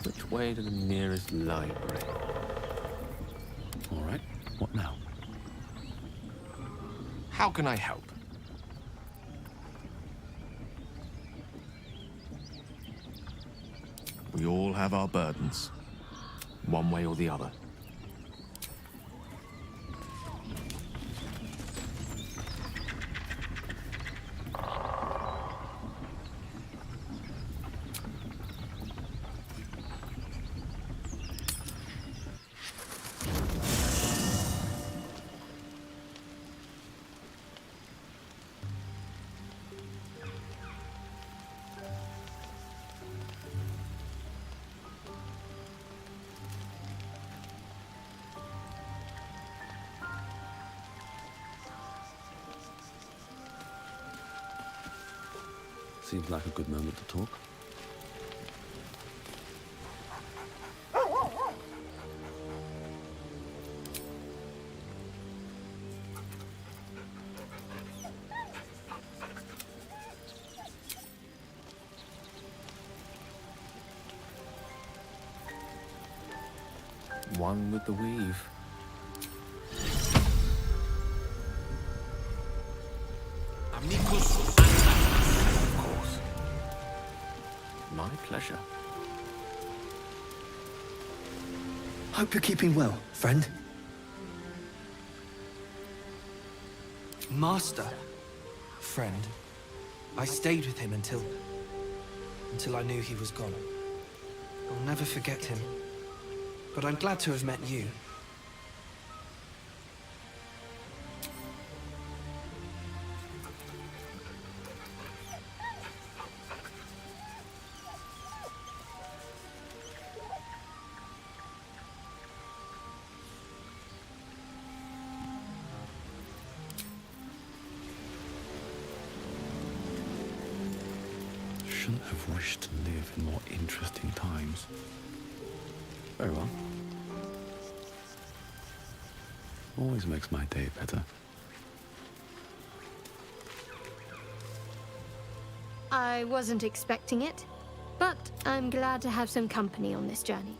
Which way to the nearest library? All right, what now? How can I help? We all have our burdens, one way or the other. Seems like a good moment to talk. One with the weave. Amicus. Of course. My pleasure. Hope you're keeping well, friend. Master. Friend. I stayed with him until I knew he was gone. I'll never forget him. But I'm glad to have met you. Shouldn't have wished to live in more interesting times. Very well. Always makes my day better. I wasn't expecting it, but I'm glad to have some company on this journey.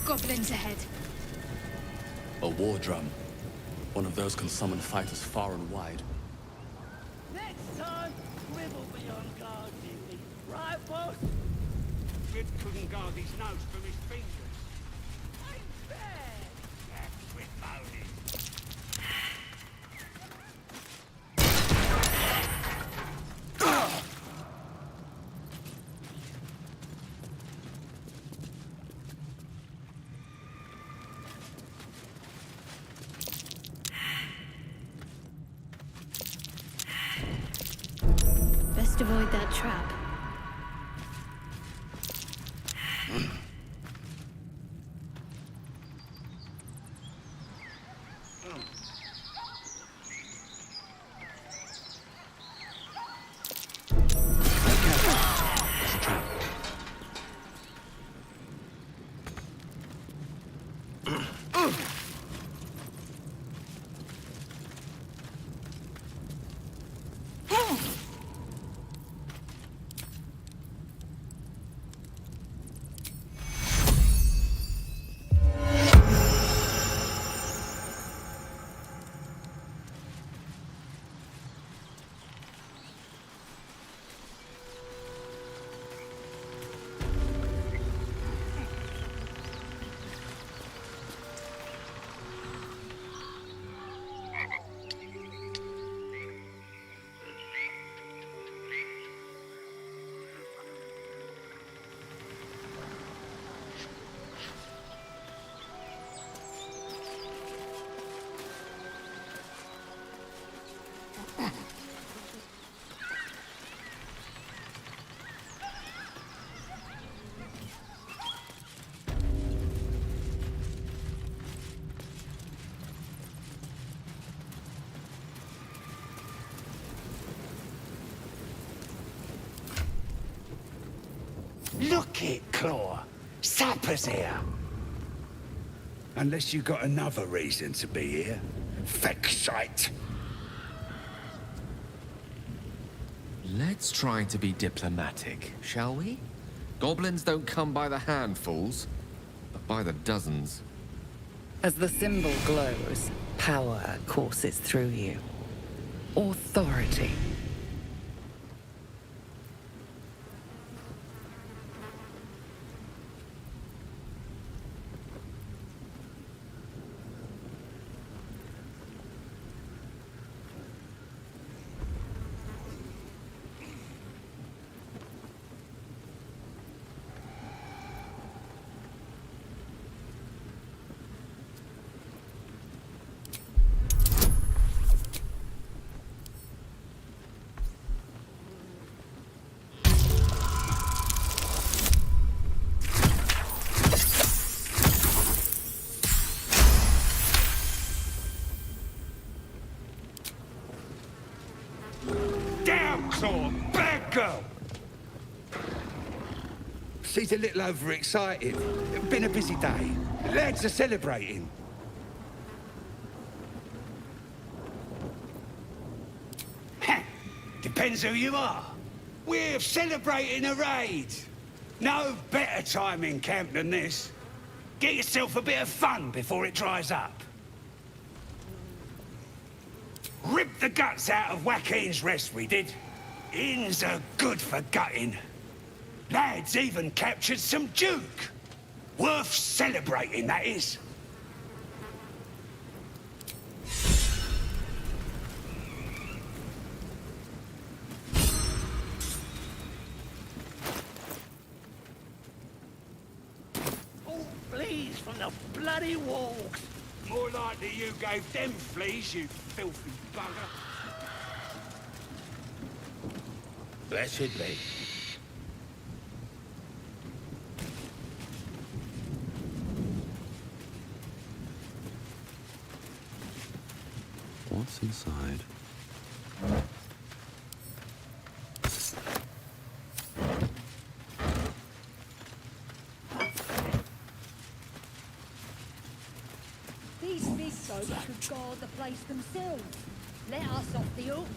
Goblins ahead. A war drum. One of those can summon fighters far and wide. Next time, we will be on guard, Jimmy. Right, boss? Rip couldn't guard his nose from his fingers. Ain't bad. That's with moaning. Best avoid that trap. Look it, Claw. Sapper's here. Unless you got another reason to be here. Feckshite. Let's try to be diplomatic, shall we? Goblins don't come by the handfuls, but by the dozens. As the symbol glows, power courses through you. Authority. Damn, Claw! Bad girl! She's a little overexcited. Been a busy day. Lads are celebrating. Heh. Depends who you are. We're celebrating a raid. No better time in camp than this. Get yourself a bit of fun before it dries up. Ripped the guts out of Joaquin's rest, we did. Inns are good for gutting. Lads even captured some Duke. Worth celebrating, that is. Oh, fleas from the bloody walls. More likely you gave them fleas, you filthy bugger. Blessed be. What's inside? These big folks could guard the place themselves. Let us off the hook.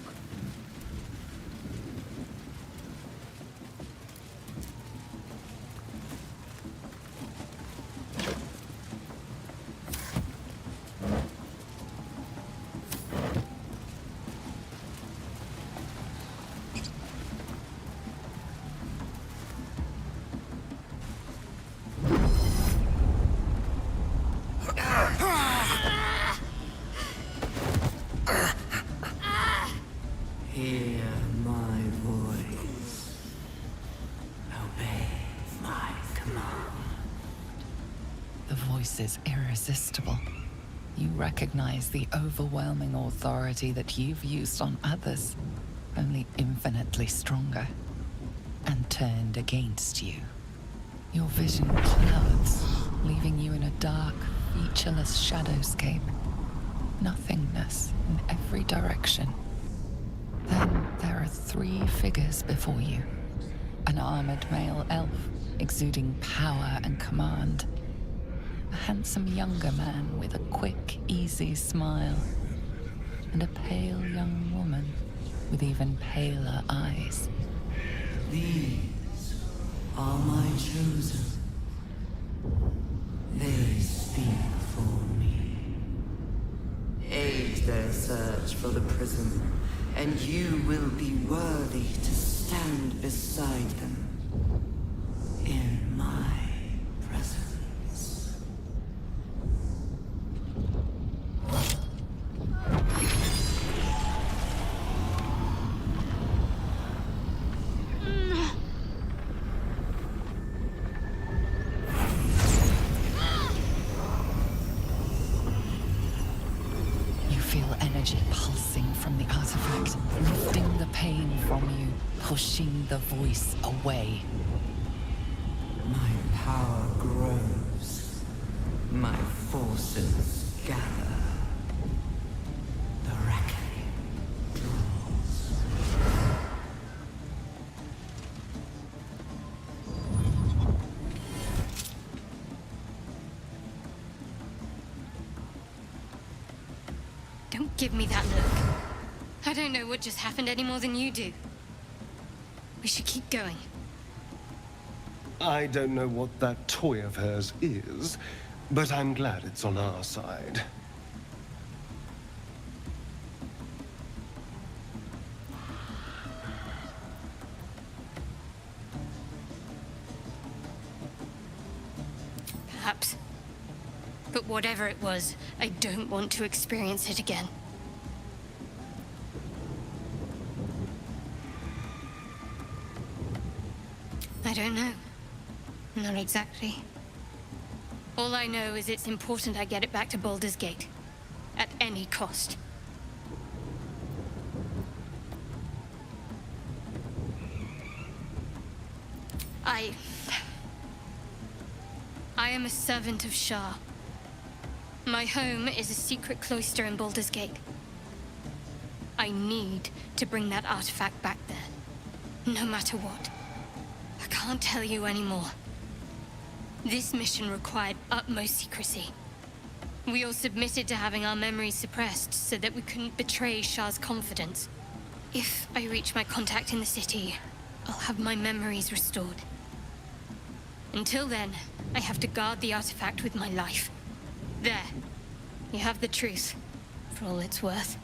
is irresistible. You recognize the overwhelming authority that you've used on others, only infinitely stronger, and turned against you. Your vision clouds, leaving you in a dark, featureless shadowscape. Nothingness in every direction. Then there are 3 figures before you. An armored male elf, exuding power and command. A handsome younger man with a quick, easy smile. And a pale young woman with even paler eyes. These are my chosen. They speak for me. Aid their search for the prism, and you will be worthy to stand beside them in my presence. You feel energy pulsing from the artifact, lifting the pain from you, pushing the voice away. My power grows. My forces gather. The reckoning draws. Don't give me that look. I don't know what just happened any more than you do. We should keep going. I don't know what that toy of hers is, but I'm glad it's on our side. Perhaps. But whatever it was, I don't want to experience it again. I don't know. Not exactly. All I know is it's important I get it back to Baldurs Gate. At any cost. I am a servant of Shah. My home is a secret cloister in Baldurs Gate. I need to bring that artifact back there. No matter what. I can't tell you anymore. This mission required utmost secrecy. We all submitted to having our memories suppressed so that we couldn't betray Shah's confidence. If I reach my contact in the city, I'll have my memories restored. Until then, I have to guard the artifact with my life. There. You have the truth, for all it's worth.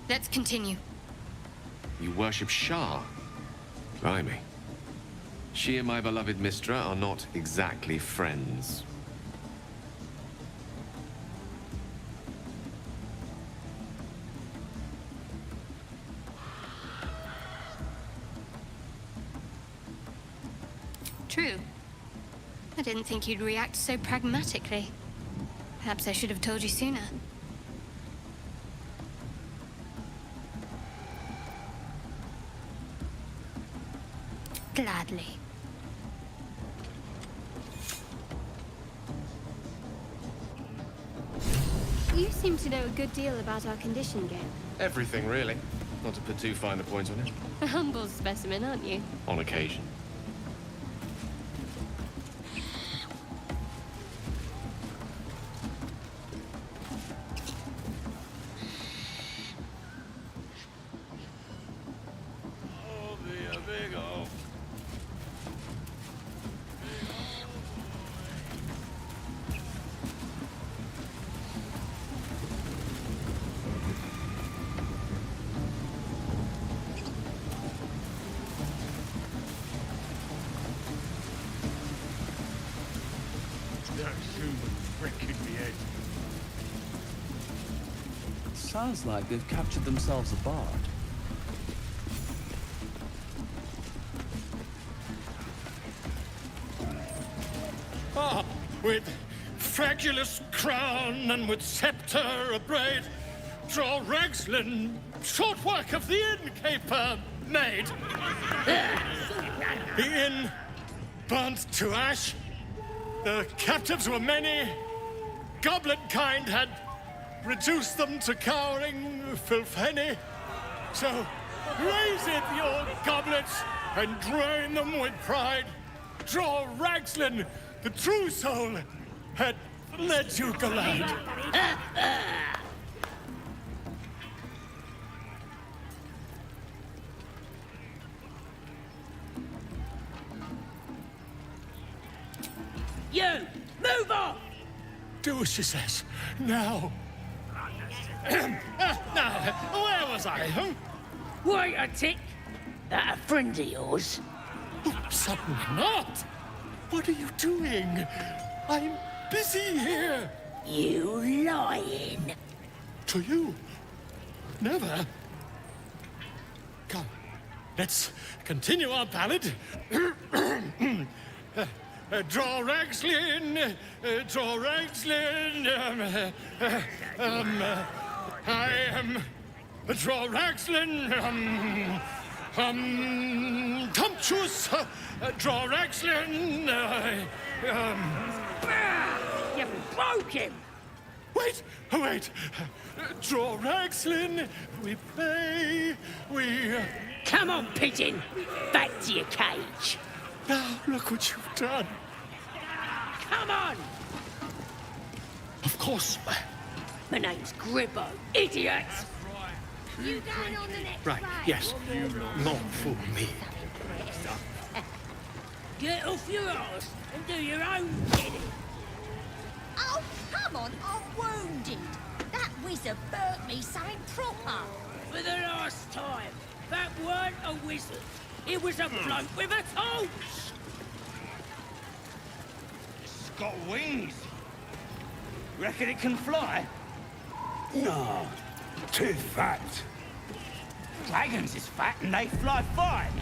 Let's continue. You worship Shah? Blimey. She and my beloved Mistra are not exactly friends. True. I didn't think you'd react so pragmatically. Perhaps I should have told you sooner. Gladly. You seem to know a good deal about our condition game. Everything, really. Not to put too fine a point on it. A humble specimen, aren't you? On occasion. Sounds like they've captured themselves a bard. Ah, with fragulous crown and with scepter abraid, draw Ragslin, short work of the innkeeper made. The inn burnt to ash. The captives were many. Goblin kind had reduced them to cowering filthenny. So raise it, your goblets, and drain them with pride. Draw Ragslin, the true soul, had led you glide. You! Move on! Do as she says. Now. Now, where was I? Wait a tick. That a friend of yours? Certainly not. What are you doing? I'm busy here. You lying. To you? Never. Come, let's continue our ballad. Draw Ragslin, draw Ragslin. I am draw Ragslin. Tumptuous. Draw Ragslin. You broke him. Wait, wait. Draw Ragslin. We play. We. Come on, pigeon. Back to your cage. Now look what you've done. Come on. Of course. My name's Gribbo, idiot. You going on the next Right. Yes. You not fool me. Get off your arse and do your own bidding. Oh, come on, I'm wounded. That wizard burnt me something proper. For the last time, that weren't a wizard. It was a bloke with a torch. It's got wings. Reckon it can fly? No, too fat. Dragons is fat and they fly fine.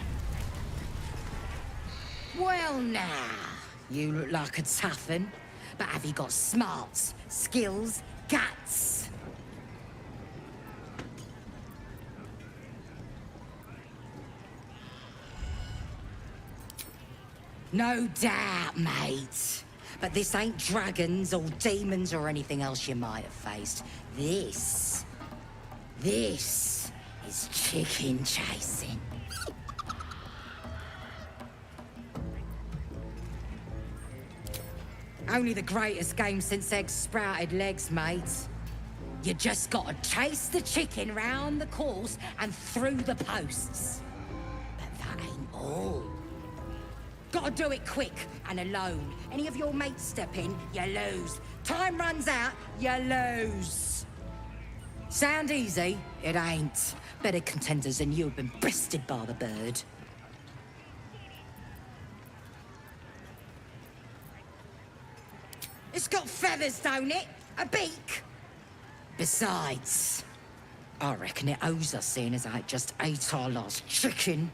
Well, now, you look like a tough un, but have you got smarts, skills, guts? No doubt, mate. But this ain't dragons or demons or anything else you might have faced. This is chicken chasing. Only the greatest game since eggs sprouted legs, mate. You just gotta chase the chicken round the course and through the posts. But that ain't all. Gotta do it quick and alone. Any of your mates step in, you lose. Time runs out, you lose. Sound easy? It ain't. Better contenders than you have been bested by the bird. It's got feathers, don't it? A beak? Besides, I reckon it owes us, seeing as I just ate our last chicken.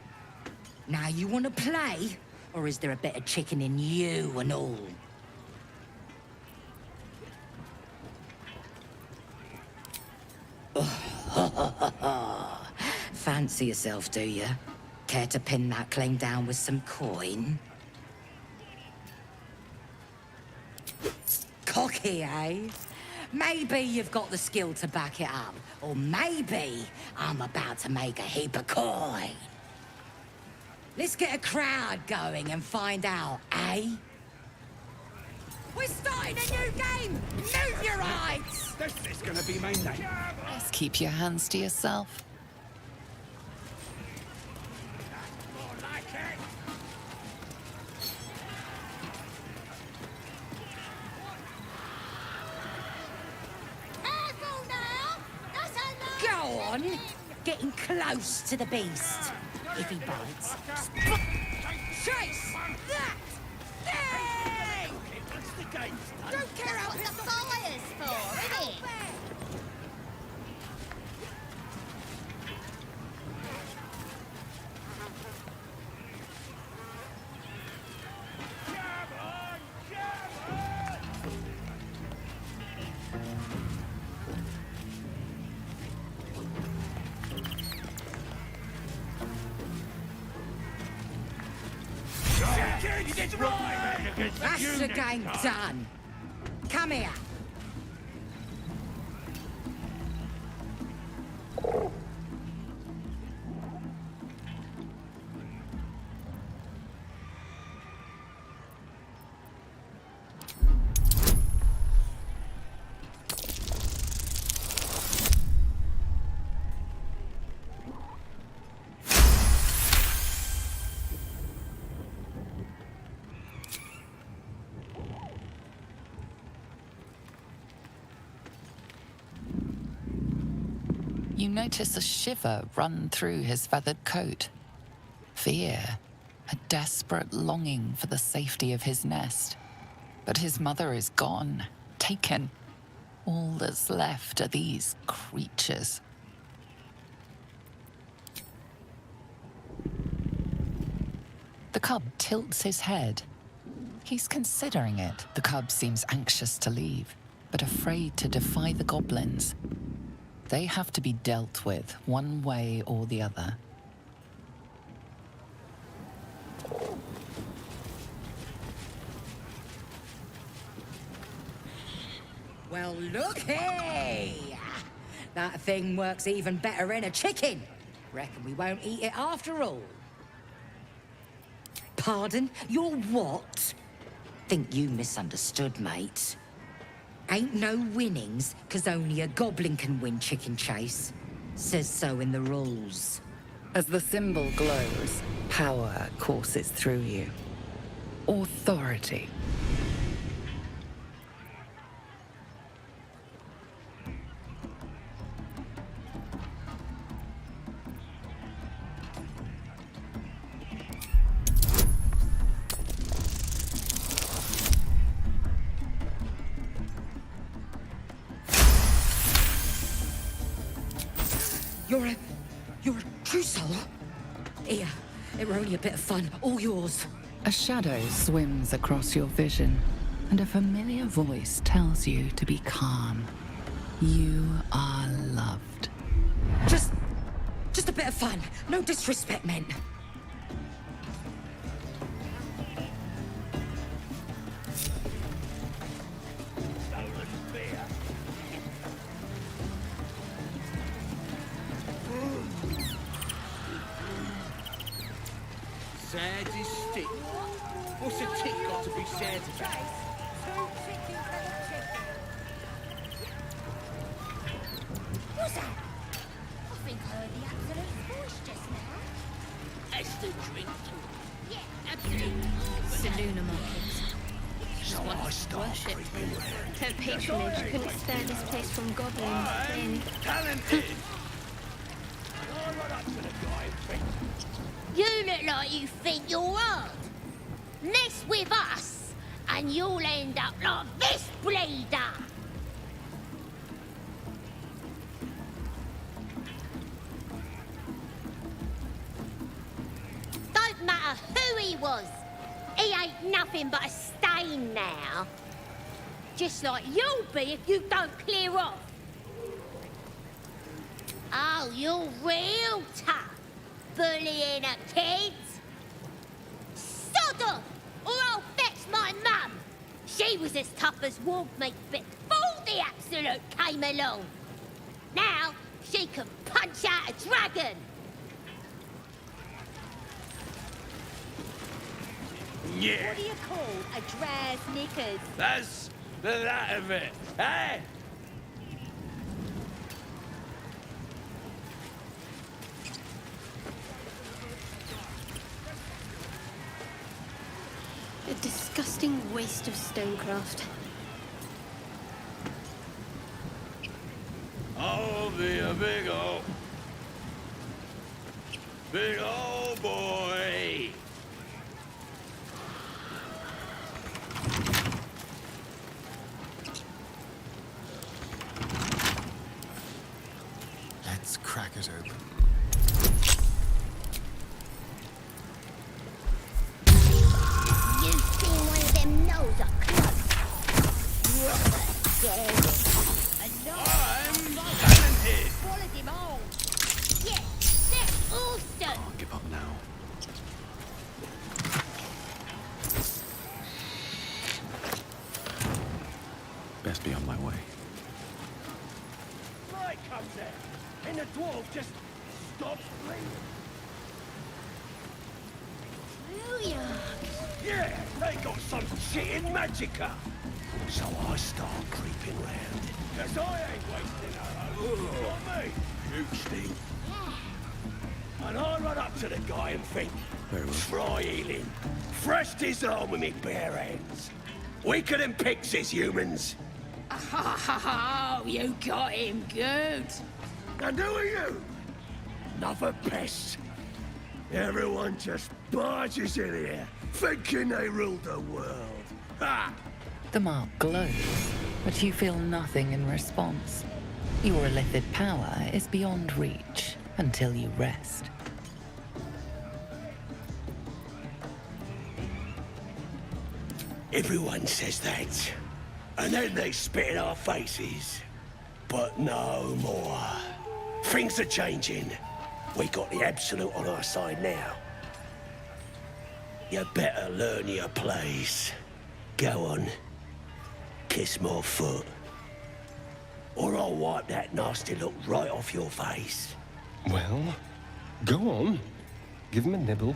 Now, you want to play? Or is there a bit of chicken in you and all? Fancy yourself, do you? Care to pin that claim down with some coin? Cocky, eh? Maybe you've got the skill to back it up. Or maybe I'm about to make a heap of coin. Let's get a crowd going and find out, eh? We're starting a new game! Move your eyes! This is gonna be my name. Just keep your hands to yourself. More like it. Careful now! That's enough! Go on! Getting close to the beast. If he bites, chase that thing! Don't care how That's what the fire's for, isn't it? That's the game done. Come here. You notice a shiver run through his feathered coat. Fear, a desperate longing for the safety of his nest. But his mother is gone, taken. All that's left are these creatures. The cub tilts his head. He's considering it. The cub seems anxious to leave, but afraid to defy the goblins. They have to be dealt with one way or the other. Well, looky! That thing works even better in a chicken. Reckon we won't eat it after all. Pardon? You're what? Think you misunderstood, mate. Ain't no winnings, 'cause only a goblin can win chicken chase. Says so in the rules. As the symbol glows, power courses through you. Authority. You're a true soul? Here, it were only a bit of fun, all yours. A shadow swims across your vision, and a familiar voice tells you to be calm. You are loved. Just a bit of fun. No disrespect meant. Sad as stick. What's a tick got to be sad about? What's that? I think I heard the absolute voice just now. That's the drink. Yeah, absolutely. Saloon markets. So I start Worship. creeping Her patronage couldn't spare this place from goblins. Then talented. You look like you think you're hard. Mess with us, and you'll end up like this bleeder. Don't matter who he was. He ain't nothing but a stain now. Just like you'll be if you don't clear off. Oh, you're real tough. Bullying a kid? Sod off, or I'll fetch my mum. She was as tough as wolf meat before the Absolute came along. Now, she can punch out a dragon. Yeah. What do you call a dress knickers? That's the that of it, eh? a disgusting waste of stonecraft. I'll be a big old boy. Let's crack it open. You've seen one of them nose up close. Robert Gate. I'm talented. Swallowed him all. Yeah, they're awesome. I'll give up now. boy. Light comes out, and the dwarf just stops bleeding. Yeah, they got some shit in magicka. So I start creeping round. Cause I ain't wasting her. Not me. You stink. And I run up to the guy and think, try healing. Fresh disarm with me bare hands. Weaker than pixies, humans. Oh, you got him good. And who are you? Another pest. Everyone just barges in here, thinking they rule the world. Ha! The mark glows, but you feel nothing in response. Your illithid power is beyond reach until you rest. Everyone says that. And then they spit in our faces. But no more. Things are changing. We got the Absolute on our side now. You better learn your place. Go on. Kiss my foot. Or I'll wipe that nasty look right off your face. Well, go on. Give him a nibble.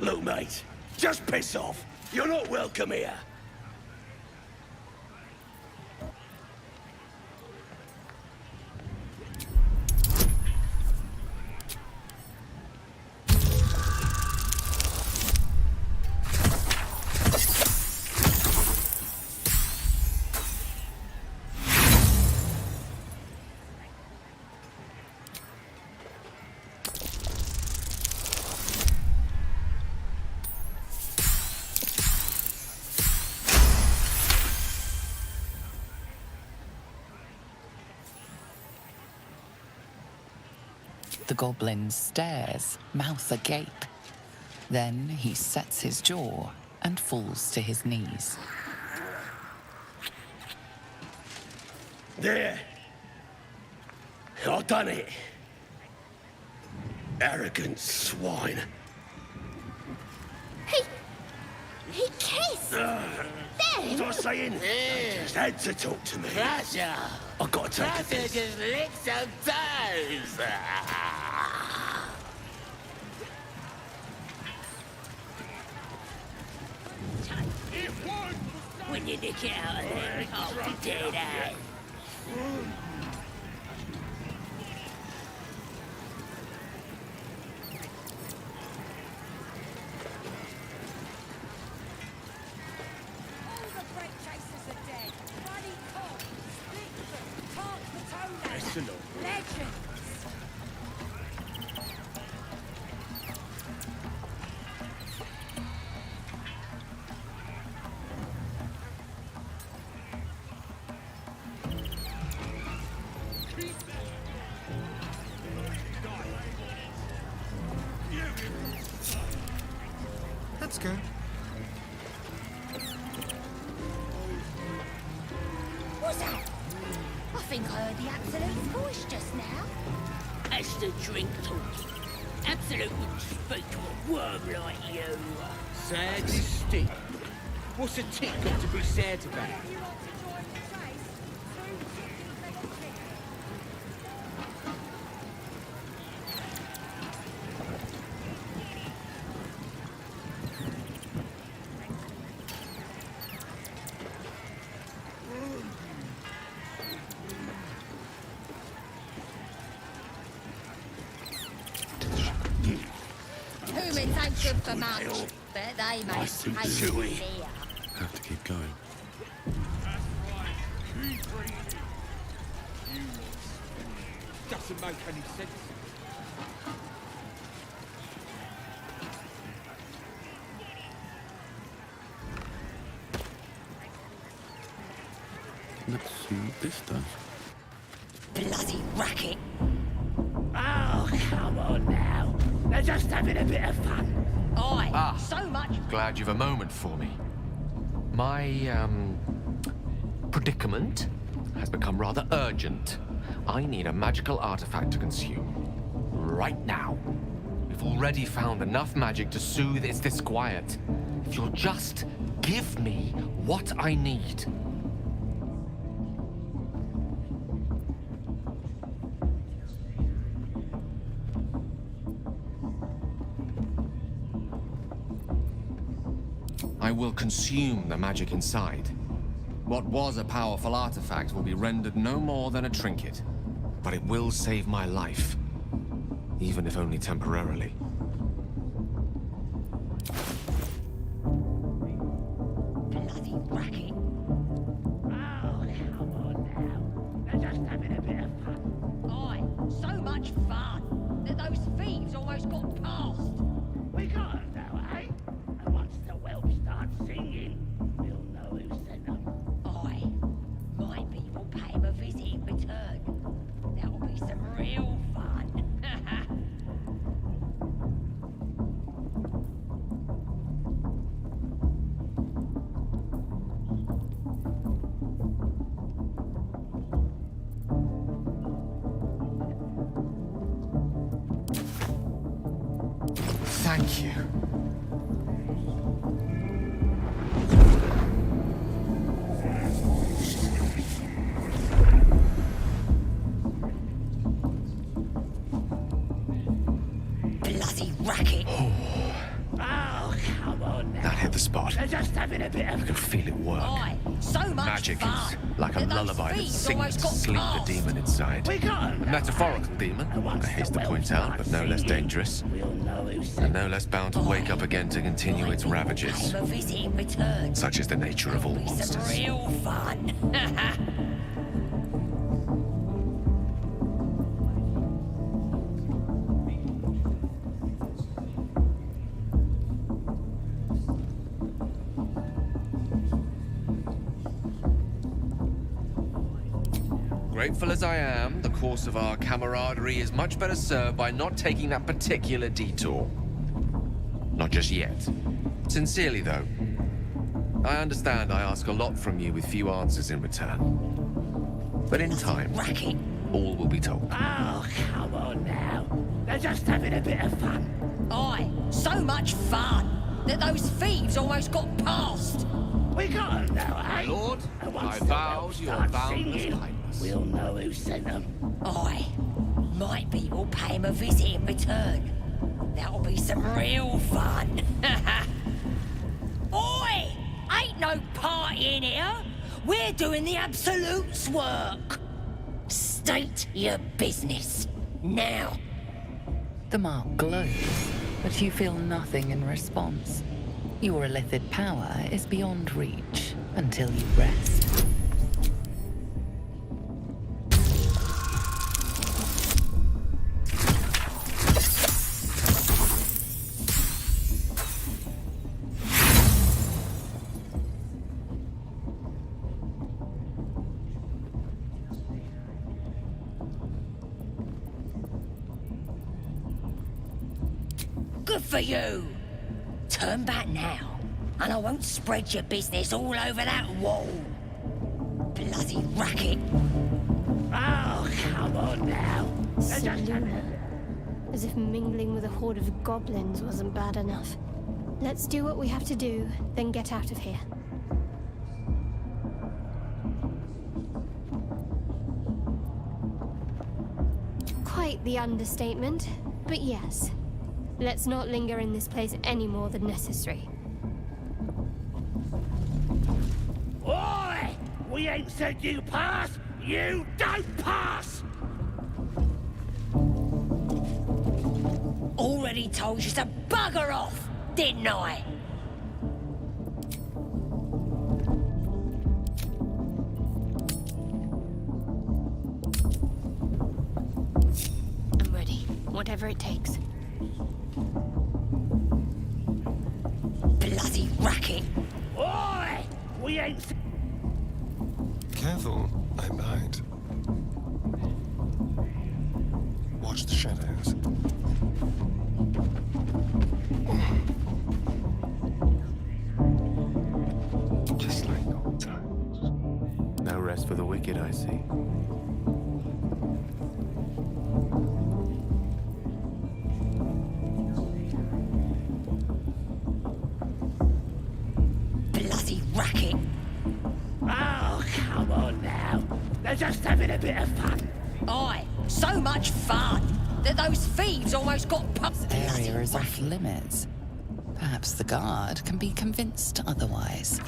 Look, mate, just piss off. You're not welcome here. The goblin stares, mouth agape. Then he sets his jaw and falls to his knees. There. I've done it. Arrogant swine. He kissed. What was I saying? Just had to talk to me. Russia! I got to take Russia this. just licked some toes! When you nick it out of there, I'll be dead ass. Let's go. What's that? I think I heard the Absolute's voice just now. That's the drink talking. Absolute wouldn't speak to a worm like you. Sad as stick. What's a tick got to be sad about? Humans ain't good for much, but they make Nice and tasty chewy. beer. Have to keep going. Doesn't make any sense. Let's see what this does. Bloody racket. Oh, come on now. They're just having a bit of fun. Aye, so much. Glad you've a moment for me. My, predicament has become rather urgent. I need a magical artifact to consume. Right now. We've already found enough magic to soothe its disquiet. If you'll just give me what I need. I will consume the magic inside. What was a powerful artifact will be rendered no more than a trinket. But it will save my life. Even if only temporarily. Bloody racket. Oh, come on now. They're just having a bit of fun. Aye, so much fun that those thieves almost got past. We got 'em now, eh? And once the whelps start singing, we'll know who sent them. Aye, my people pay him a visit in return. That'll be some real fun. Thank you. Bloody racket. Oh, come on now. That hit the spot. They're just having a bit of I can feel it work. Aye, so much Magic fun is like a that those lullaby that thieves sings almost to got sleep past. the demon inside. We got 'em A now, metaphorical demon, I haste to point out, but no less dangerous. We'll know who And sent no less bound to wake up again to continue its Pay ravages. him a visit in return. Such is the nature of all Be some monsters. real fun. Grateful as I am, the course of our camaraderie is much better served by not taking that particular detour. Not just yet. Sincerely, though. I understand I ask a lot from you with few answers in return. But in time, Racket. all will be told. Oh, come on now. They're just having a bit of fun. Aye, so much fun that those thieves almost got past. We got 'em now, eh? Lord, And once I the vow whelps to your start boundless singing, kindness. we'll know who sent them. Aye, my people pay him a visit in return. That'll be some real fun. Oi! Ain't no party in here. We're doing the Absolute's work. State your business. Now. The mark glows, but you feel nothing in response. Your illithid power is beyond reach until you rest. Good for you. Turn back now, and I won't spread your business all over that wall. Bloody racket. Oh, come on now. They're just having a Saloon. As if mingling with a horde of goblins wasn't bad enough. Let's do what we have to do, then get out of here. Quite the understatement, but yes. Let's not linger in this place any more than necessary. Oi! We ain't said you pass! You don't pass! Already told you to bugger off, didn't I? I'm ready, whatever it takes. Bloody racket. Oi! We ain't... Careful, I bite. watch the shadows. Just like old times. No rest for the wicked, I see. Bloody racket! Oh, come on now. They're just having a bit of fun. Aye, so much fun that those thieves almost got pumped. This area is off limits. Perhaps the guard can be convinced otherwise.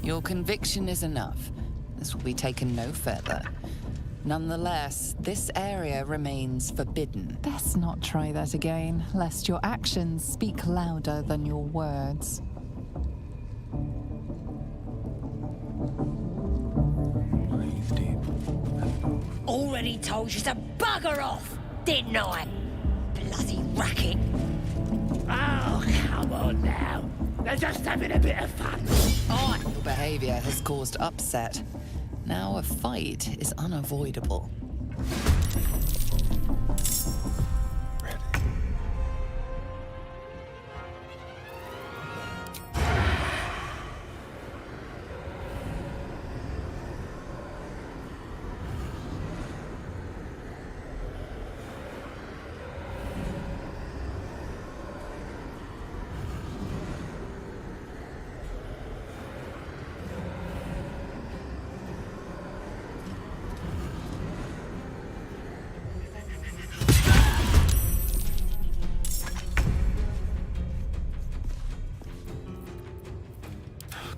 Your conviction is enough. This will be taken no further. Nonetheless, this area remains forbidden. Best not try that again, lest your actions speak louder than your words. Breathe deep. Already told you to bugger off, didn't I? Bloody racket! Oh, come on now. They're just having a bit of fun. Your behavior has caused upset. Now a fight is unavoidable.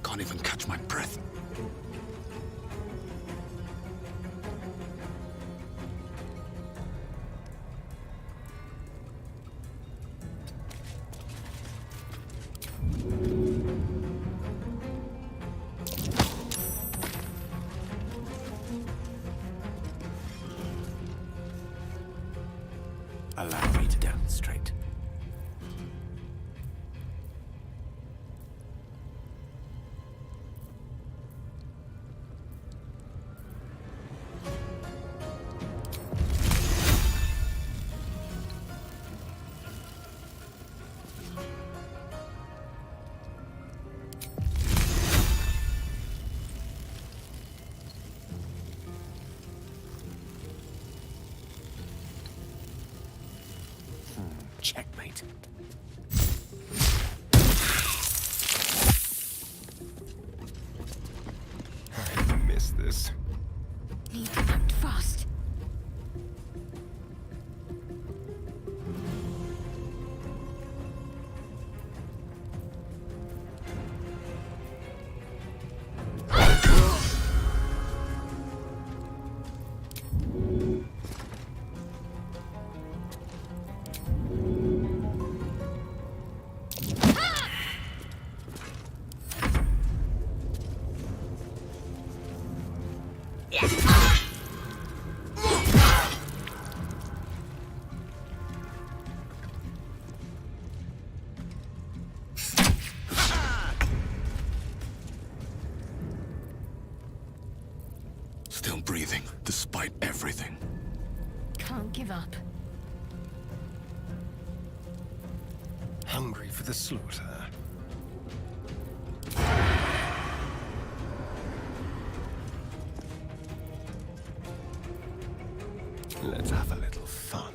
Can't even catch my breath. Allow me to demonstrate. Checkmate. I miss this. Need to act fast. Still breathing, despite everything. Can't give up. Hungry for the slaughter. Let's have a little fun.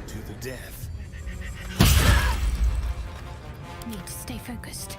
To the death. Need to stay focused.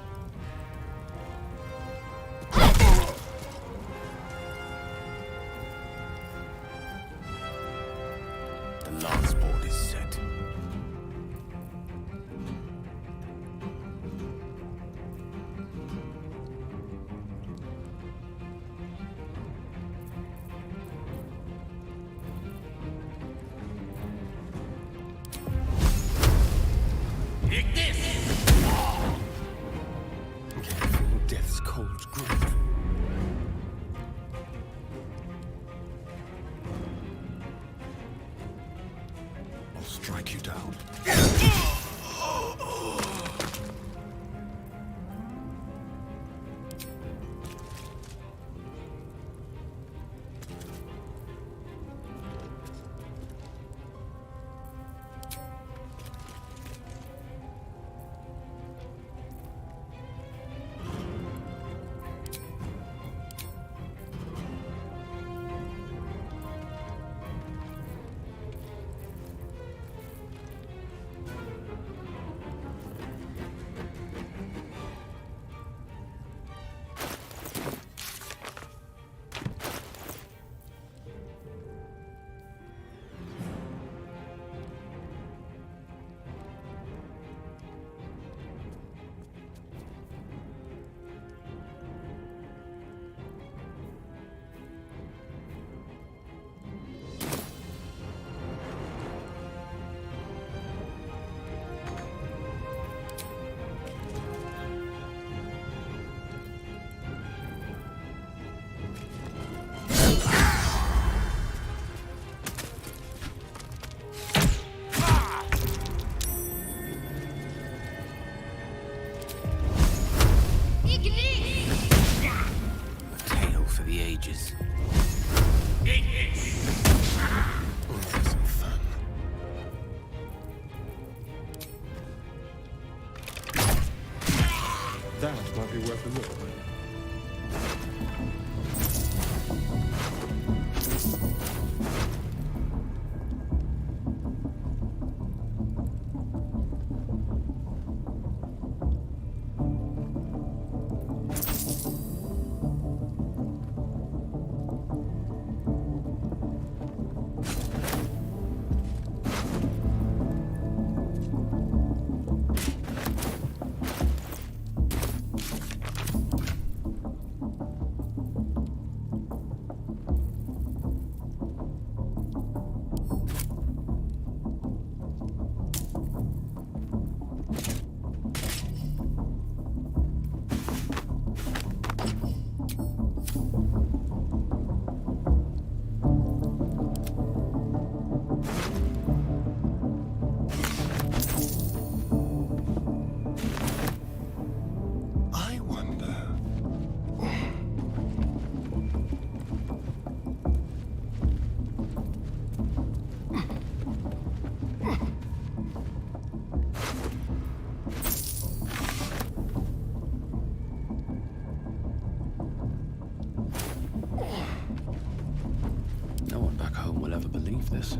you down. That might be worth a look. No one back home will ever believe this.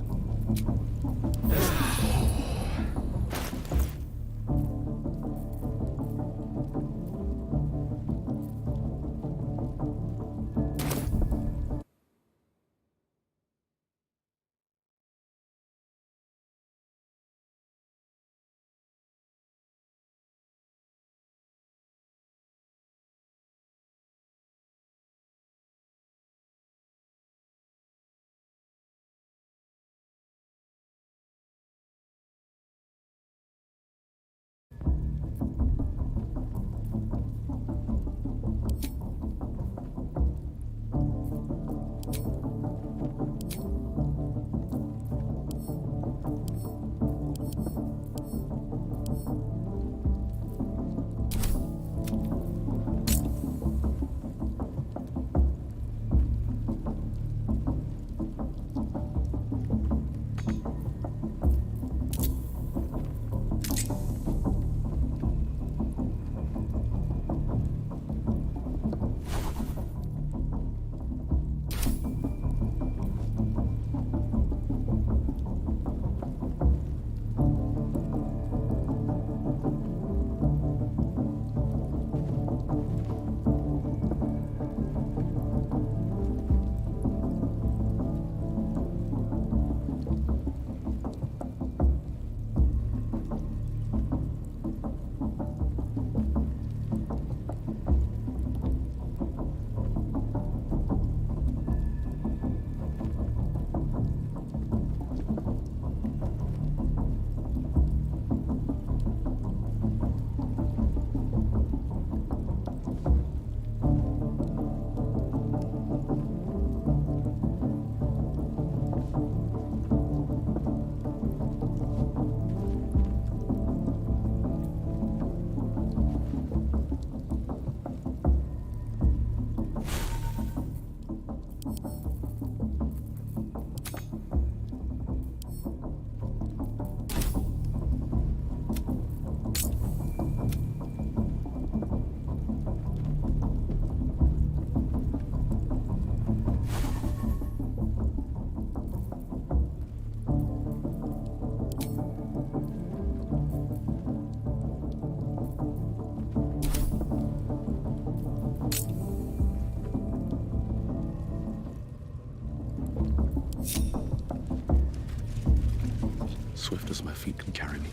swift as my feet can carry me.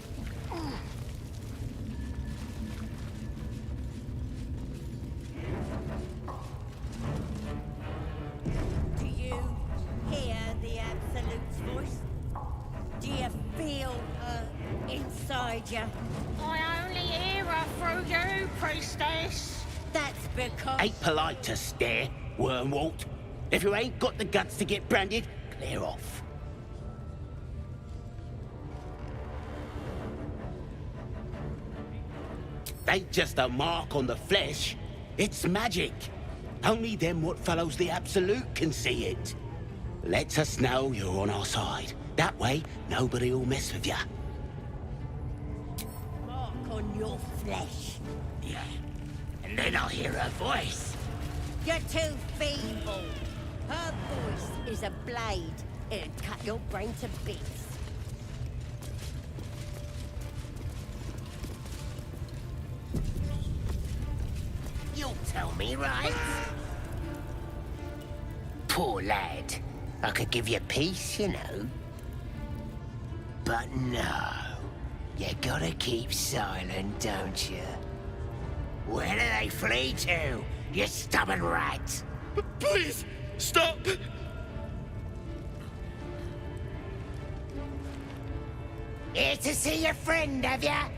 Do you hear the Absolute's voice? Do you feel her inside you? I only hear her through you, priestess. That's because... Ain't polite to stare, Wormwort. If you ain't got the guts to get branded, clear off. Ain't just a mark on the flesh. It's magic. Only them what follows the Absolute can see it. Lets us know you're on our side. That way, nobody will mess with you. Mark on your flesh. Yeah. And then I'll hear her voice. You're too feeble. Her voice is a blade. It'll cut your brain to bits. You'll tell me, right? Poor lad. I could give you peace, you know. But no. You gotta keep silent, don't you? Where do they flee to, you stubborn rat? Please, stop! Here to see your friend, have ya?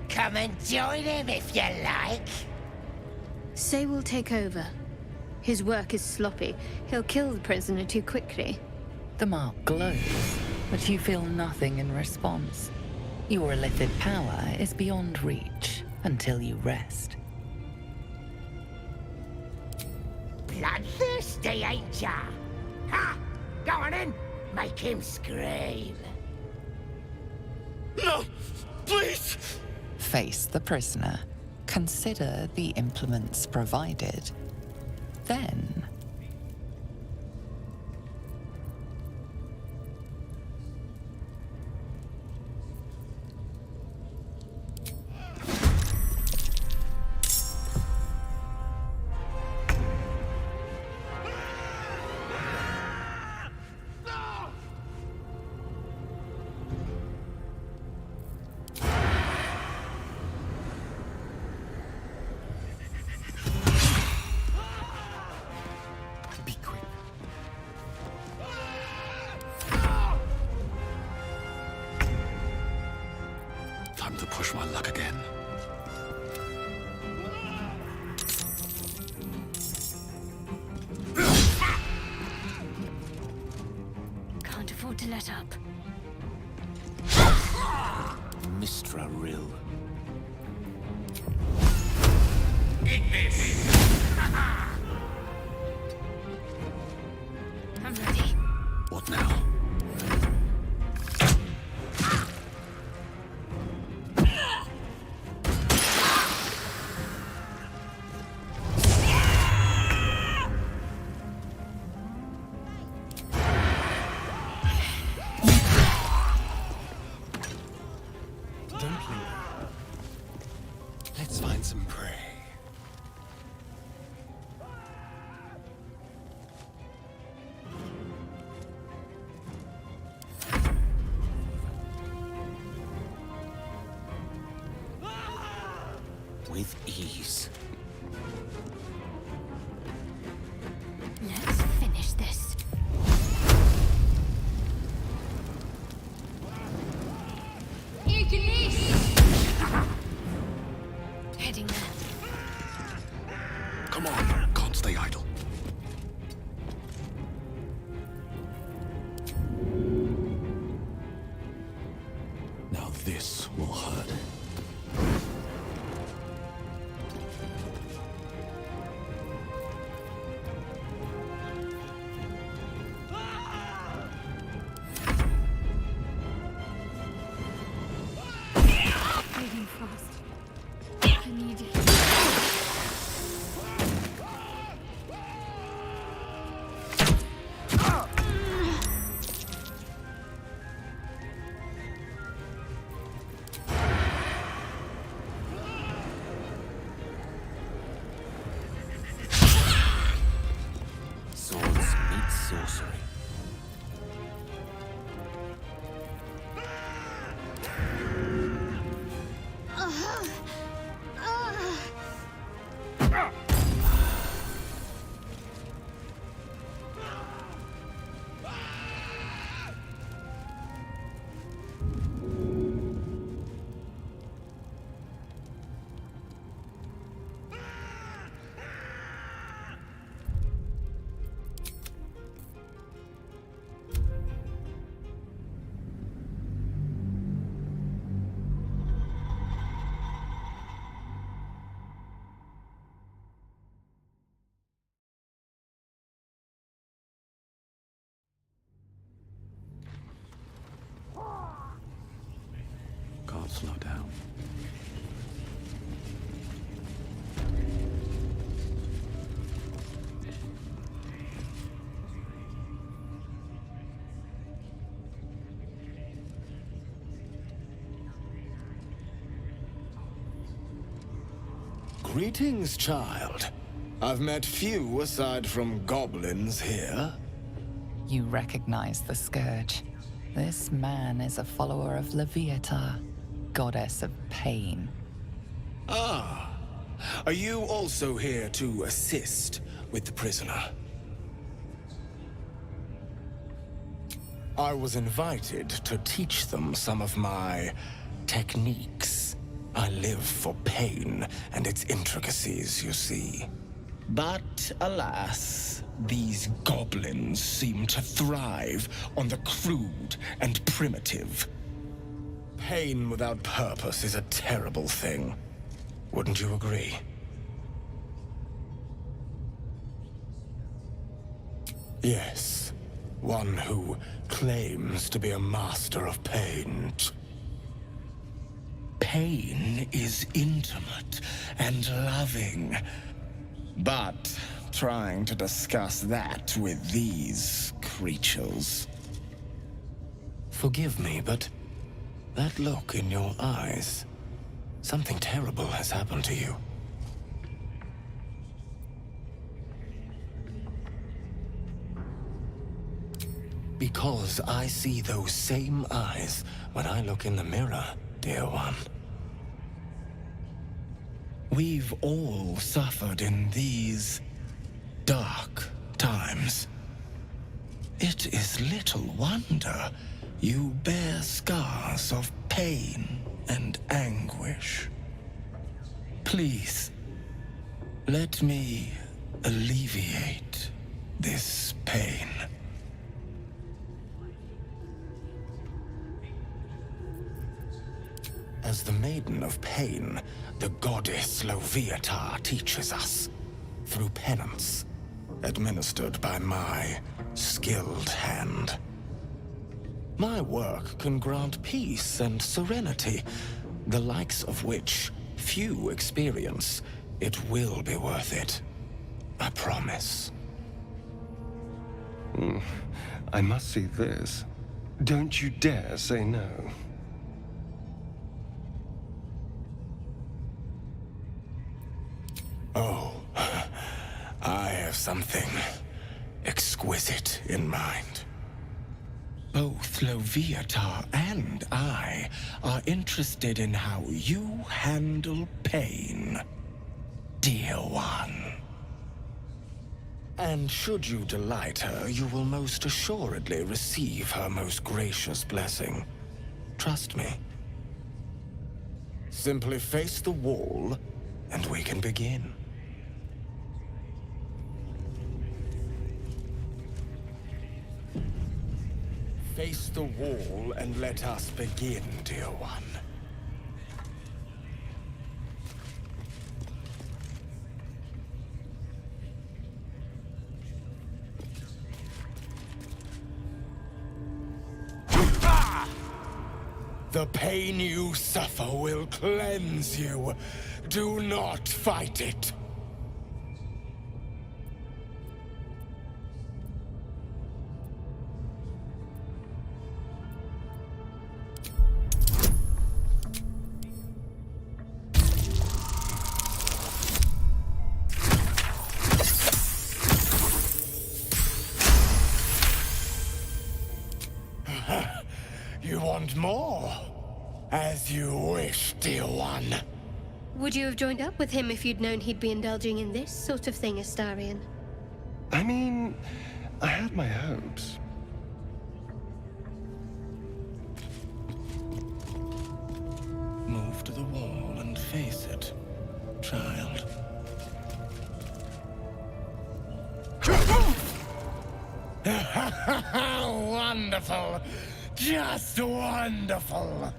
Come and join him if you like. Say will take over. His work is sloppy. He'll kill the prisoner too quickly. The mark glows, but you feel nothing in response. Your illithid power is beyond reach until you rest. Bloodthirsty, ain't ya? Ha! Go on in, make him scream. No! Please! Face the prisoner. Consider the implements provided. Then... Time to push my luck again. Can't afford to let up. Mistra Rill. I'm ready. What now? Don't linger. Let's find some prey. With ease. Let's finish this. Heading there. Come on, can't stay idle. Now this will hurt. Moving fast. I need it. Swords meet sorcery. Greetings, child. I've met few aside from goblins here. You recognize the Scourge. This man is a follower of Leviatha, goddess of pain. Ah, are you also here to assist with the prisoner? I was invited to teach them some of my techniques. I live for pain and its intricacies, you see. But alas, these goblins seem to thrive on the crude and primitive. Pain without purpose is a terrible thing. Wouldn't you agree? Yes, one who claims to be a master of pain. Pain is intimate and loving. But trying to discuss that with these creatures. Forgive me, but that look in your eyes, something terrible has happened to you. Because I see those same eyes when I look in the mirror, dear one. We've all suffered in these dark times. It is little wonder you bear scars of pain and anguish. Please, let me alleviate this pain. As the Maiden of Pain, the goddess Leviatha teaches us through penance, administered by my skilled hand. My work can grant peace and serenity, the likes of which few experience. It will be worth it. I promise. I must see this. Don't you dare say no. Oh, I have something exquisite in mind. Both Leviatha and I are interested in how you handle pain, dear one. And should you delight her, you will most assuredly receive her most gracious blessing. Trust me. Simply face the wall, and we can begin. Face the wall and let us begin, dear one. The pain you suffer will cleanse you. Do not fight it. You want more? As you wish, dear one. Would you have joined up with him if you'd known he'd be indulging in this sort of thing, Astarion? I mean, I had my hopes. Move to the wall and face it, child. Wonderful! Just wonderful!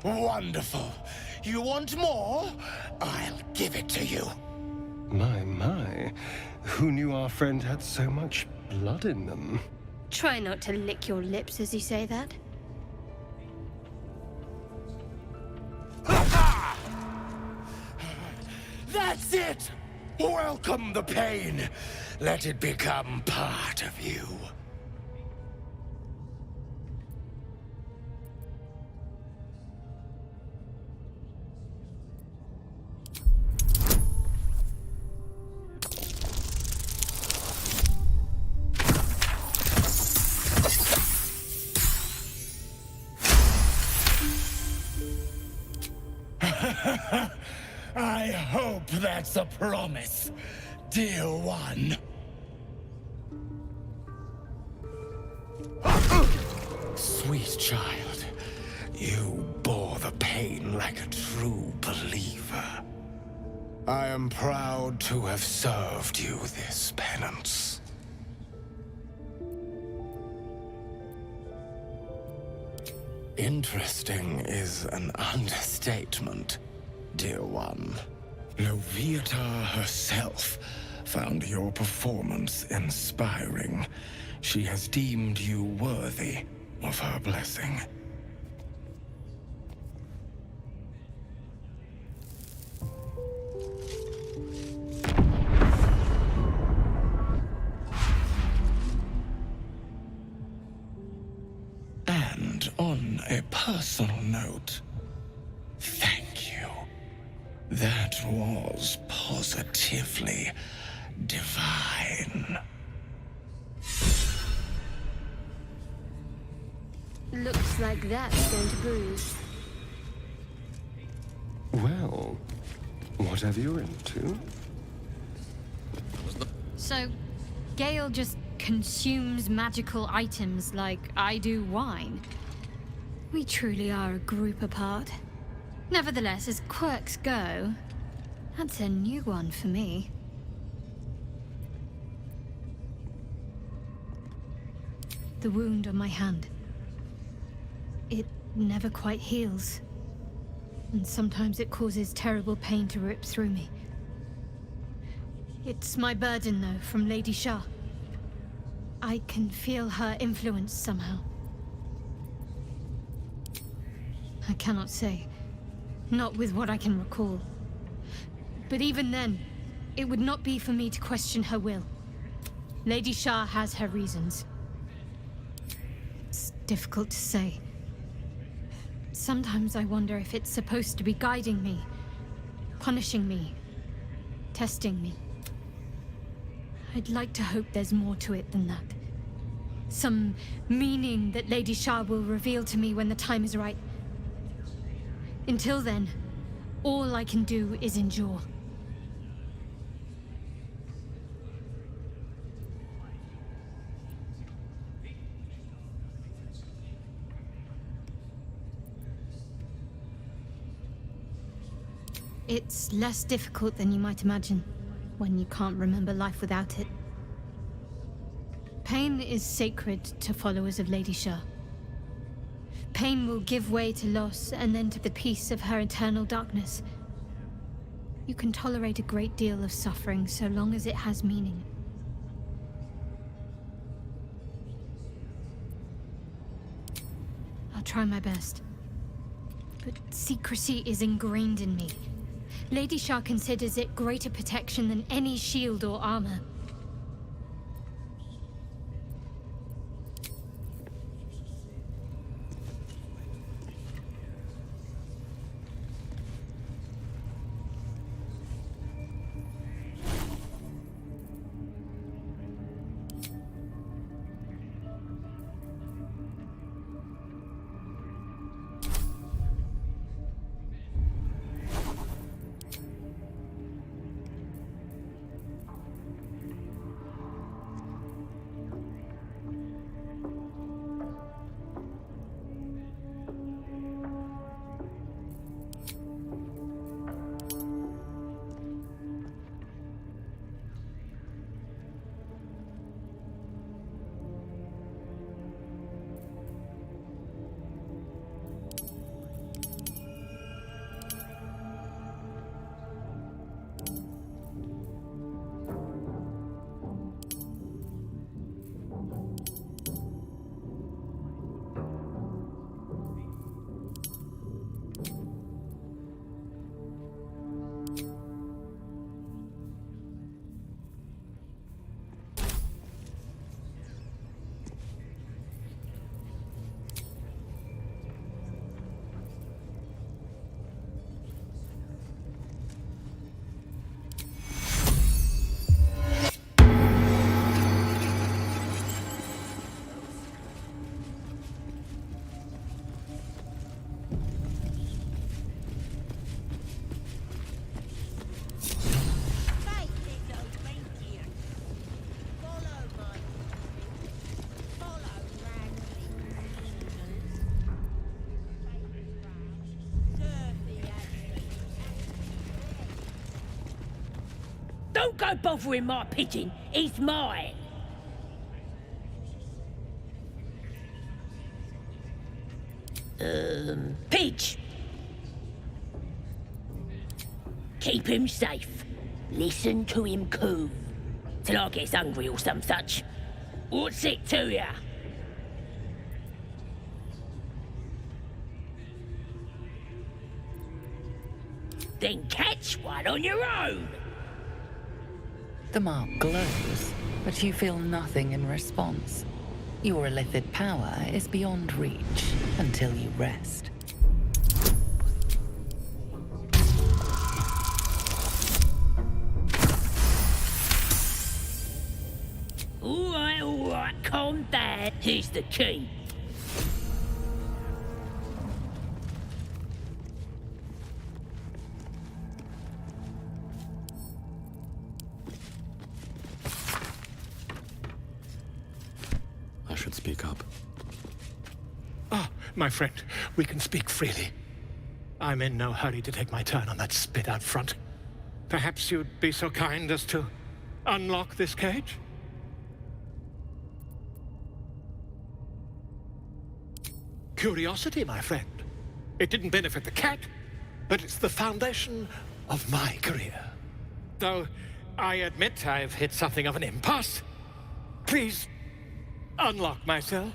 Wonderful. You want more? I'll give it to you. My, Who knew our friend had so much blood in them? Try not to lick your lips as you say that. That's it! Welcome the pain. Let it become part of you. I hope that's a promise, dear one. Sweet child, you bore the pain like a true believer. I am proud to have served you this penance. Interesting is an understatement, dear one. Loviatar herself found your performance inspiring. She has deemed you worthy of her blessing. And on a personal note, thank you. That was positively divine. Looks like that's going to bruise. Well, whatever you're into. So, Gale just consumes magical items like I do wine. We truly are a group apart. Nevertheless, as quirks go, that's a new one for me. The wound on my hand. It never quite heals. And sometimes it causes terrible pain to rip through me. It's my burden, though, from Lady Shah. I can feel her influence somehow. I cannot say. Not with what I can recall. But even then, it would not be for me to question her will. Lady Shah has her reasons. It's difficult to say. Sometimes I wonder if it's supposed to be guiding me, punishing me, testing me. I'd like to hope there's more to it than that. Some meaning that Lady Shah will reveal to me when the time is right. Until then, all I can do is endure. It's less difficult than you might imagine, when you can't remember life without it. Pain is sacred to followers of Lady Shah. Pain will give way to loss and then to the peace of her eternal darkness. You can tolerate a great deal of suffering so long as it has meaning. I'll try my best. But secrecy is ingrained in me. Lady Shah considers it greater protection than any shield or armor. Don't go bothering my pigeon. He's mine. Pidge. Keep him safe. Listen to him coo. Till I gets hungry or some such. What's it to ya? Then catch one on your own. The mark glows, but you feel nothing in response. Your illithid power is beyond reach until you rest. All right, calm down. Here's the key. I should speak up. Ah, my friend, we can speak freely. I'm in no hurry to take my turn on that spit out front. Perhaps you'd be so kind as to unlock this cage? Curiosity, my friend. It didn't benefit the cat, but it's the foundation of my career. Though I admit I've hit something of an impasse. Please, unlock my cell.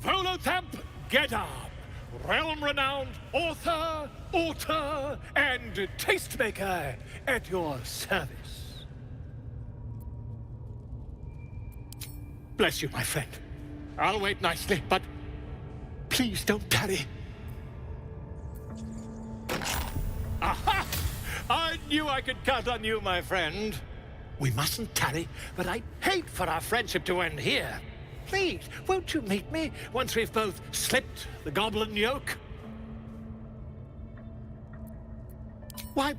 Volothamp Gedab, realm-renowned author, and tastemaker at your service. Bless you, my friend. I'll wait nicely, but please don't tarry. Aha! I knew I could count on you, my friend. We mustn't tarry, but I'd hate for our friendship to end here. Please, won't you meet me once we've both slipped the goblin yoke? Why,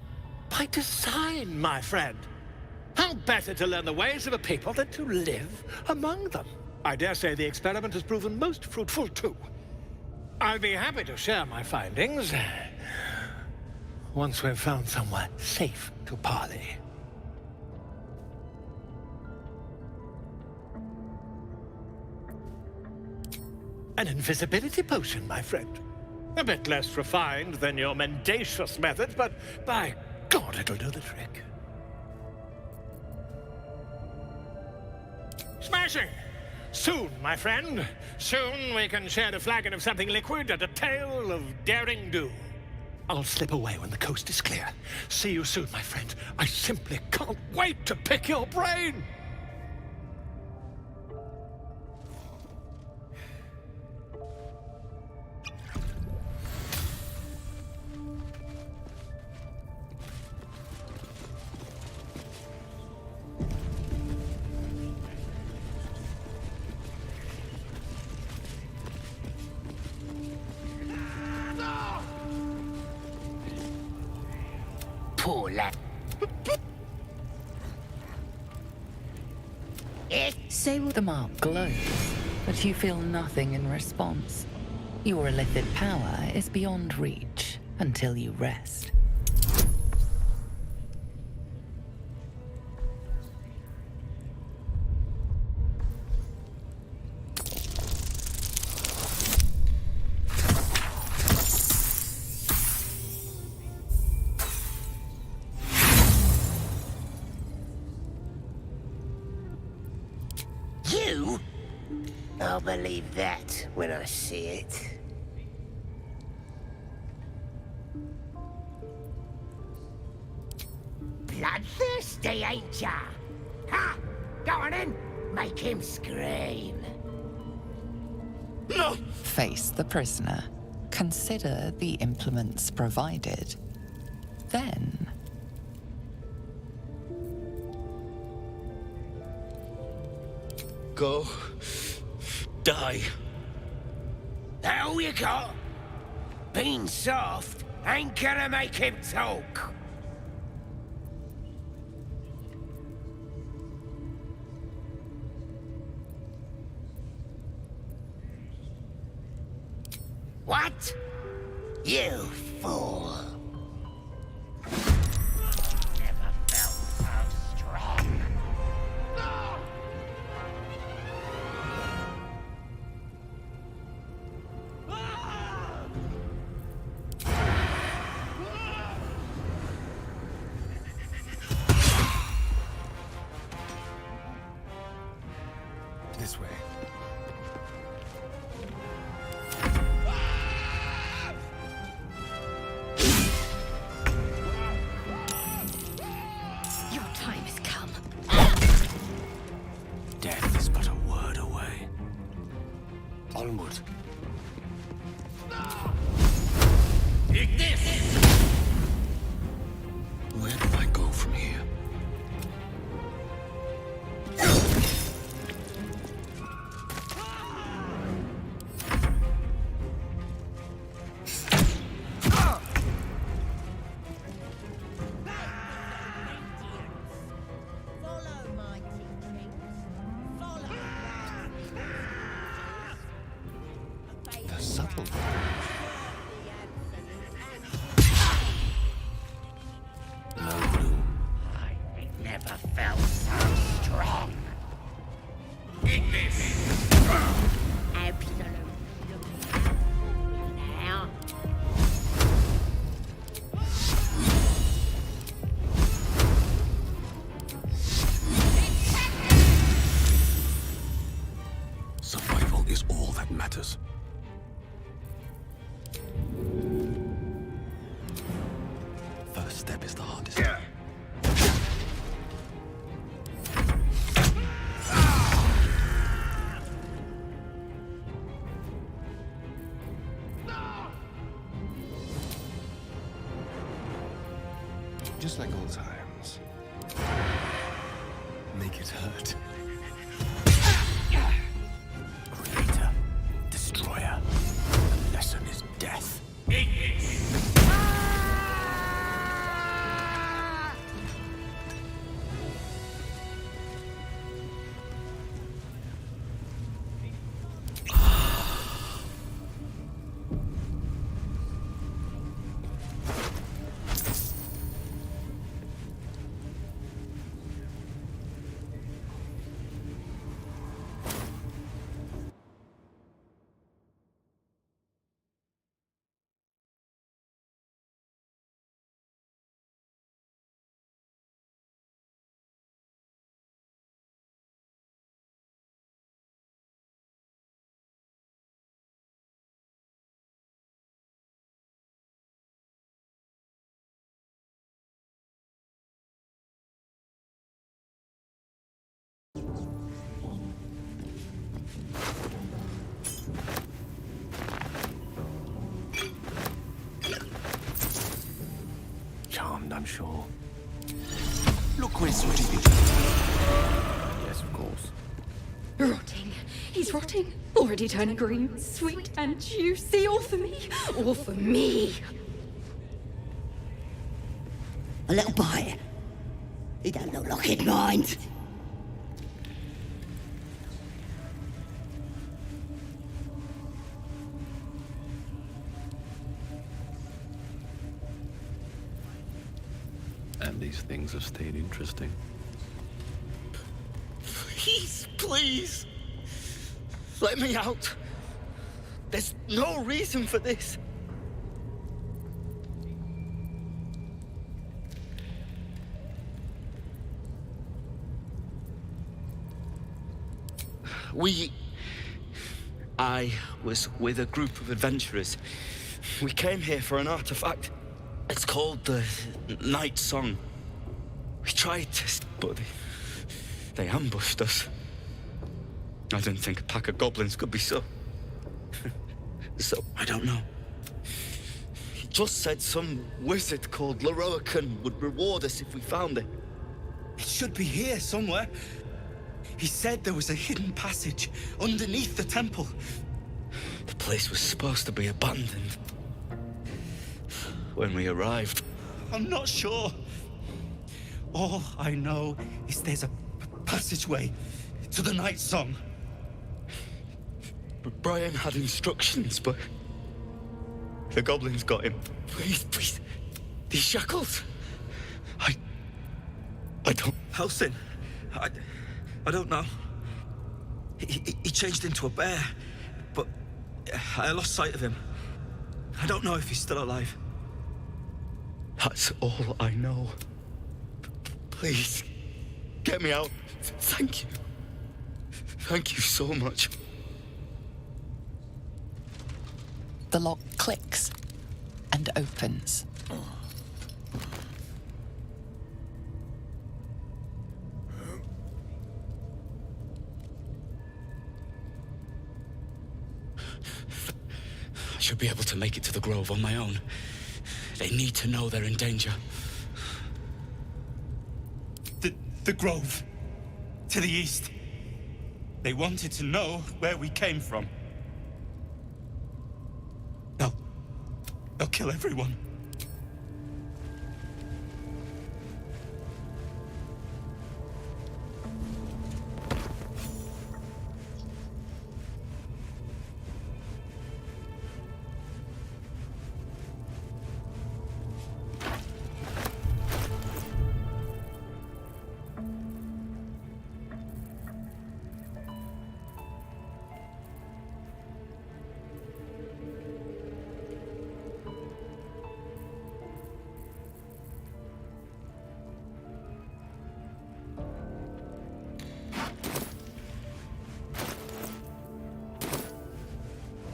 by design, my friend. How better to learn the ways of a people than to live among them? I dare say the experiment has proven most fruitful, too. I'll be happy to share my findings once we've found somewhere safe to parley. An invisibility potion, my friend. A bit less refined than your mendacious methods, but by God, it'll do the trick. Smashing! Soon, my friend. Soon we can share a flagon of something liquid and a tale of daring do. I'll slip away when the coast is clear. See you soon, my friend. I simply can't wait to pick your brain! Poor lad. The mark glows, but you feel nothing in response. Your illithid power is beyond reach until you rest. You? I'll believe that when I see it. Bloodthirsty, ain't ya? Ha! Go on in! Make him scream. No! Face the prisoner. Consider the implements provided. Then Go. Die. That all you got? Being soft ain't gonna make him talk. What? You fool. Never felt so strong. This way. Your time has come. Death is but a word away. Onward. Take this! Where do I go from here? Follow my teachings. Follow The subtle. No blue. I never felt so strong. Eat this! Absolutely now. Survival is all that matters. First step is the hardest. Just like old times. Make it hurt. Creator, destroyer. The lesson is death. Eat this! Charmed, I'm sure. Look where Sweetie is. Yes, of course. Rotting. He's rotting. Already turning green. Sweet and juicy. All for me. All for me. A little bite. He don't look like he'd mind. And these things have stayed interesting. Please, please. Let me out. There's no reason for this. I was with a group of adventurers. We came here for an artifact. It's called the Night Song. We tried to, but they ambushed us. I didn't think a pack of goblins could be so I don't know. He just said some wizard called Leroican would reward us if we found it. It should be here somewhere. He said there was a hidden passage underneath the temple. The place was supposed to be abandoned. When we arrived, I'm not sure. All I know is there's a passageway to the Night Song. Brian had instructions, but The goblins got him. Please. These shackles. I don't... Helsin. I don't know. He changed into a bear, but I lost sight of him. I don't know if he's still alive. That's all I know. Please, get me out. Thank you. Thank you so much. The lock clicks and opens. I should be able to make it to the Grove on my own. They need to know they're in danger. The Grove. To the east. They wanted to know where we came from. They'll kill everyone.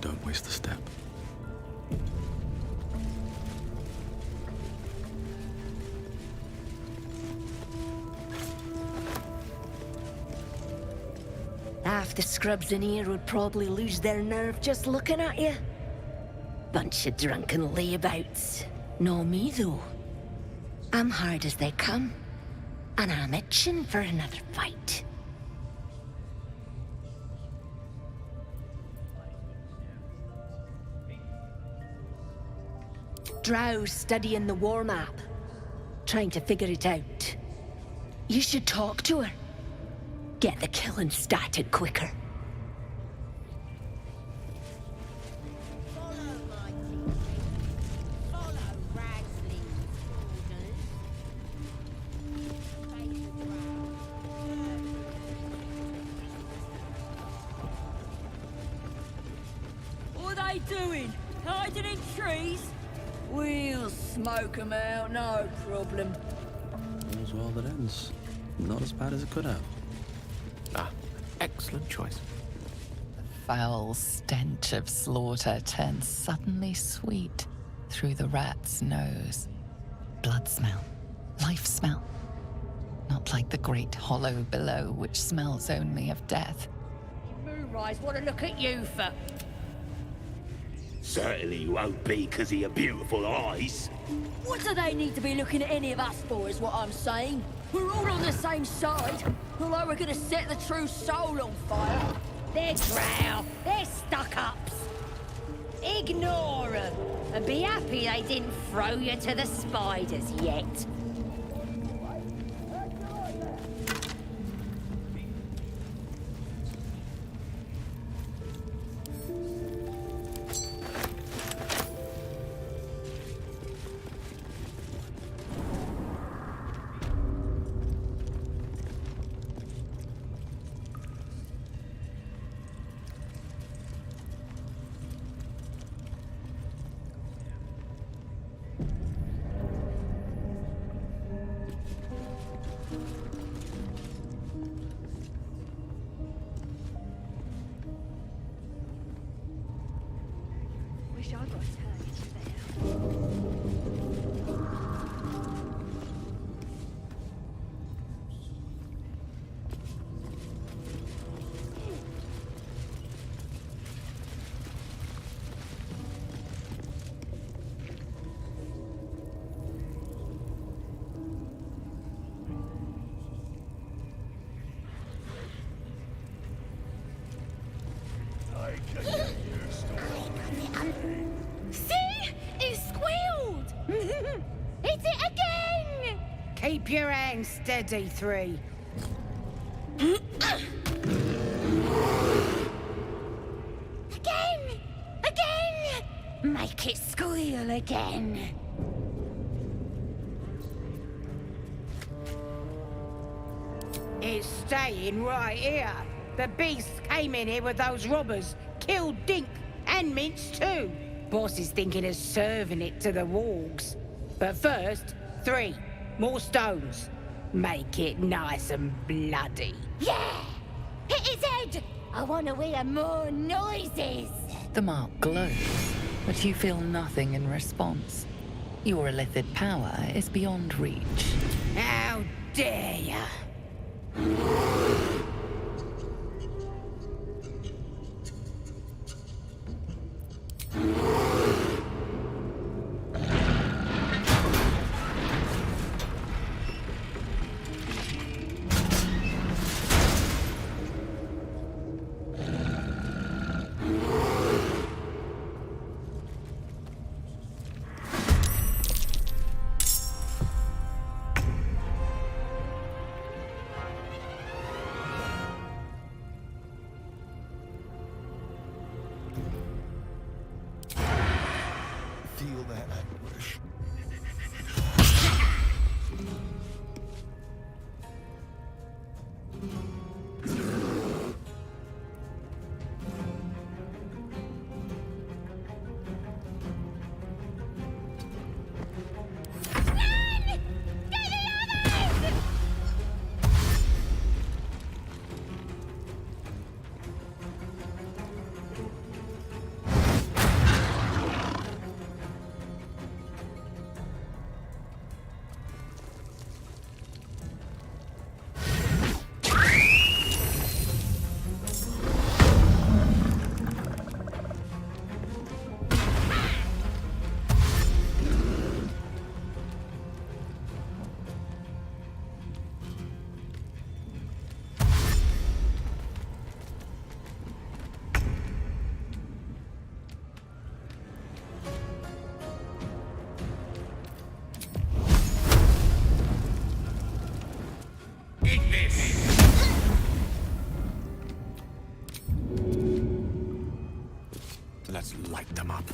Don't waste a step. Half the scrubs in here would probably lose their nerve just looking at you. Bunch of drunken layabouts. No me, though. I'm hard as they come, and I'm itching for another fight. Drow's studying the war map, trying to figure it out. You should talk to her. Get the killing started quicker. What are they doing? Hiding in trees? We'll smoke 'em out, no problem. All's well that ends. Not as bad as it could have. Excellent choice. The foul stench of slaughter turns suddenly sweet through the rat's nose. Blood smell. Life smell. Not like the great hollow below, which smells only of death. Moonrise, want to look at you for? Certainly won't be because of your beautiful eyes. What do they need to be looking at any of us for, is what I'm saying? We're all on the same side, although we're gonna set the true soul on fire. They're drow. They're stuck-ups. Ignore them, and be happy they didn't throw you to the spiders yet. Wish I got turned into See? It squealed! Hit it again! Keep your hands steady, 3. Again! Again! Make make it squeal again. It's staying right here. The beasts came in here with those robbers, killed Dink and Minch too. Boss is thinking of serving it to the wargs. But first, 3 more stones. Make it nice and bloody. Yeah! Hit his head! I want to hear more noises! The mark glows, but you feel nothing in response. Your illithid power is beyond reach. How dare ya! Feel that anguish. Let's light them up.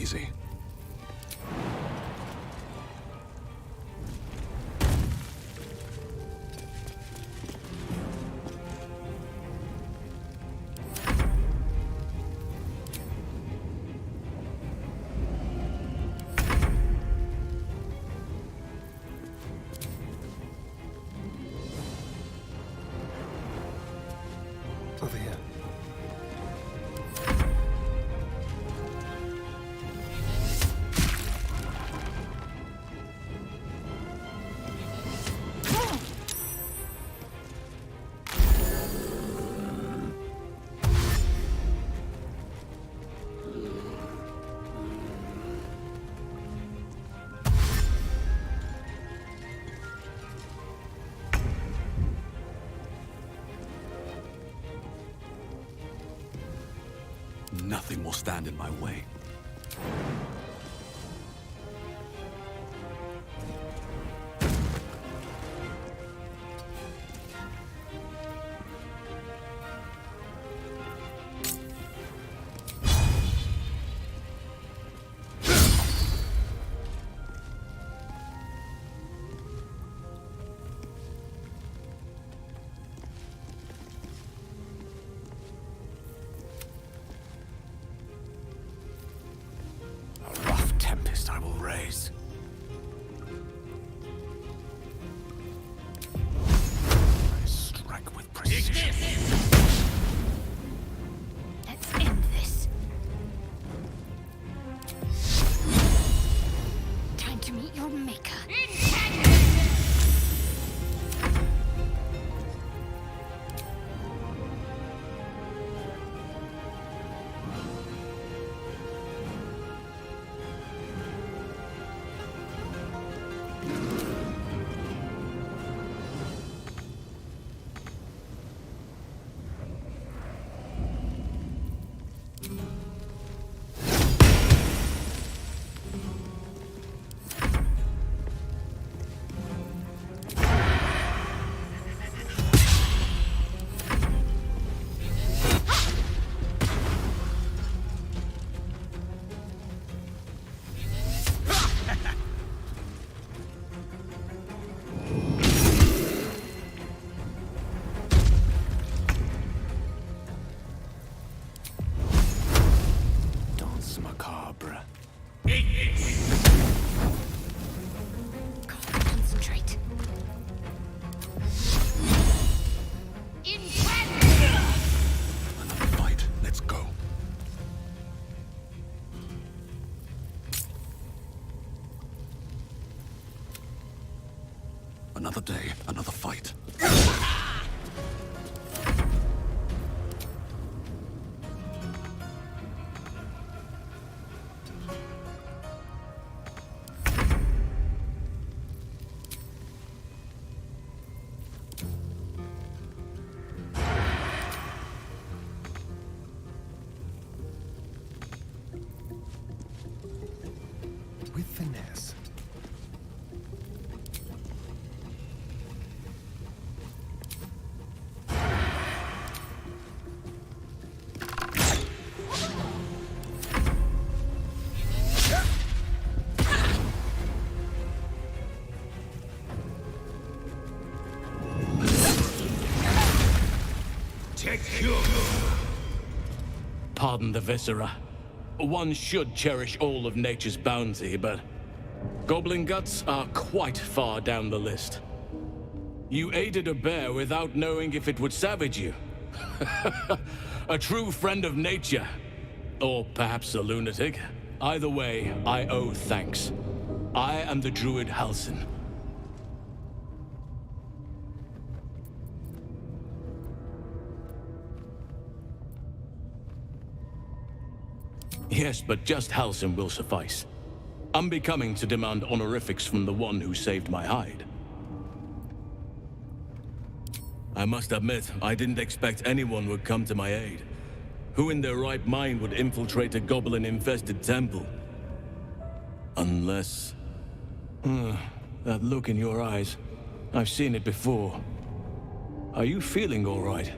easy. Over here. Nothing will stand in my way. Tempest I will raise. I strike with precision. Let's end this. Time to meet your maker. Macabre. Concentrate. Another fight. Let's go. Another day, another fight. With finesse. Pardon the viscera. One should cherish all of nature's bounty, but goblin guts are quite far down the list. You aided a bear without knowing if it would savage you. A true friend of nature. Or perhaps a lunatic. Either way, I owe thanks. I am the druid Halsin. Yes, but just Halsin will suffice. Unbecoming to demand honorifics from the one who saved my hide. I must admit, I didn't expect anyone would come to my aid. Who in their right mind would infiltrate a goblin-infested temple? Unless... that look in your eyes. I've seen it before. Are you feeling all right?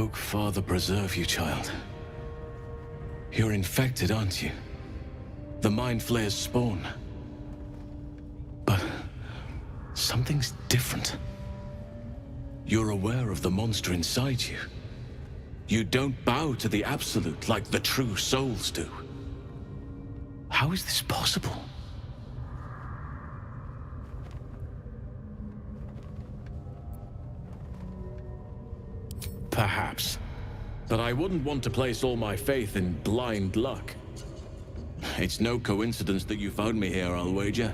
Oak Father preserve you, child. You're infected, aren't you? The Mind Flayer's spawn. But something's different. You're aware of the monster inside you. You don't bow to the Absolute like the true souls do. How is this possible? Perhaps. But I wouldn't want to place all my faith in blind luck. It's no coincidence that you found me here, I'll wager.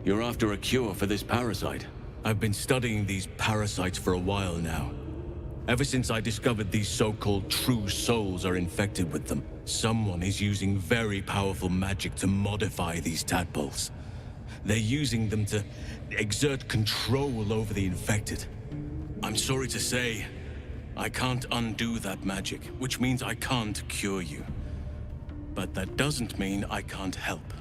You're after a cure for this parasite. I've been studying these parasites for a while now. Ever since I discovered these so-called true souls are infected with them, someone is using very powerful magic to modify these tadpoles. They're using them to exert control over the infected. I'm sorry to say, I can't undo that magic, which means I can't cure you. But that doesn't mean I can't help.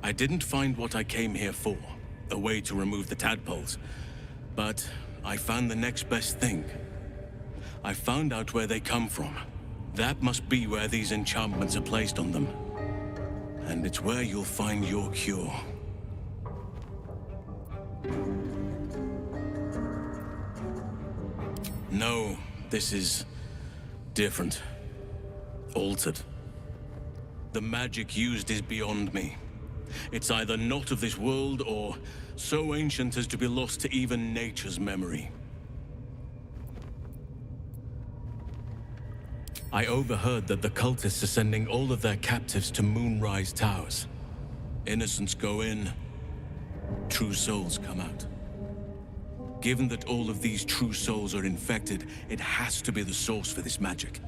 I didn't find what I came here for, a way to remove the tadpoles, but I found the next best thing. I found out where they come from. That must be where these enchantments are placed on them. And it's where you'll find your cure. No, this is different. Altered. The magic used is beyond me. It's either not of this world or so ancient as to be lost to even nature's memory. I overheard that the cultists are sending all of their captives to Moonrise Towers. Innocents go in, true souls come out. Given that all of these true souls are infected, it has to be the source for this magic.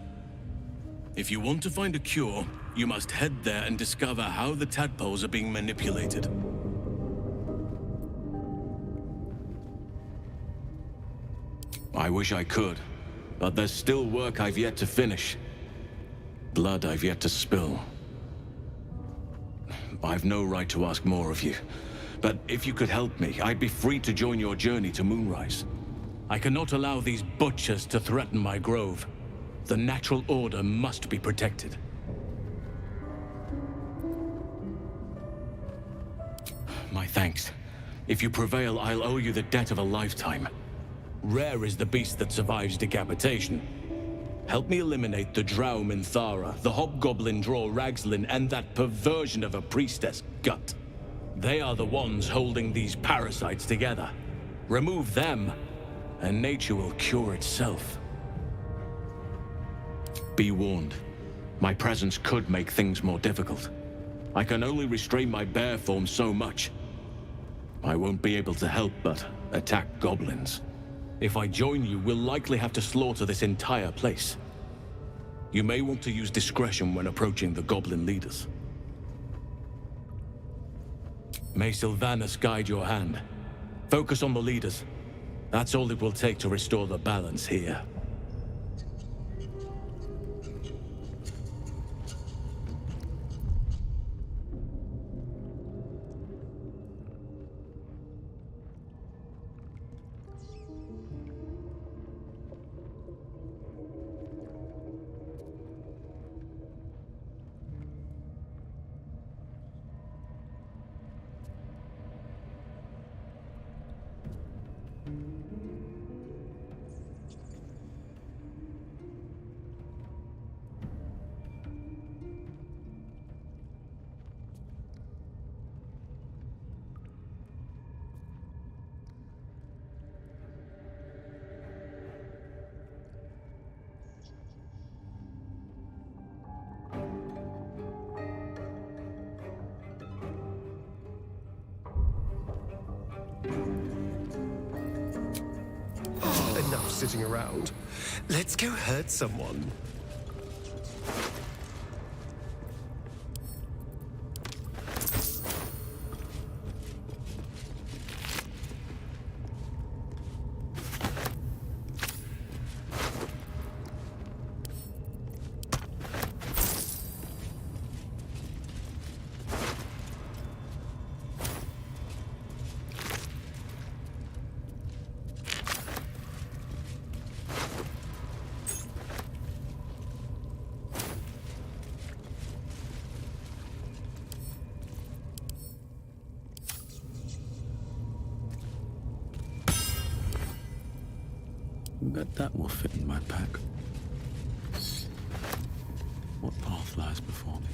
If you want to find a cure, you must head there and discover how the tadpoles are being manipulated. I wish I could, but there's still work I've yet to finish. Blood I've yet to spill. I've no right to ask more of you, but if you could help me, I'd be free to join your journey to Moonrise. I cannot allow these butchers to threaten my grove. The natural order must be protected. My thanks. If you prevail, I'll owe you the debt of a lifetime. Rare is the beast that survives decapitation. Help me eliminate the Drow Minthara, the Hobgoblin Draw Ragslin, and that perversion of a priestess, Gut. They are the ones holding these parasites together. Remove them, and nature will cure itself. Be warned. My presence could make things more difficult. I can only restrain my bear form so much. I won't be able to help but attack goblins. If I join you, we'll likely have to slaughter this entire place. You may want to use discretion when approaching the goblin leaders. May Sylvanus guide your hand. Focus on the leaders. That's all it will take to restore the balance here. Enough sitting around. Let's go hurt someone. Bet that will fit in my pack. What path lies before me?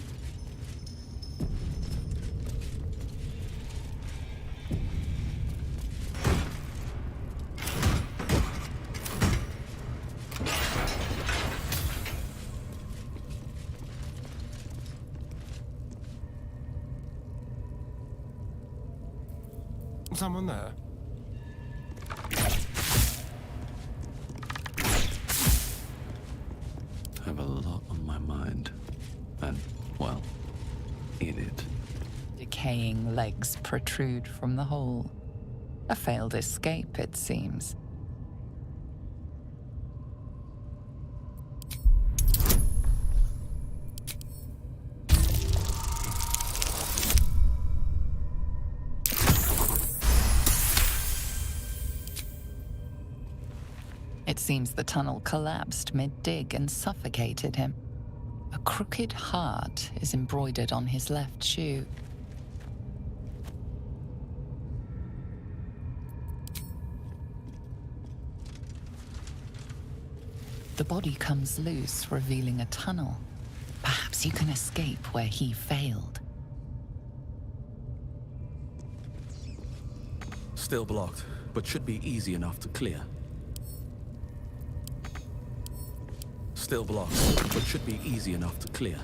Someone there? I have a lot on my mind. And, well, in it. Decaying legs protrude from the hole. A failed escape, it seems. It seems the tunnel collapsed mid-dig and suffocated him. A crooked heart is embroidered on his left shoe. The body comes loose, revealing a tunnel. Perhaps you can escape where he failed. Still blocked, but should be easy enough to clear. Still blocked, but should be easy enough to clear.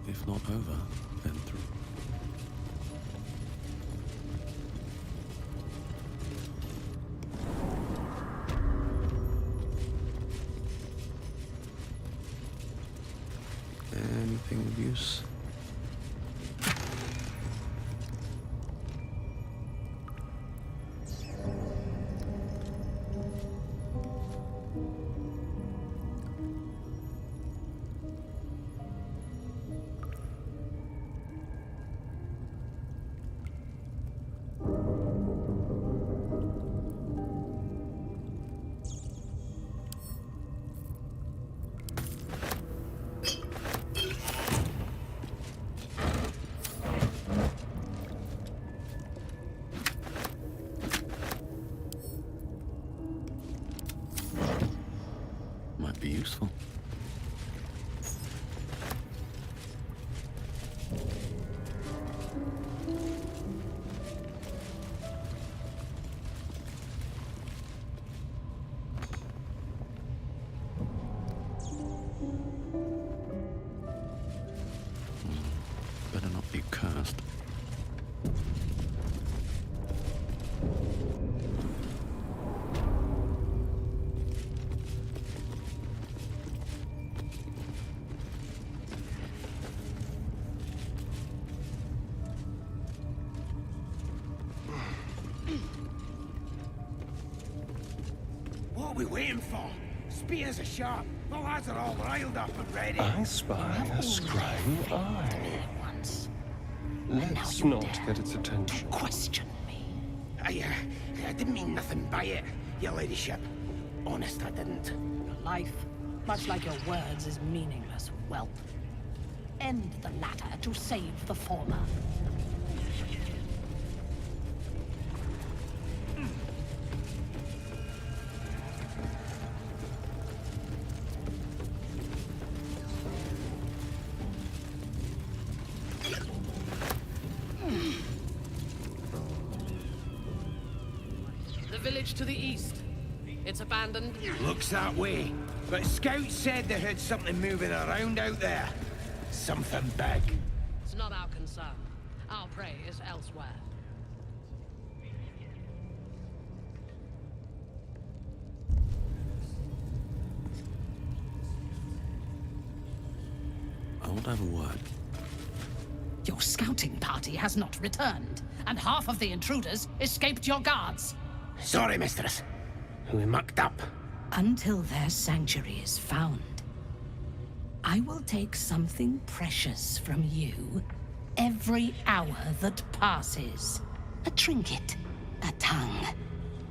If not over, then through. Anything of use? Might be useful. Better not be cursed. What are we waiting for? Spears are sharp. The lads are all riled up and ready. I spy a scrying eye. Let's not get its attention. Question me. I didn't mean nothing by it, your ladyship. Honest, I didn't. Your life, much like your words, is meaningless, whelp. End the latter to save the former. The village to the east. It's abandoned. Looks that way. But scouts said they heard something moving around out there. Something big. It's not our concern. Our prey is elsewhere. I want to have a word. Your scouting party has not returned, and half of the intruders escaped your guards. Sorry, mistress. We mucked up. Until their sanctuary is found, I will take something precious from you every hour that passes. A trinket, a tongue,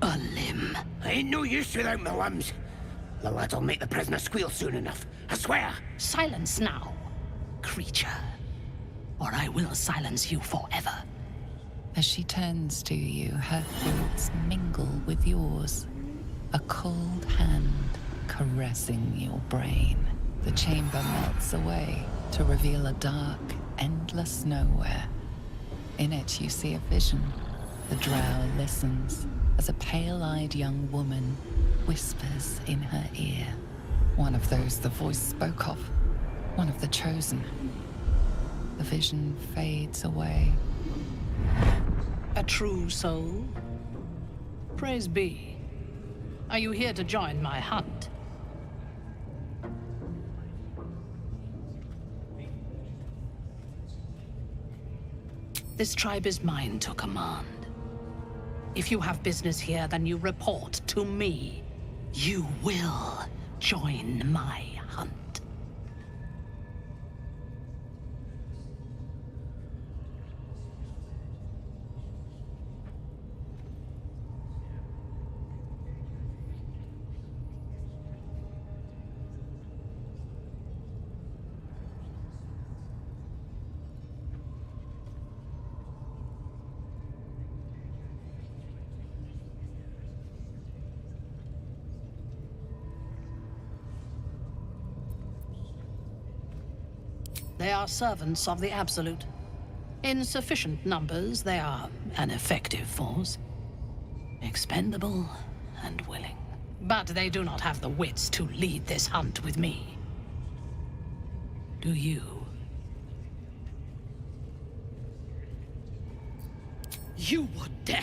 a limb. I ain't no use without my limbs. The lad'll make the prisoner squeal soon enough, I swear. Silence now, creature, or I will silence you forever. As she turns to you, her thoughts mingle with yours. A cold hand caressing your brain. The chamber melts away to reveal a dark, endless nowhere. In it, you see a vision. The drow listens as a pale-eyed young woman whispers in her ear. One of those the voice spoke of. One of the chosen. The vision fades away. A true soul? Praise be. Are you here to join my hunt? This tribe is mine to command. If you have business here, then you report to me. You will join my hunt. They are servants of the Absolute. In sufficient numbers, they are an effective force. Expendable and willing. But they do not have the wits to lead this hunt with me. Do you? You would dare!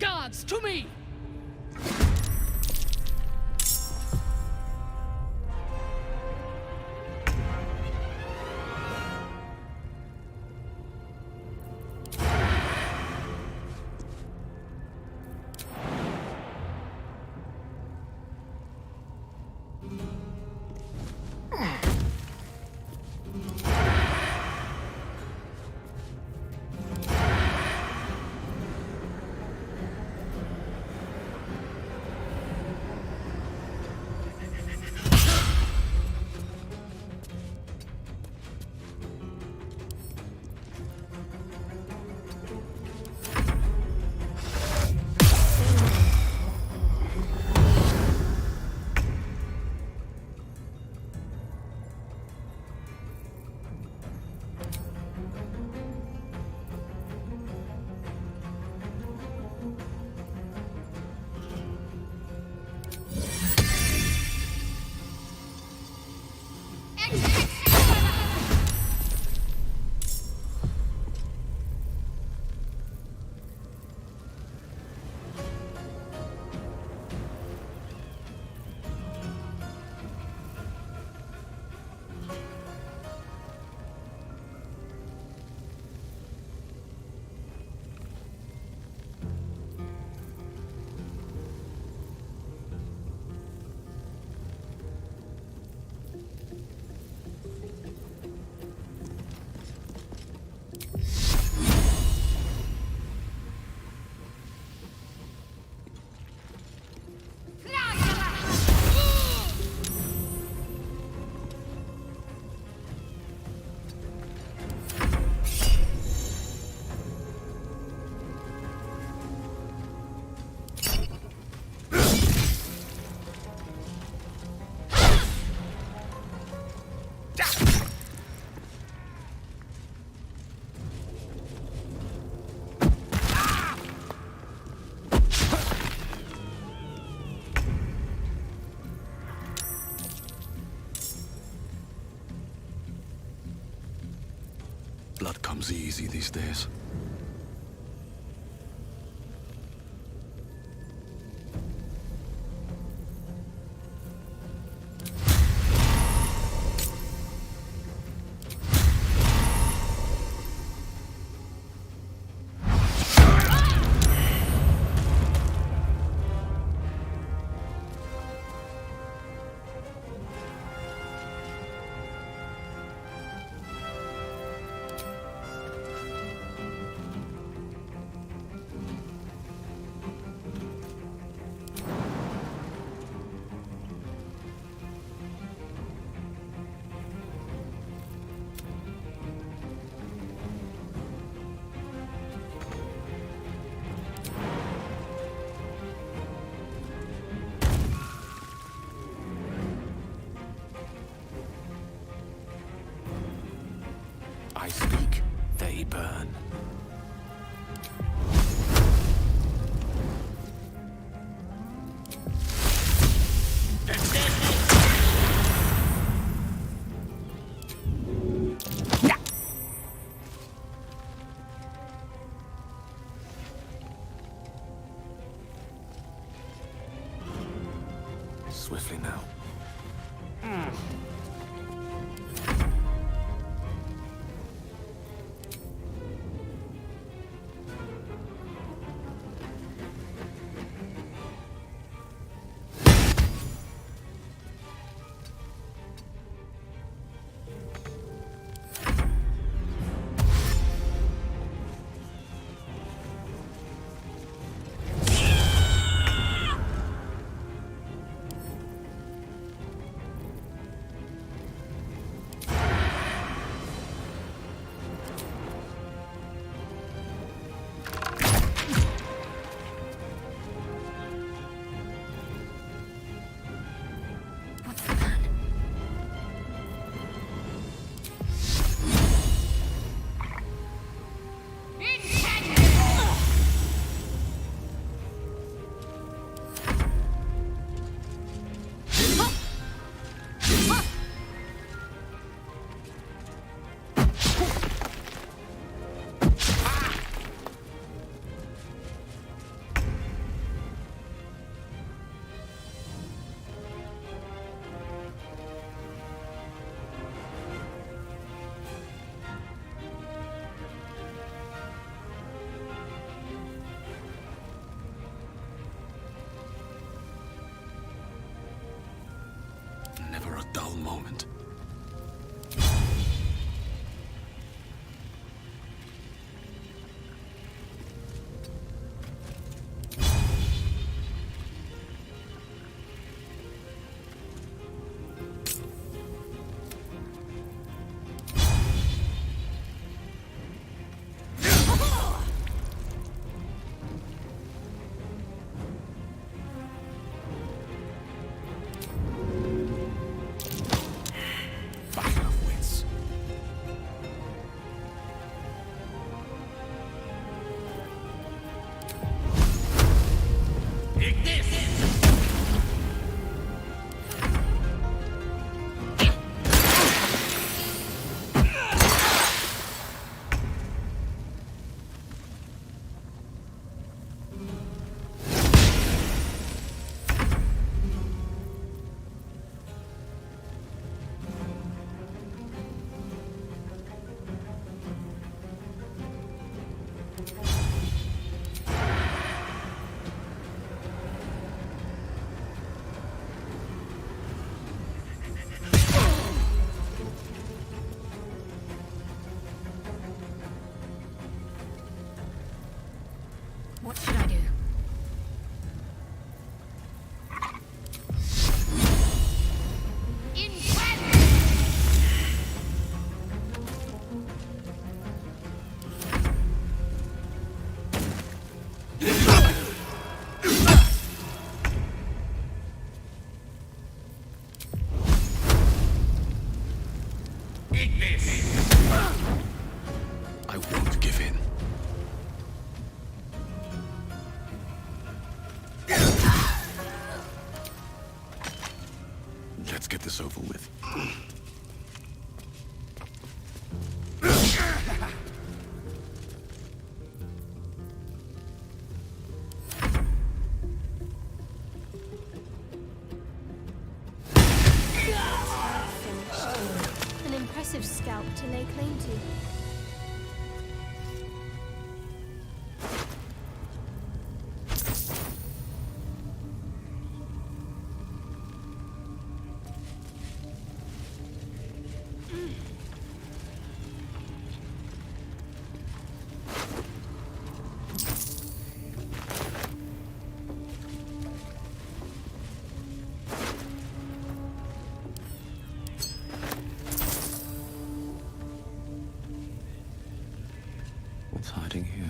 Guards, to me! Blood comes easy these days. burn. Swiftly now. Never a dull moment. What should I do? I won't give in. Let's get this over with. An impressive scalp to lay claim to. What's hiding here?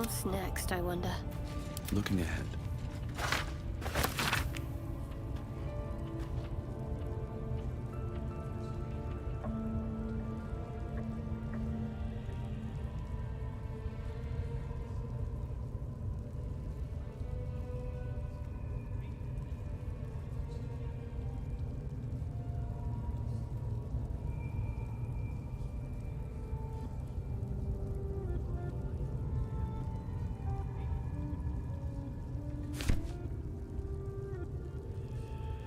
What's next, I wonder? Looking ahead.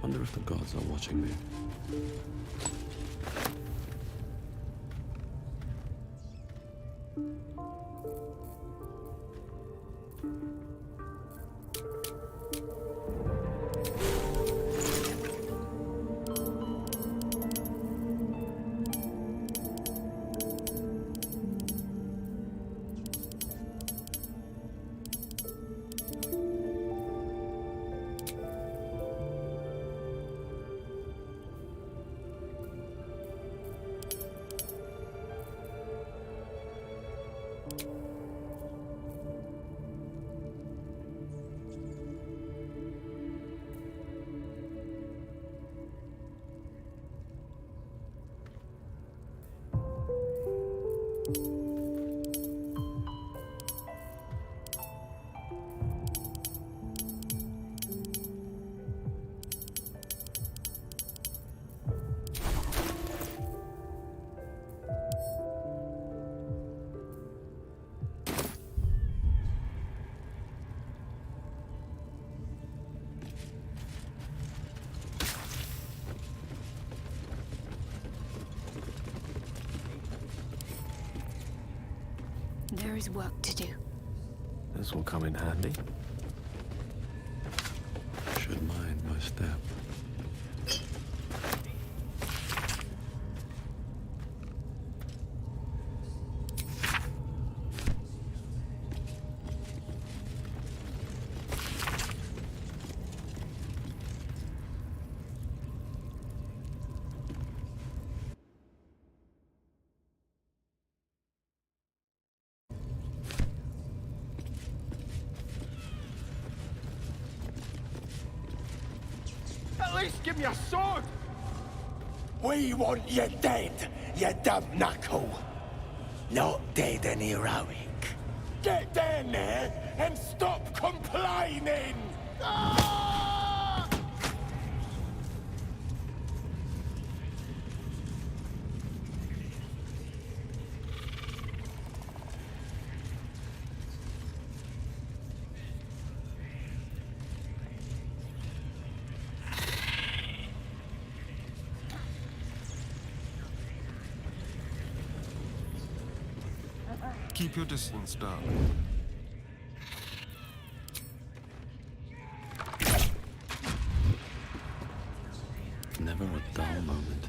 Wonder if the gods are watching me. There is work to do. This will come in handy. Should mind my step. At least give me a sword! We want you dead, you dumb knuckle. Not dead and heroic. Get down there and stop complaining! Ah! Keep your distance, darling. Never a dull moment.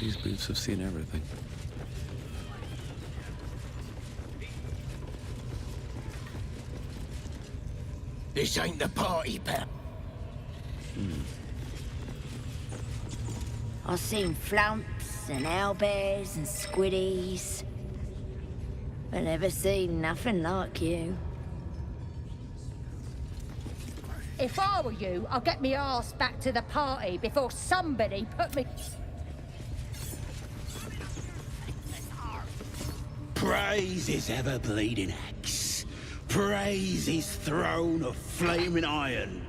These boots have seen everything. This ain't the party, pal. I've seen flumps and owlbears and squiddies, but never seen nothing like you. If I were you, I'd get me arse back to the party before somebody put me... Praise his ever-bleeding axe. Praise his throne of flaming iron.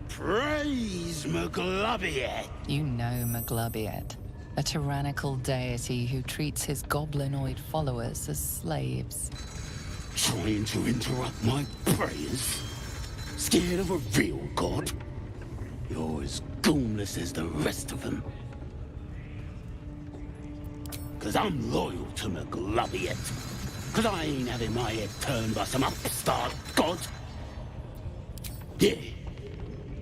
Praise Maglubiet. You know Maglubiet, a tyrannical deity who treats his goblinoid followers as slaves. Trying to interrupt my prayers? Scared of a real god? You're as goonless as the rest of them. 'Cause I'm loyal to Maglubiet. 'Cause I ain't having my head turned by some upstart god. Yeah,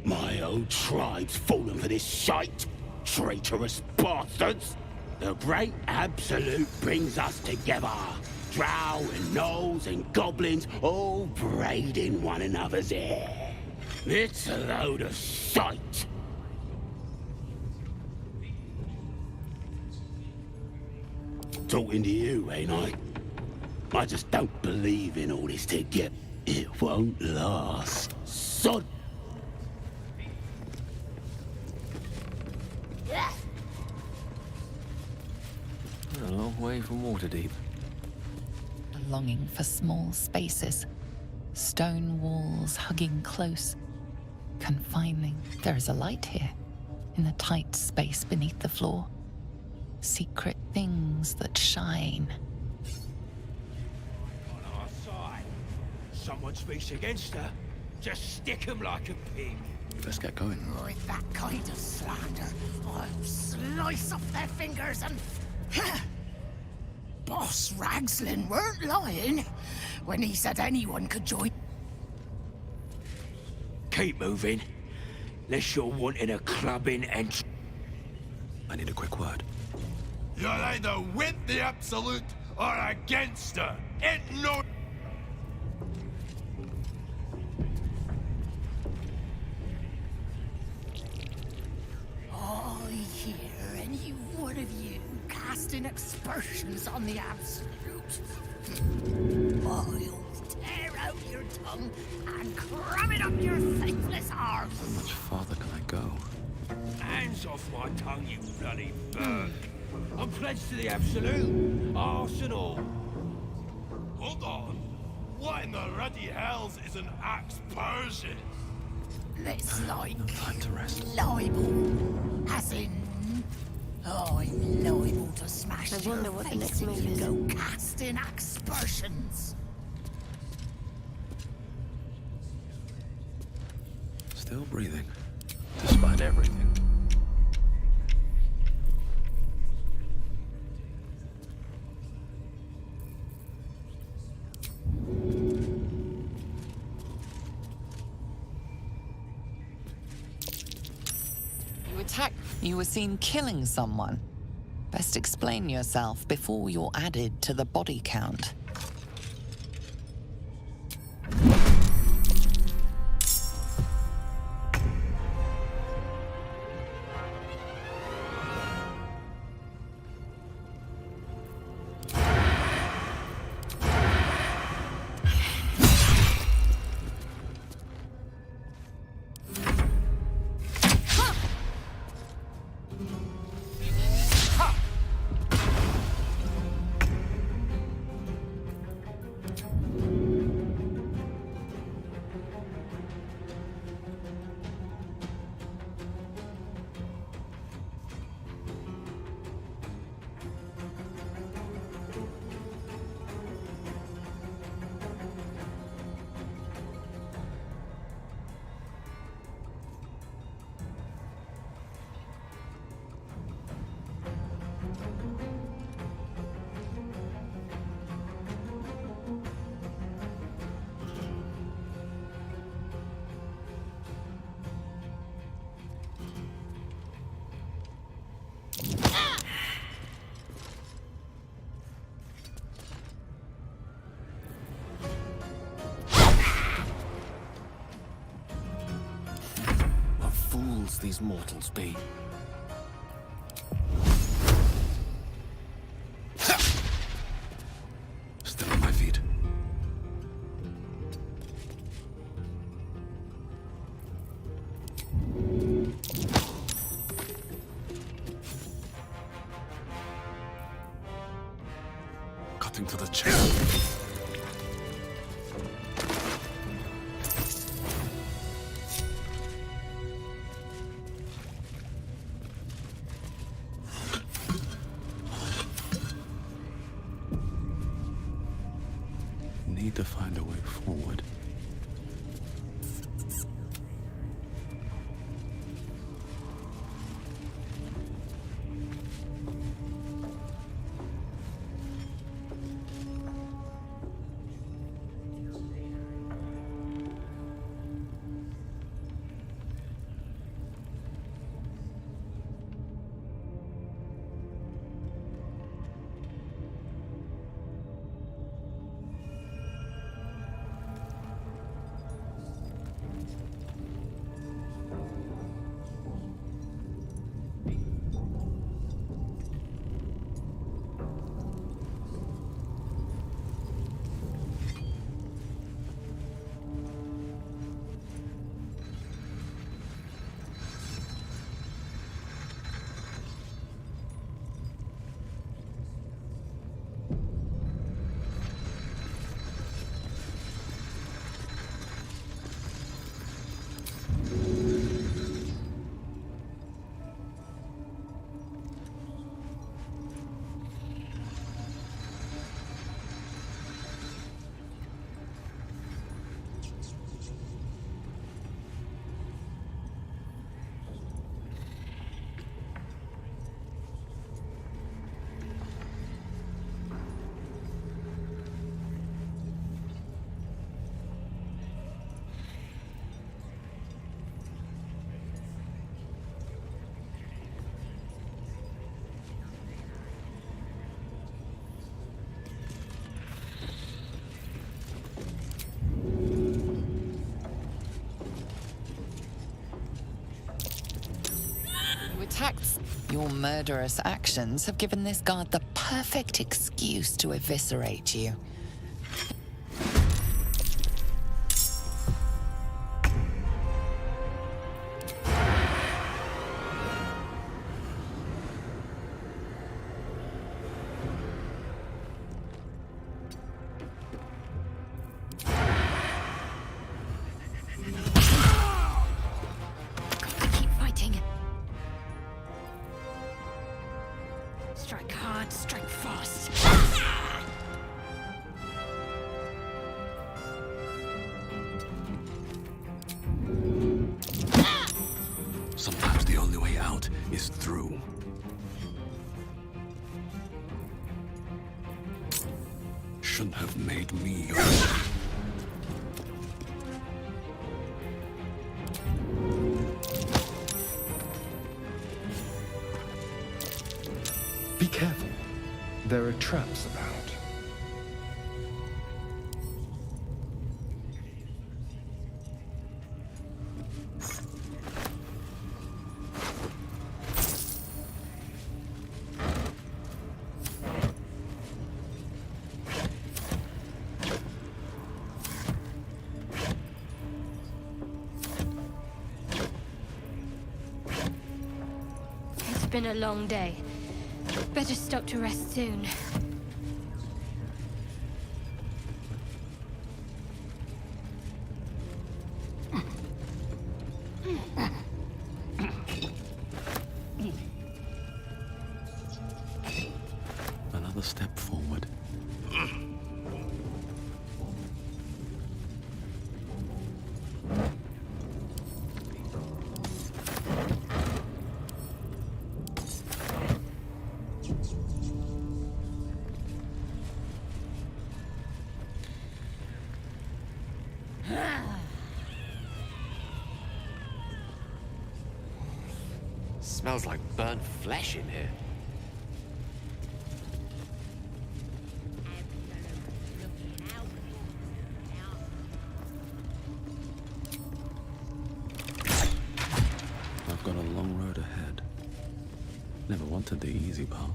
my old tribe's fallen for this shite. Traitorous bastards. The great absolute brings us together. drow and gnolls and goblins all braiding one another's hair. It's a load of shite. Talking to you, ain't I? I just don't believe in all this together. It won't last. Sod. A long way from Waterdeep. A longing for small spaces, stone walls hugging close, confining. There is a light here, in the tight space beneath the floor. Secret things that shine. On our side. Someone speaks against her, just stick 'em like a pig. Let's get going. With that kind of slander, I'll slice off their fingers and... Boss Ragslin weren't lying when he said anyone could join. Keep moving. Unless you're wanting a clubbing and... I need a quick word. You're either with the Absolute or against her. It no... I hear any one of you casting aspersions on the Absolute. I'll tear out your tongue and cram it up your faithless arse. How much farther can I go? Hands off my tongue, you bloody bird. I'm pledged to the Absolute. Arse and all. Hold on. What in the ruddy hells is an aspersion? It's like No time to rest. libel, as in I'm liable to smash I wonder your what the face next if move you is. go casting aspersions. Still breathing, despite everything. You were seen killing someone. Best explain yourself before you're added to the body count. Fools these mortals be. Still on my feet. Cutting to the chest. Need to find a way forward. attacks. Your murderous actions have given this guard the perfect excuse to eviscerate you. Keep fighting. Strike hard, strike fast. Sometimes the only way out is through. Shouldn't have made me your... Be careful. There are traps about. It's been a long day. Better stop to rest soon. Another step forward. Smells like burnt flesh in here. I've got a long road ahead. Never wanted the easy path.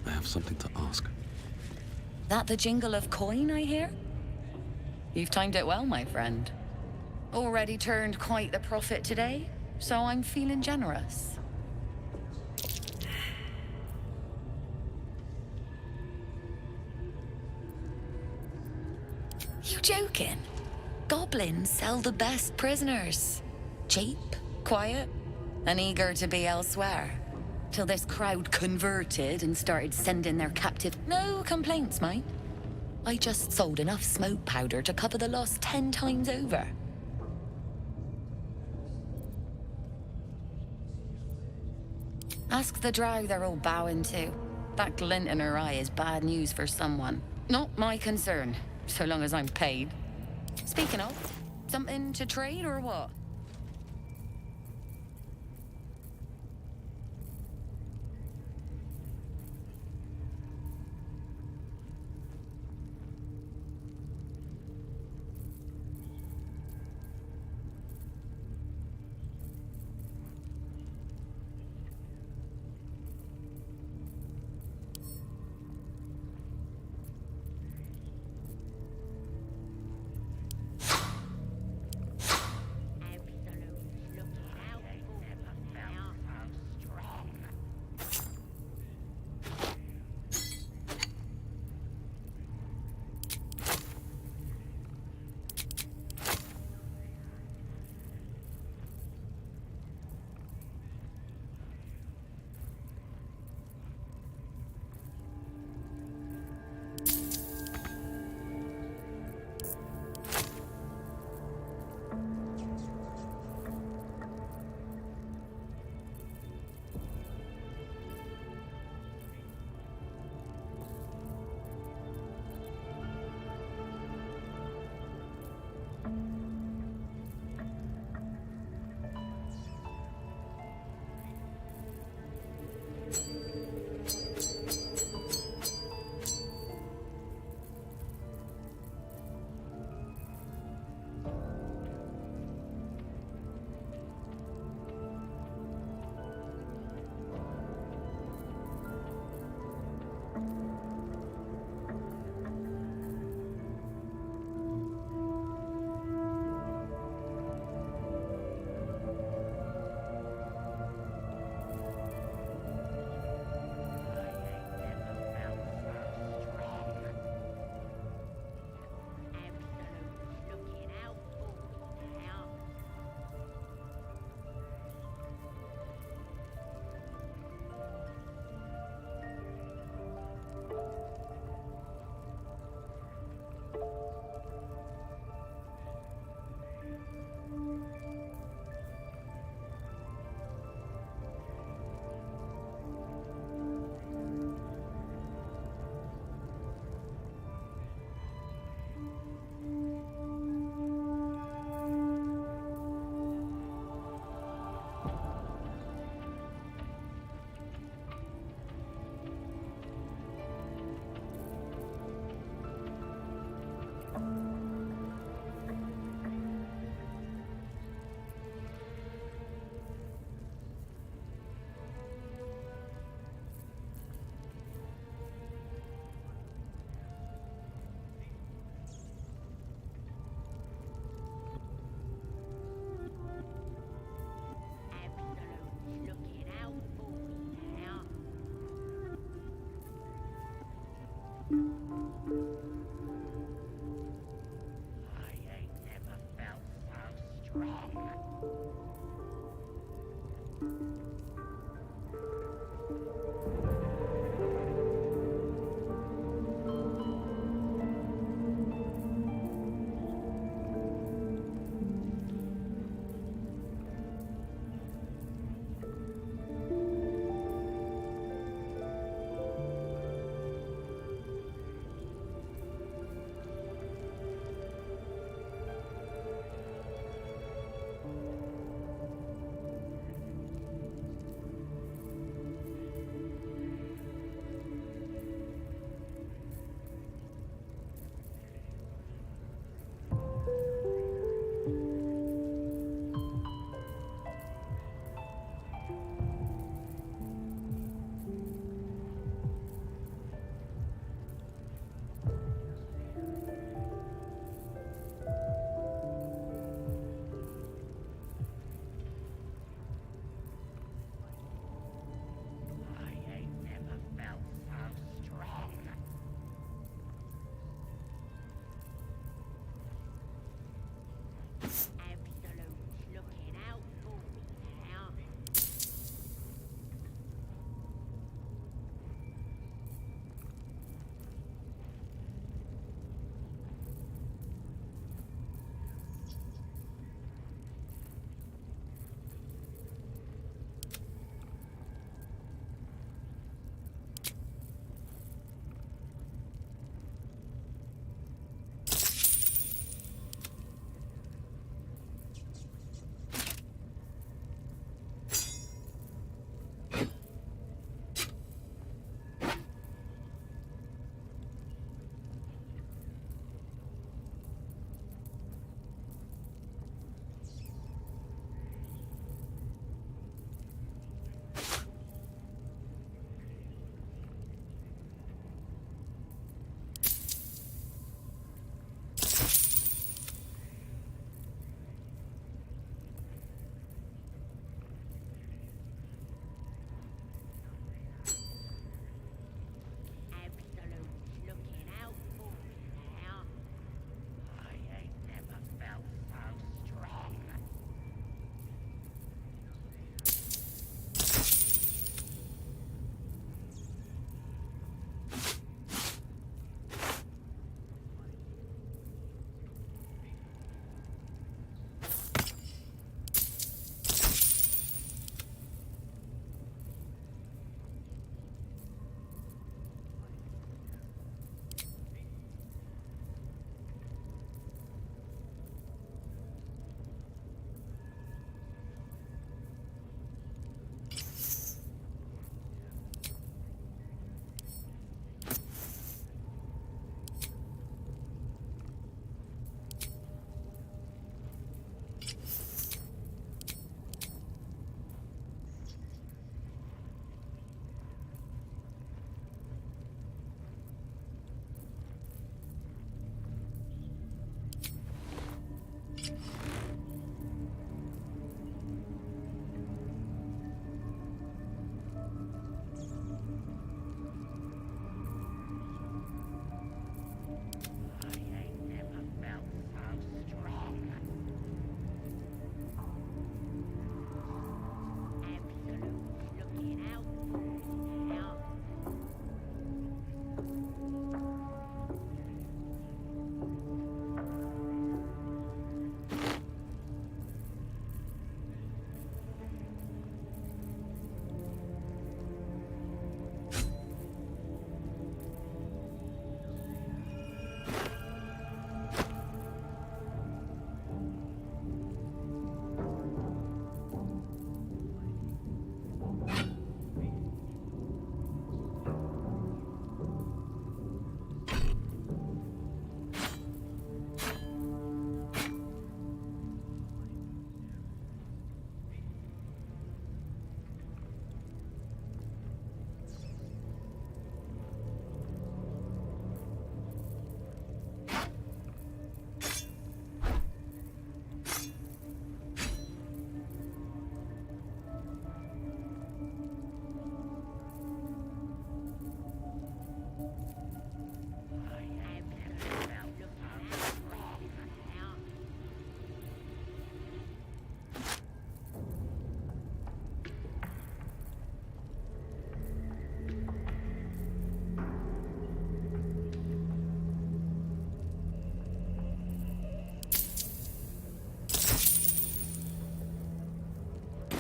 I have something to ask. That the jingle of coin I hear? You've timed it well, my friend. Already turned quite the profit today, so I'm feeling generous. You joking? Goblins sell the best prisoners. Cheap, quiet, and eager to be elsewhere. Till this crowd converted and started sending their captive. No complaints, mate. I just sold enough smoke powder to cover the loss 10 times over. Ask the drow they're all bowing to. That glint in her eye is bad news for someone. Not my concern, so long as I'm paid. Speaking of, something to trade or what?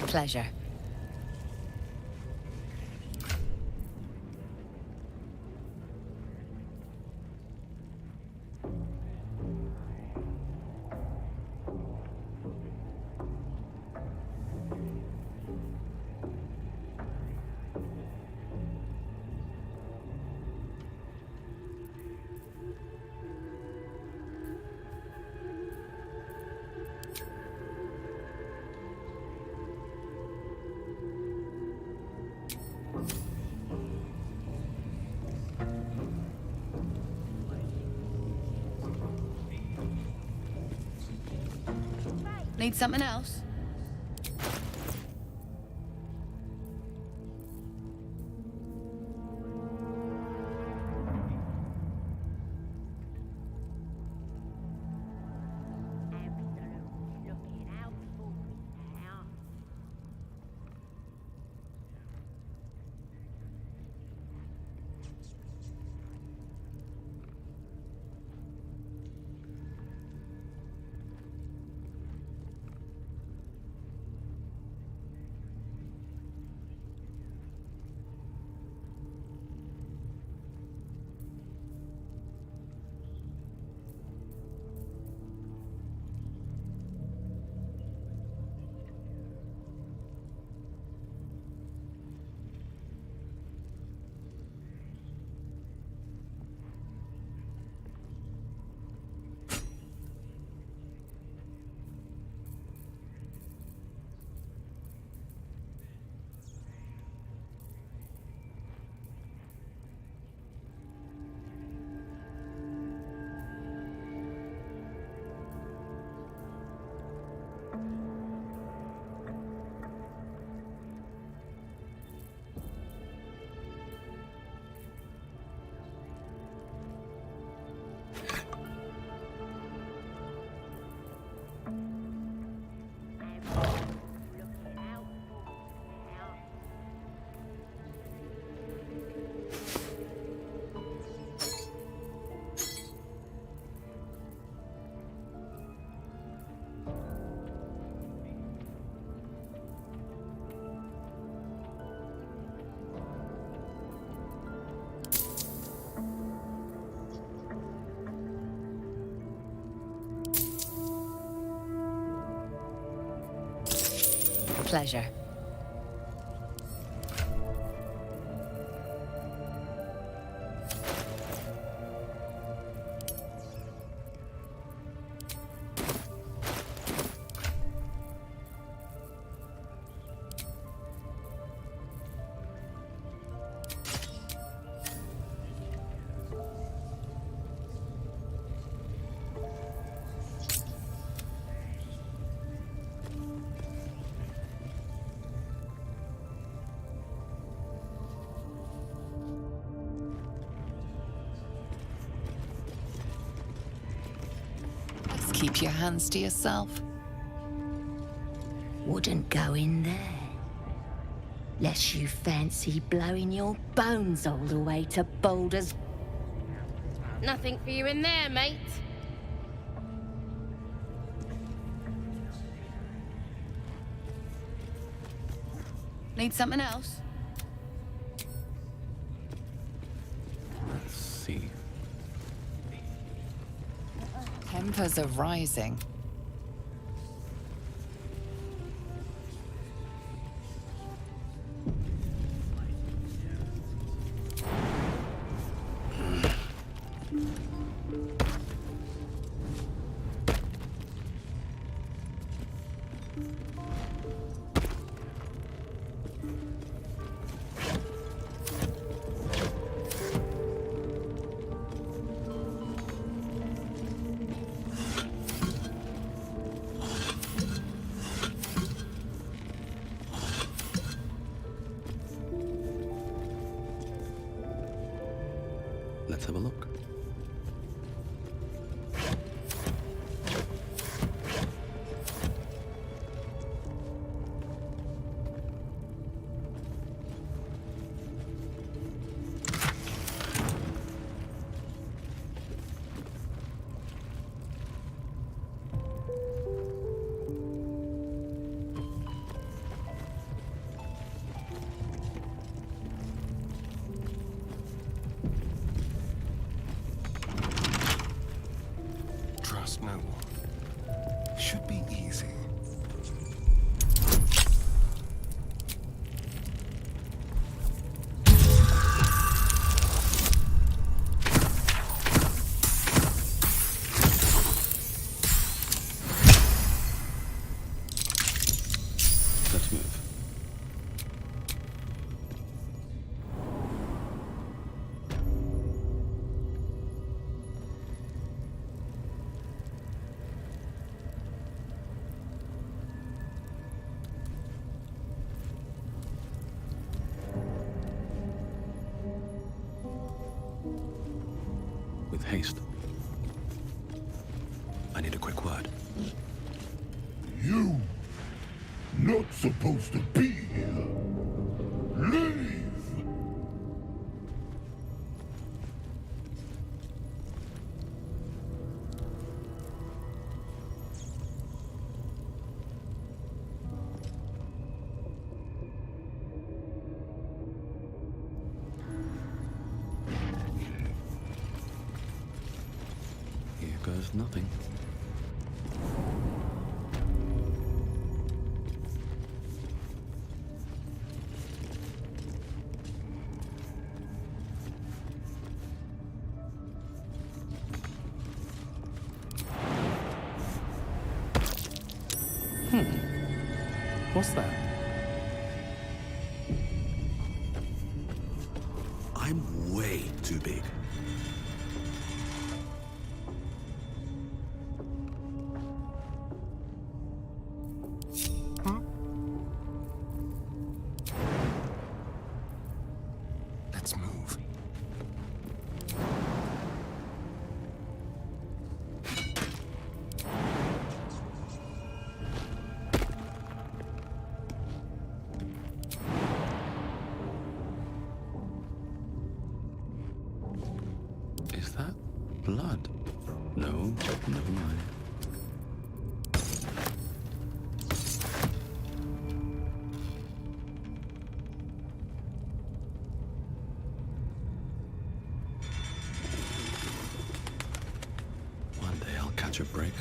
Pleasure. Need something else? Pleasure. Keep your hands to yourself. Wouldn't go in there. Lest you fancy blowing your bones all the way to Baldurs. Nothing for you in there, mate. Need something else? Let's see. Tempers are rising. Let's have a look. Let's move. With haste. I need a quick word. You not supposed to be here. Leave! Here goes nothing. What's that? I'm way too big. Let's move. Is that blood? No, never mind. One day I'll catch a break.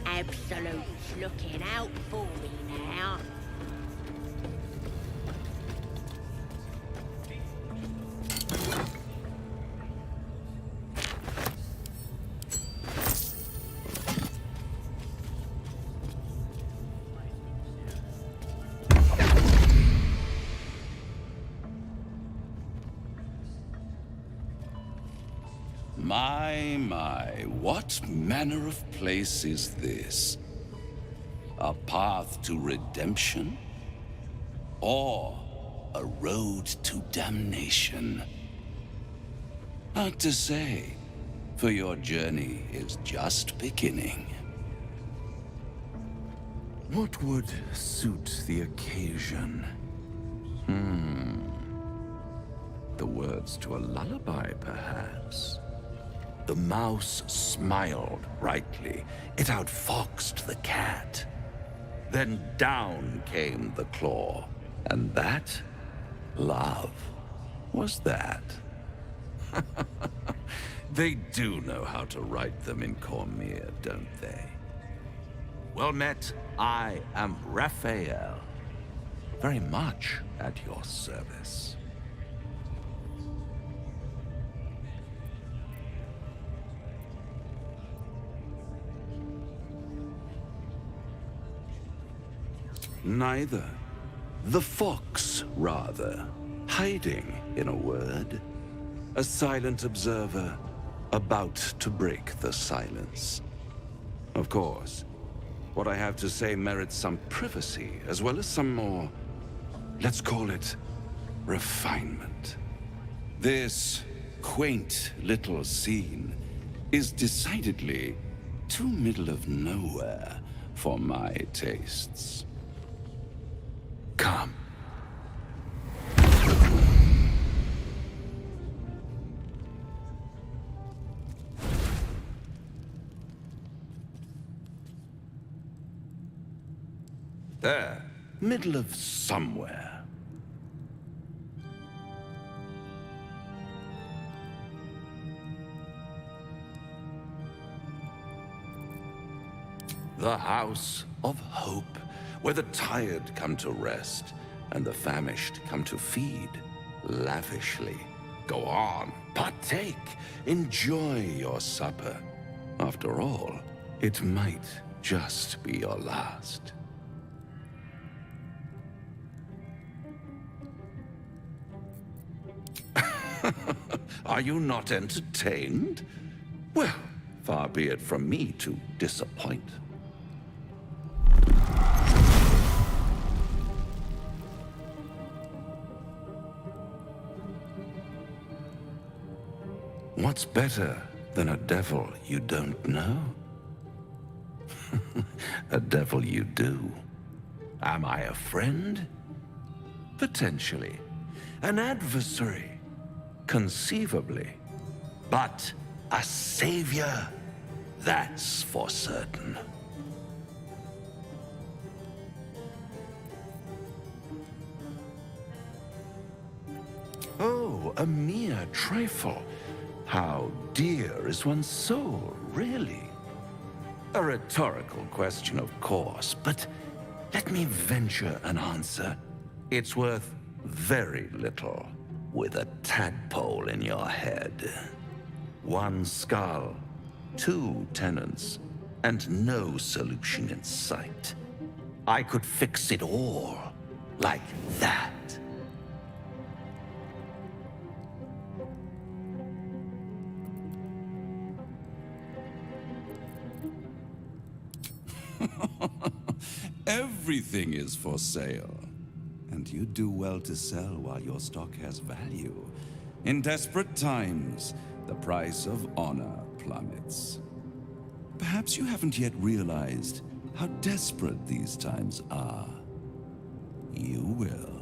Absolute's looking out for me now. My, what manner of place is this? A path to redemption? Or a road to damnation? Hard to say, for your journey is just beginning. What would suit the occasion? The words to a lullaby, perhaps? The mouse smiled brightly. It outfoxed the cat. Then down came the claw. And that, love, was that. They do know how to write them in Cormier, don't they? Well met, I am Raphael. Very much at your service. Neither. The fox, rather. Hiding, in a word. A silent observer, about to break the silence. Of course, what I have to say merits some privacy, as well as some more, let's call it, refinement. This quaint little scene is decidedly too middle of nowhere for my tastes. Come. There, middle of somewhere. The House of Hope, where the tired come to rest and the famished come to feed lavishly. Go on, partake, enjoy your supper. After all, it might just be your last. Are you not entertained? Well, far be it from me to disappoint. What's better than a devil you don't know? A devil you do. Am I a friend? Potentially. An adversary? Conceivably. But a savior? That's for certain. Oh, a mere trifle. How dear is one's soul, really? A rhetorical question, of course, but let me venture an answer. It's worth very little with a tadpole in your head. One skull, two tenants, and no solution in sight. I could fix it all like that. Everything is for sale. And you do well to sell while your stock has value. In desperate times, the price of honor plummets. Perhaps you haven't yet realized how desperate these times are. You will.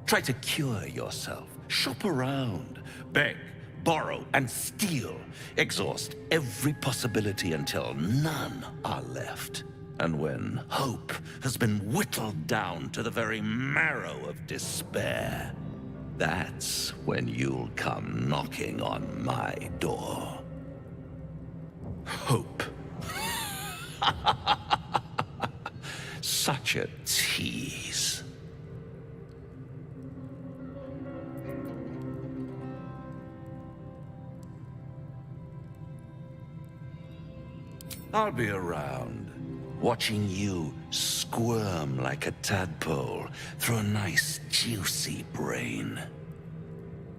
Try to cure yourself. Shop around. Beg, borrow, and steal. Exhaust every possibility until none are left. And when hope has been whittled down to the very marrow of despair, that's when you'll come knocking on my door. Hope. Such a tease. I'll be around, watching you squirm like a tadpole through a nice, juicy brain.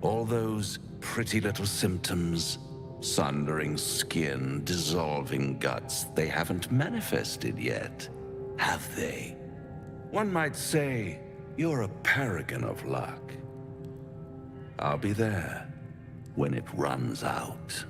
All those pretty little symptoms, sundering skin, dissolving guts, they haven't manifested yet, have they? One might say you're a paragon of luck. I'll be there when it runs out.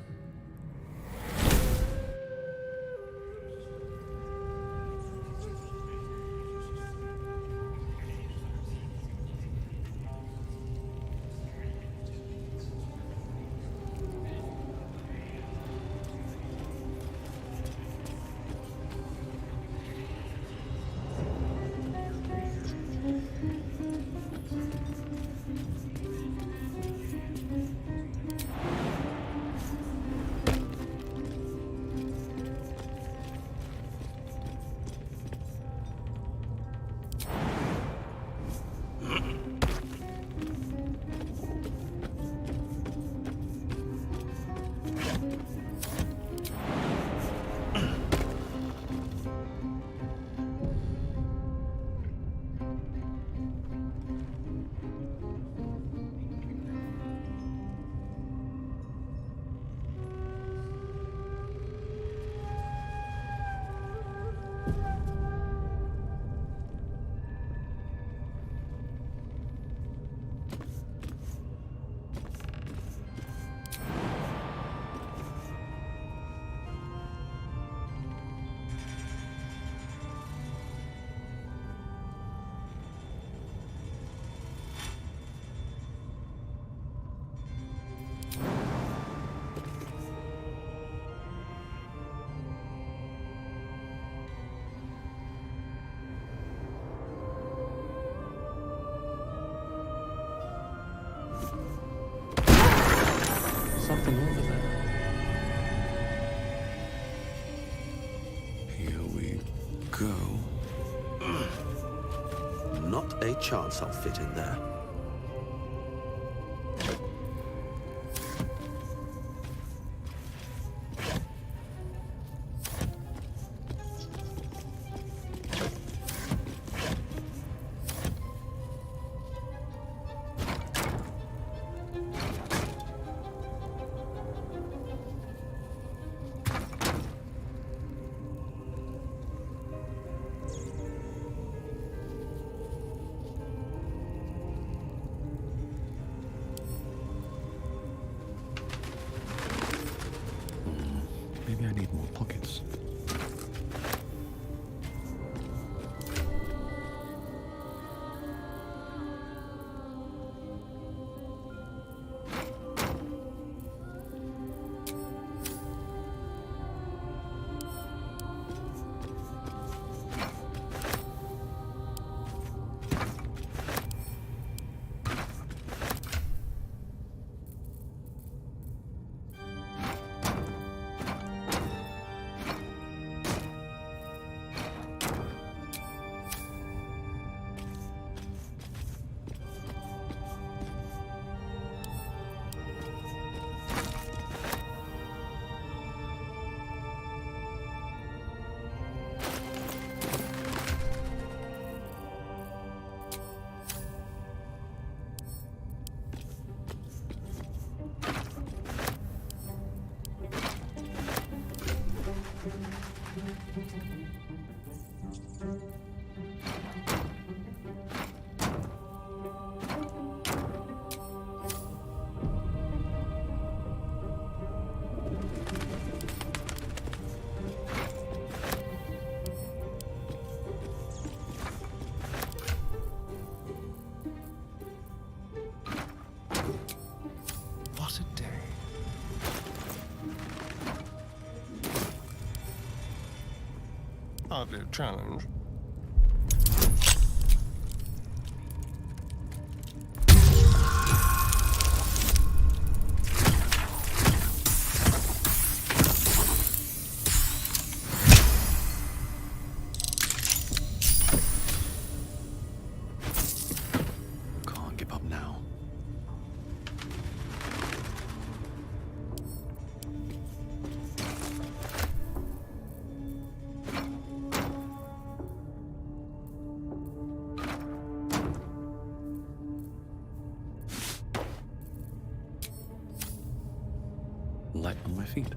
Something over there. Here we go. Not a chance I'll fit in there. Maybe I need more pockets. What a day. Hardly a challenge. Can't give up now. light on my feet.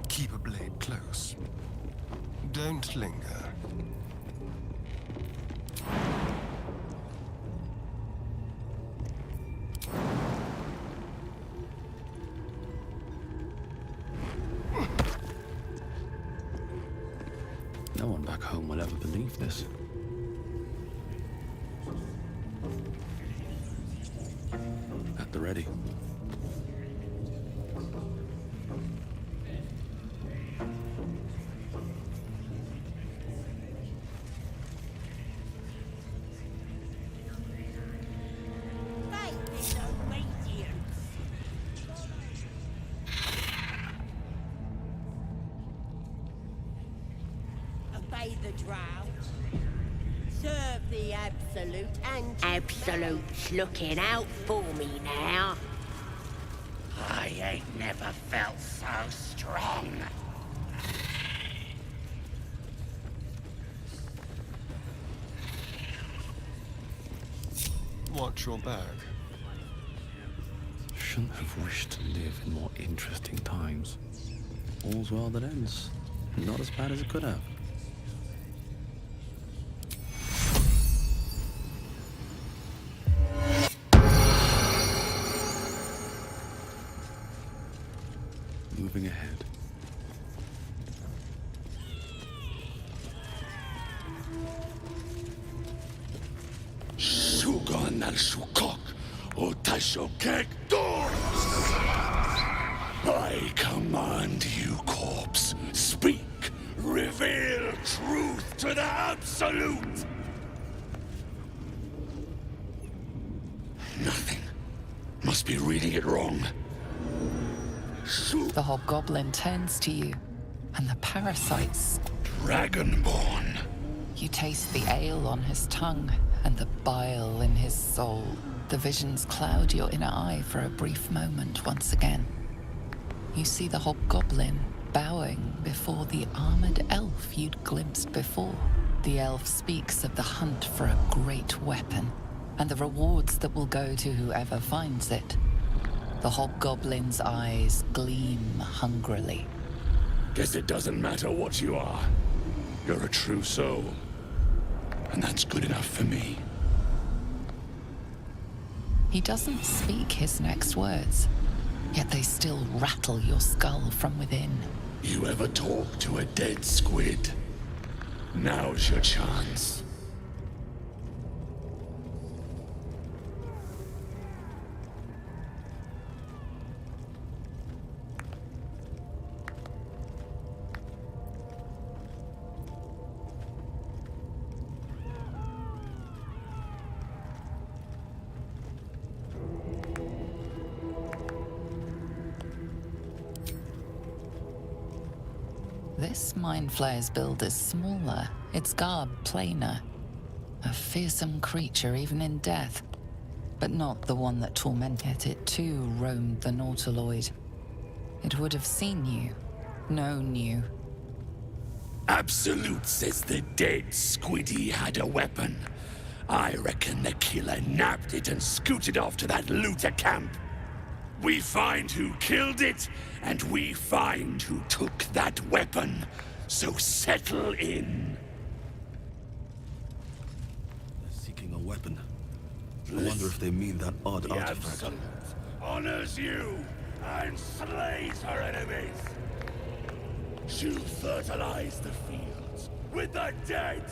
Keep a blade close. Don't linger. No one back home will ever believe this. At the ready. Obey the drought. Serve the Absolute, and Absolute's looking out for me now. I ain't never felt so strong. Watch your back. Shouldn't have wished to live in more interesting times. All's well that ends. Not as bad as it could have. Moving ahead. Shugan al Shukok, Otashokek Doors! I command you, corpse. Speak. Reveal truth to the Absolute. Nothing. Must be reading it wrong. The hobgoblin turns to you, and the parasites. Dragonborn. You taste the ale on his tongue and the bile in his soul. The visions cloud your inner eye for a brief moment once again. You see the hobgoblin bowing before the armored elf you'd glimpsed before. The elf speaks of the hunt for a great weapon and the rewards that will go to whoever finds it. The hobgoblin's eyes gleam hungrily. Guess it doesn't matter what you are. You're a true soul. And that's good enough for me. He doesn't speak his next words, yet they still rattle your skull from within. You ever talk to a dead squid? Now's your chance. This Mind Flayer's build is smaller, its garb plainer. A fearsome creature even in death, but not the one that tormented it too roamed the Nautiloid. It would have seen you, known you. Absolute says the dead Squiddy had a weapon. I reckon the killer nabbed it and scooted off to that looter camp. We find who killed it, and we find who took that weapon. So settle in. They're seeking a weapon. I wonder if they mean that odd The artifact. Absolute honors you and slays her enemies. She'll fertilize the fields with the dead.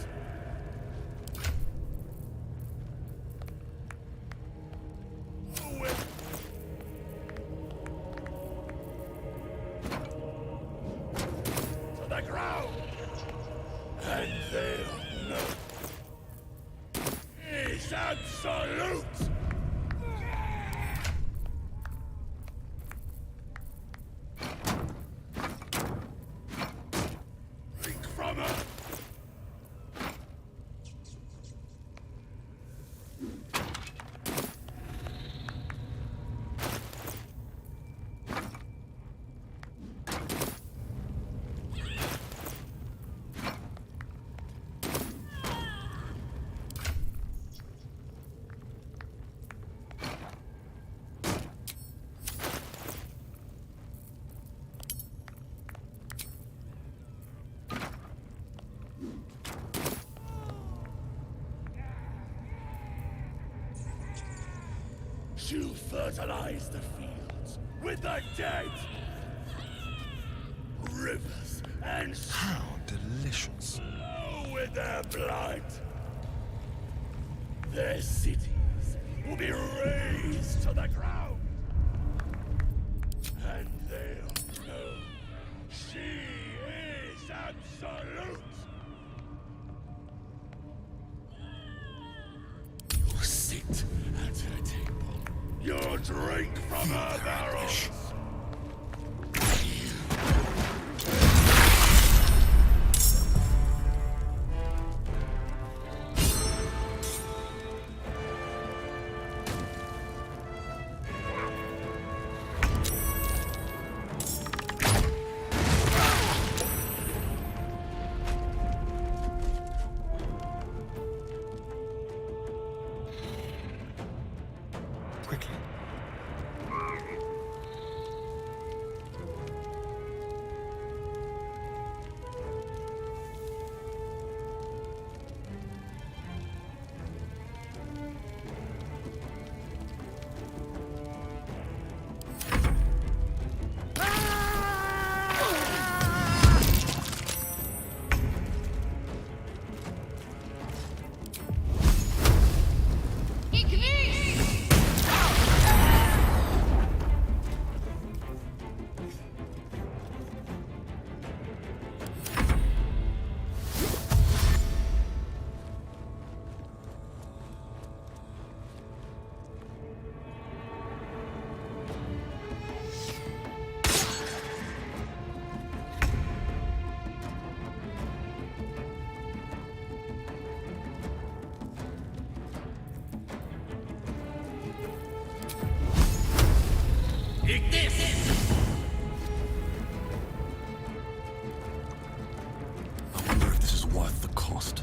To the ground, and they'll know. It's absolute. Drink from her. She'll fertilize the fields with the dead. Rivers and How delicious. flow with their blood. Their cities will be razed to the ground. And they'll know she is absolute. You'll sit at her table. You'll drink from her barrels. Quickly. I wonder if this is worth the cost.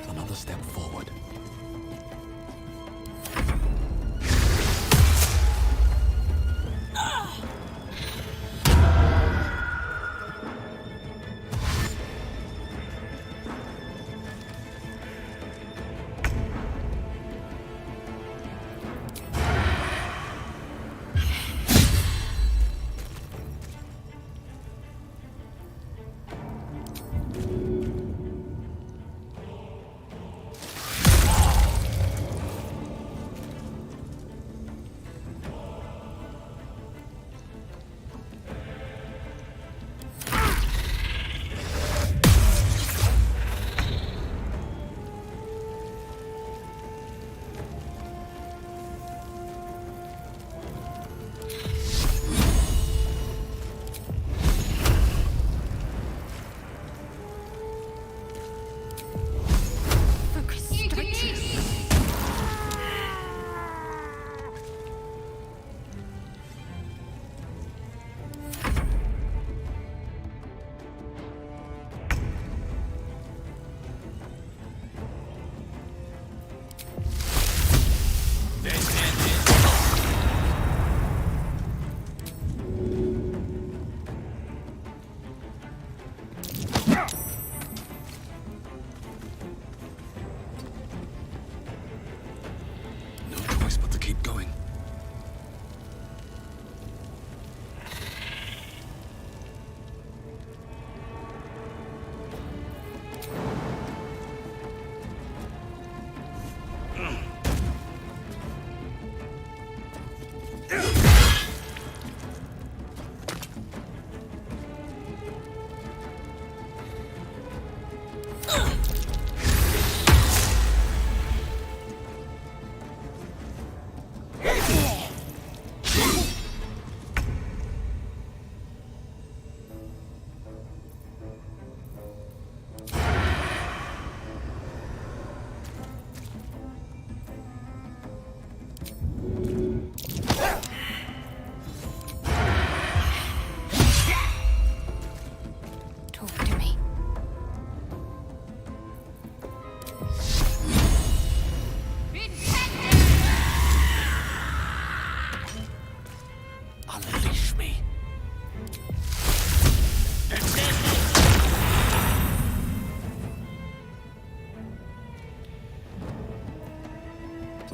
Another step forward.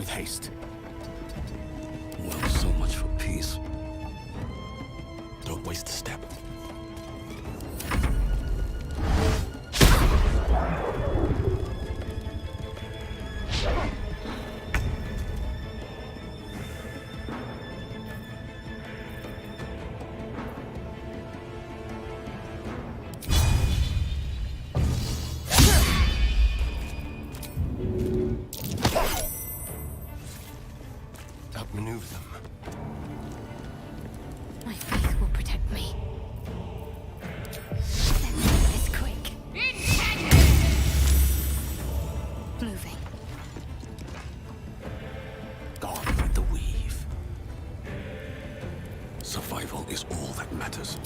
with haste. Well, so much for peace. Don't waste a step. Outmaneuver them. My faith will protect me. Let's make this quick. Moving. Gone with the weave. Survival is all that matters.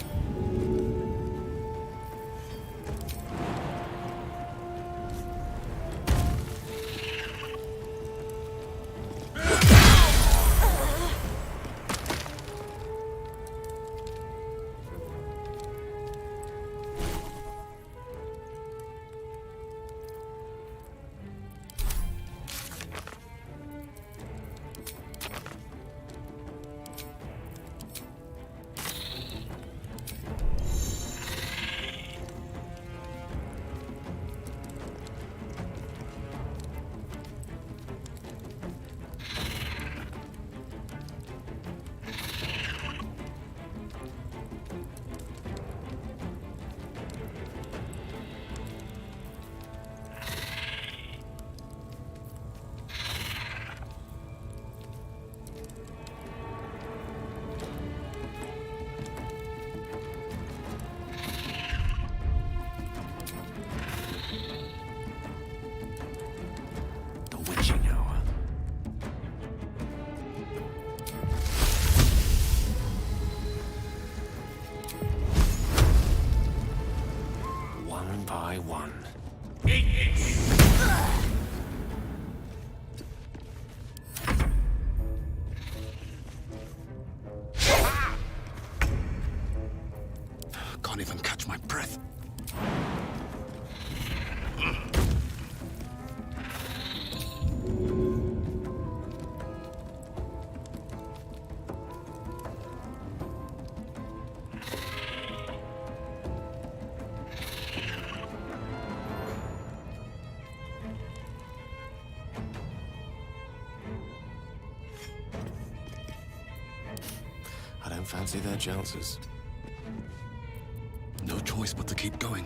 Witching hour. One by one. Can't even catch my breath. I don't fancy their chances. No choice but to keep going.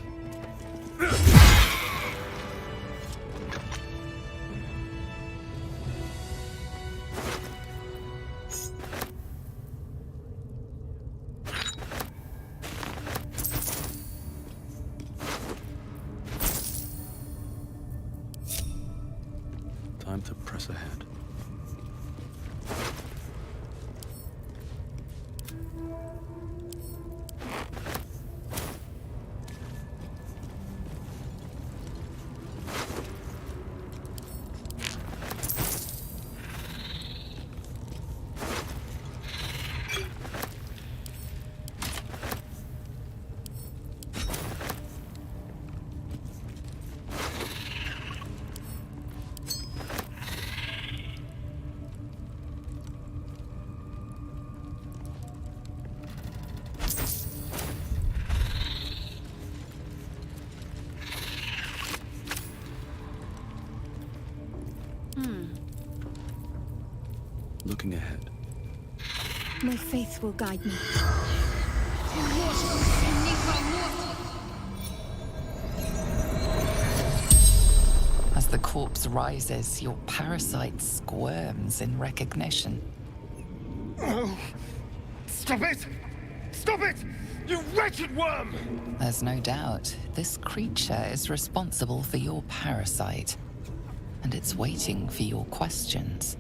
Time to press ahead. Looking ahead. My faith will guide me. As the corpse rises, your parasite squirms in recognition. Oh. Stop it! Stop it! You wretched worm! There's no doubt this creature is responsible for your parasite, and it's waiting for your questions.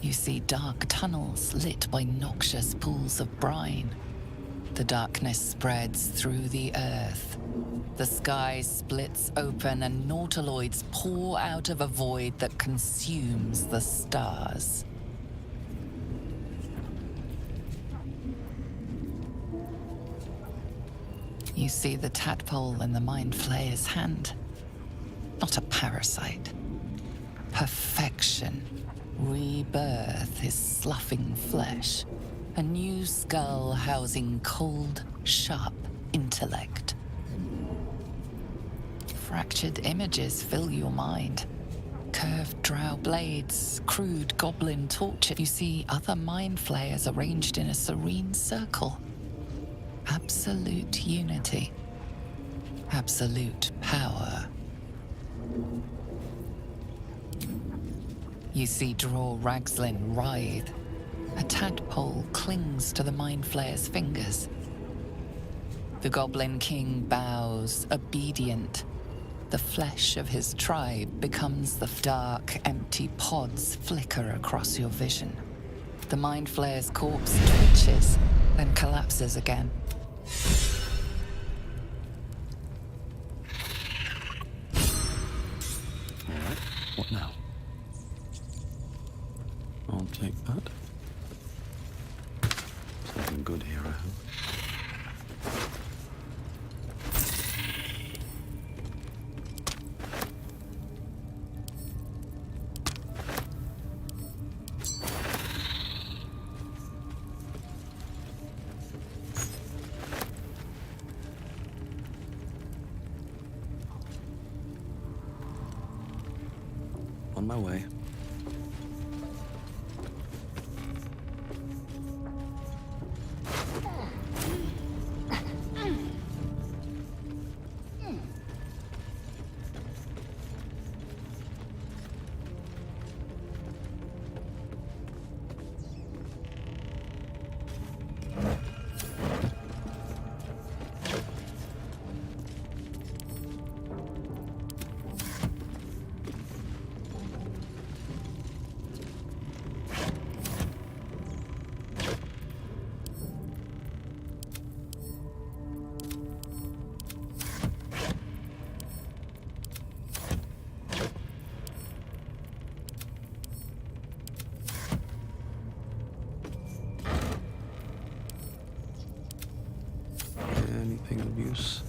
You see dark tunnels lit by noxious pools of brine. The darkness spreads through the earth. The sky splits open and nautiloids pour out of a void that consumes the stars. You see the tadpole in the Mind Flayer's hand. Not a parasite. Perfection. Rebirth is sloughing flesh. A new skull housing cold, sharp intellect. Fractured images fill your mind. Curved drow blades, crude goblin torture. You see other mind flayers arranged in a serene circle. Absolute unity. Absolute power. You see Draw Ragslin writhe. A tadpole clings to the Mind Flayer's fingers. The Goblin King bows, obedient. The flesh of his tribe becomes the dark, empty pods flicker across your vision. The Mind Flayer's corpse twitches, then collapses again. Alright, what now? I'll take that. Something good here, I hope. On my way. Anything of use?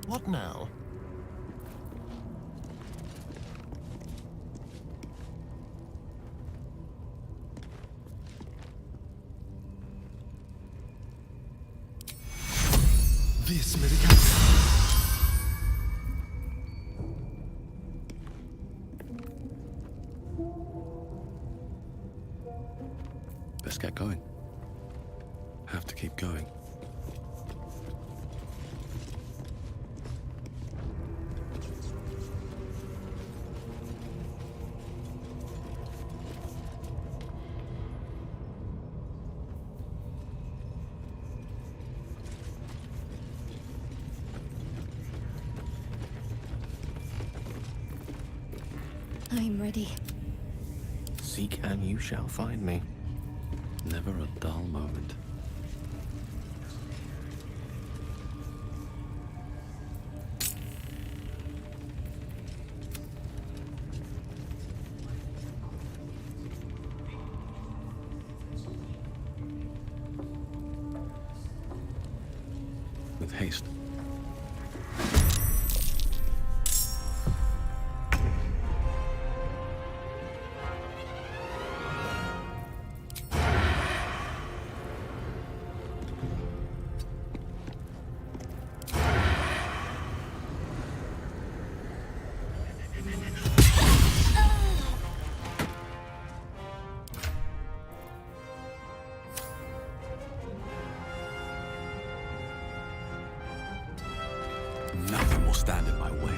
What now? This medication. Best get going. Have to keep going. already. Seek and you shall find me. Never a dull moment. With haste. Nothing will stand in my way.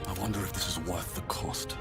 I wonder if this is worth the cost.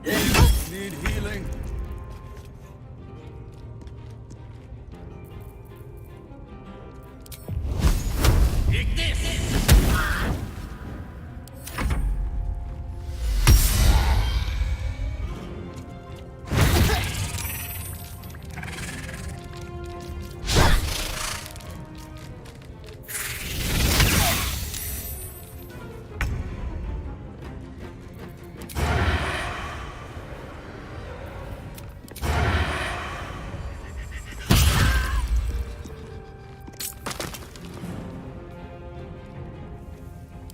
Need healing.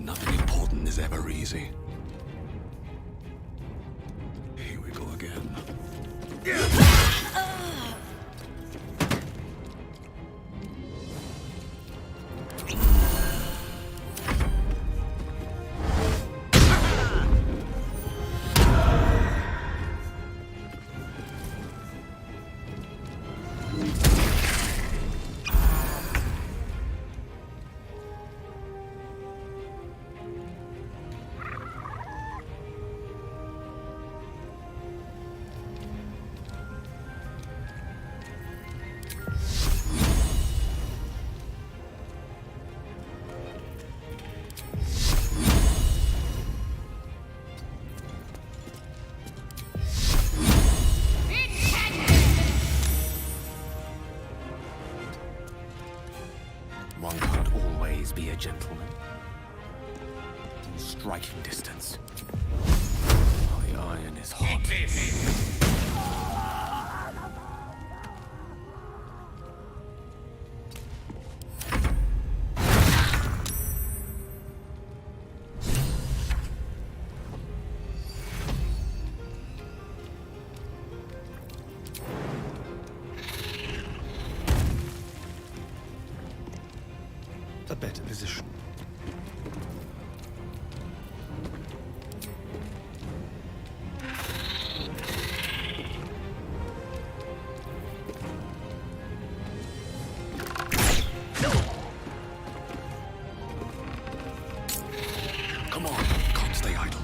Nothing important is ever easy. Here we go again. One can't always be a gentleman. In striking distance. While the iron is hot. A better position. Come on, can't stay idle.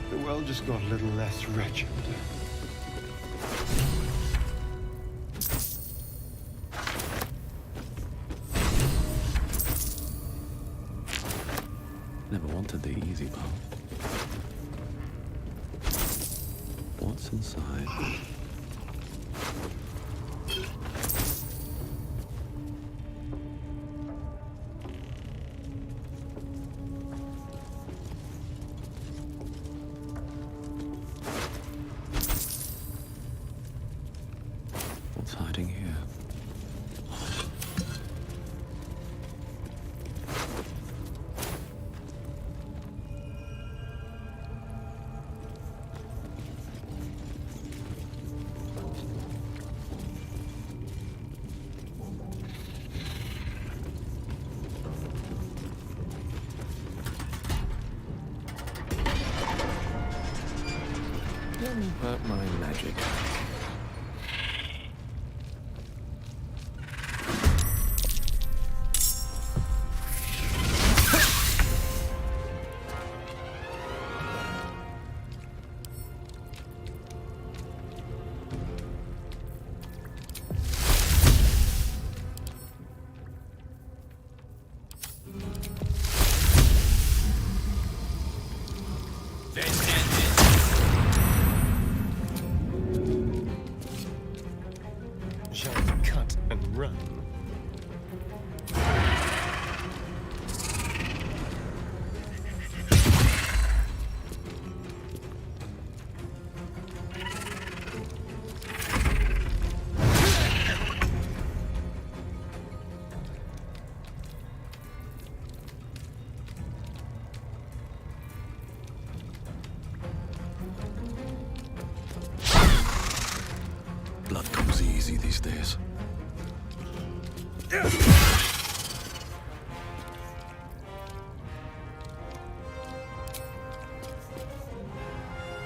The world just got a little less wretched. Never wanted the easy path. What's inside? What's hiding here? Don't hurt my magic. Shall we cut and run? Blood comes easy these days.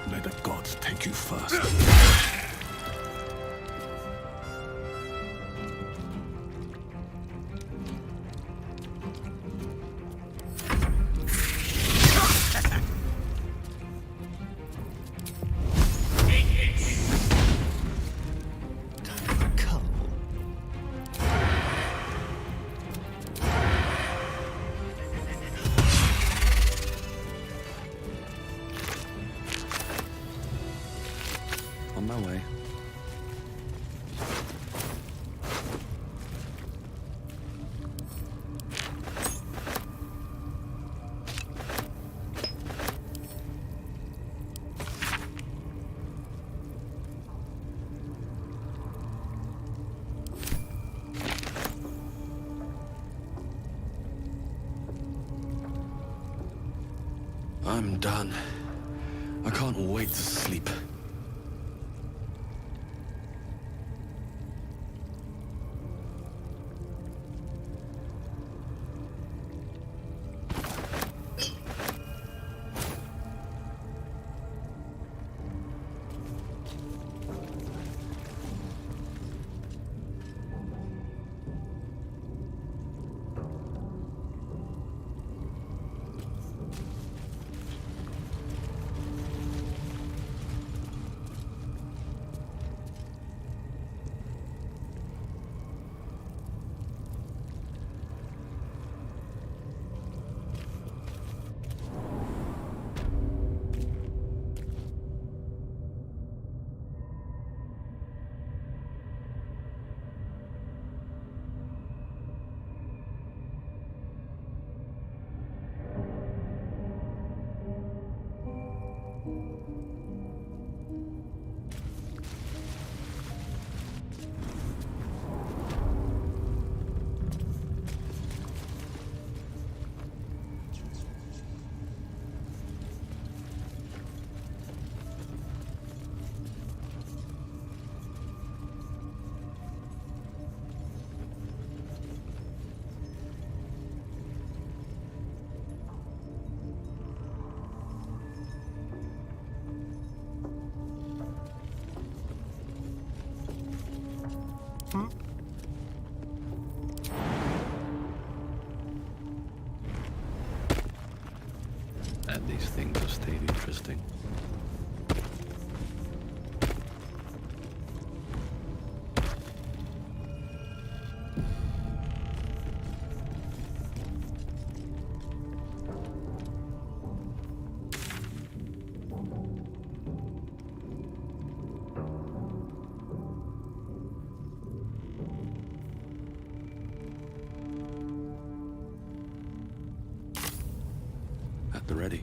May the gods take you first. I'm done. I can't wait to sleep. And these things have stayed interesting. At the ready.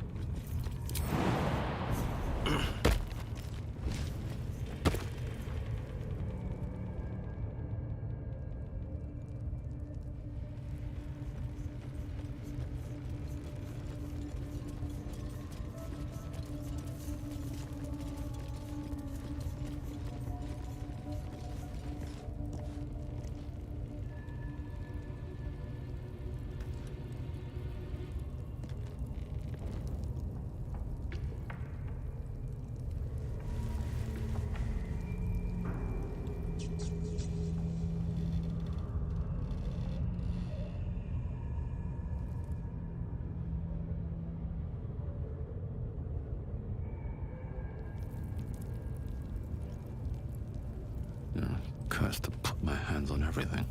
Cursed to put my hands on everything.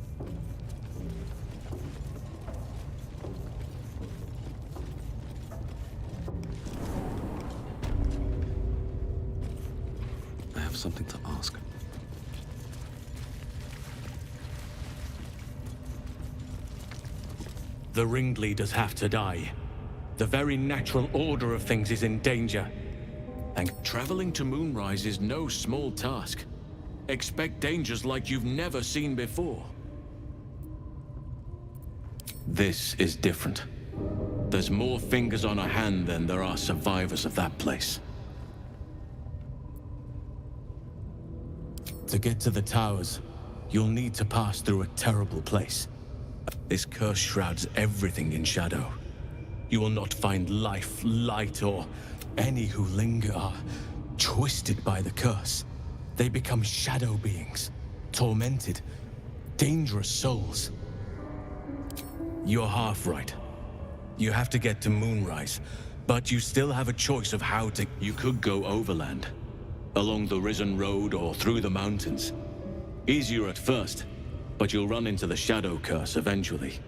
I have something to ask. The ringleaders have to die. The very natural order of things is in danger. And traveling to Moonrise is no small task. Expect dangers like you've never seen before. This is different. There's more fingers on a hand than there are survivors of that place. To get to the towers, you'll need to pass through a terrible place. This curse shrouds everything in shadow. You will not find life, light, or any who linger are twisted by the curse. They become shadow beings, tormented, dangerous souls. You're half right. You have to get to Moonrise, but you still have a choice of how to... You could go overland, along the Risen Road or through the mountains. Easier at first, but you'll run into the shadow curse eventually.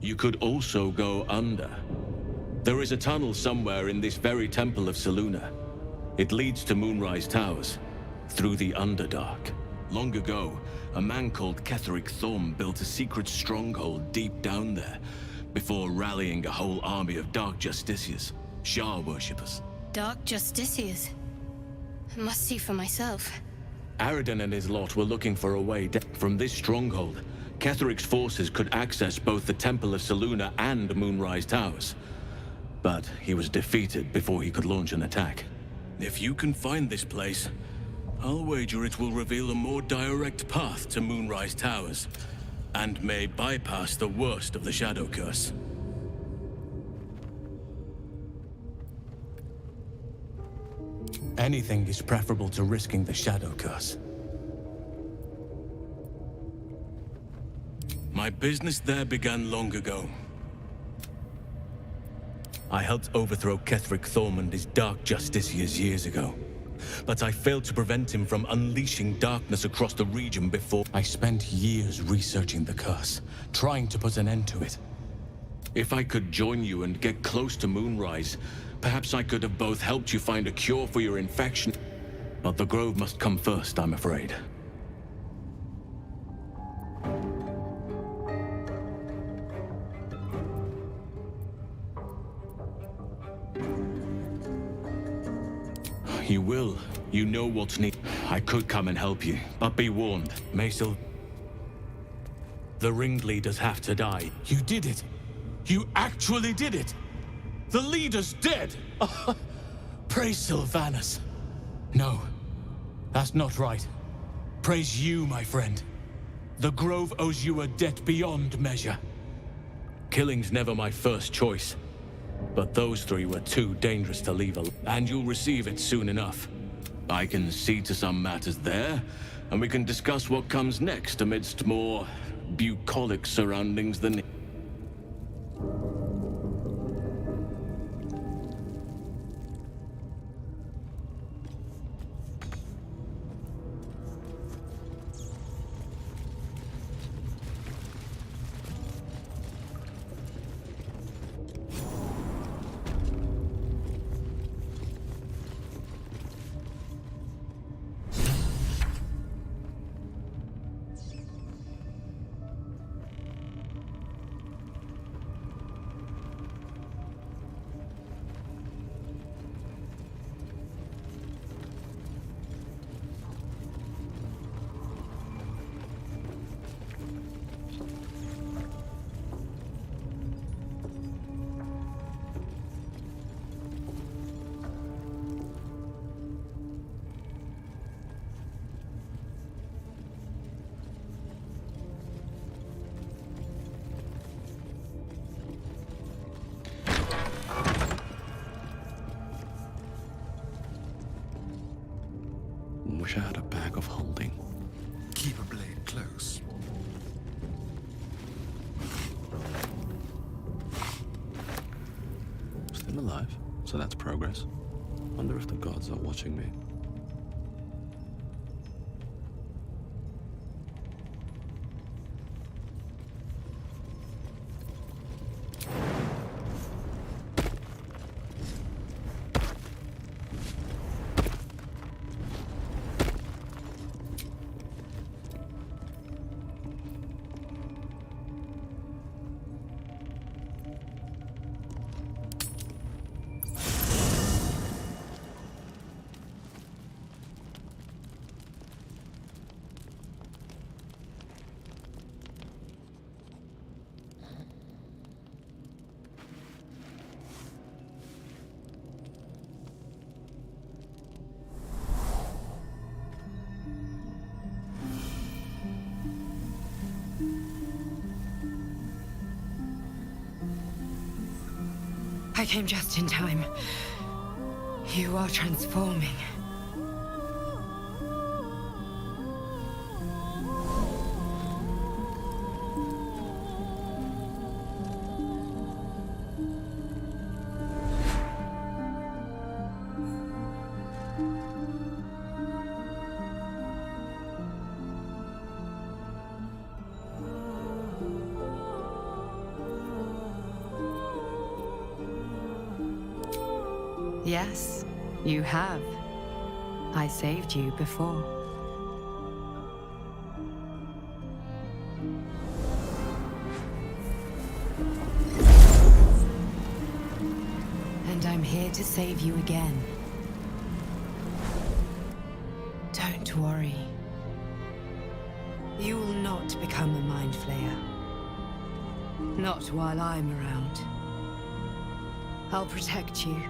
You could also go under. There is a tunnel somewhere in this very Temple of Selûne. It leads to Moonrise Towers, through the Underdark. Long ago, a man called Ketheric Thorm built a secret stronghold deep down there, before rallying a whole army of Dark Justiciars, Shah worshippers. Dark Justiciars? I must see for myself. Aridin and his lot were looking for a way from this stronghold. Ketheric's forces could access both the Temple of Selûne and Moonrise Towers. but he was defeated before he could launch an attack. If you can find this place, I'll wager it will reveal a more direct path to Moonrise Towers, and may bypass the worst of the Shadow Curse. Anything is preferable to risking the Shadow Curse. My business there began long ago. I helped overthrow Ketheric Thormund, Dark Justiciars years ago. But I failed to prevent him from unleashing darkness across the region before. I spent years researching the curse, trying to put an end to it. If I could join you and get close to Moonrise, perhaps I could have both helped you find a cure for your infection. But the Grove must come first, I'm afraid. You will. You know what's needed. I could come and help you, but be warned, Maesel. The ringleaders have to die. You did it! You actually did it! The leader's dead! Praise Sylvanas. No, that's not right. Praise you, my friend. The Grove owes you a debt beyond measure. Killing's never my first choice. But those three were too dangerous to leave alone. And you'll receive it soon enough. I can see to some matters there, and we can discuss what comes next amidst more bucolic surroundings than... Wish I had a bag of holding. Keep a blade close. Still alive, so that's progress. Wonder if the gods are watching me. I came just in time. You are transforming. Yes, you have. I saved you before. And I'm here to save you again. Don't worry. You will not become a mind flayer. Not while I'm around. I'll protect you.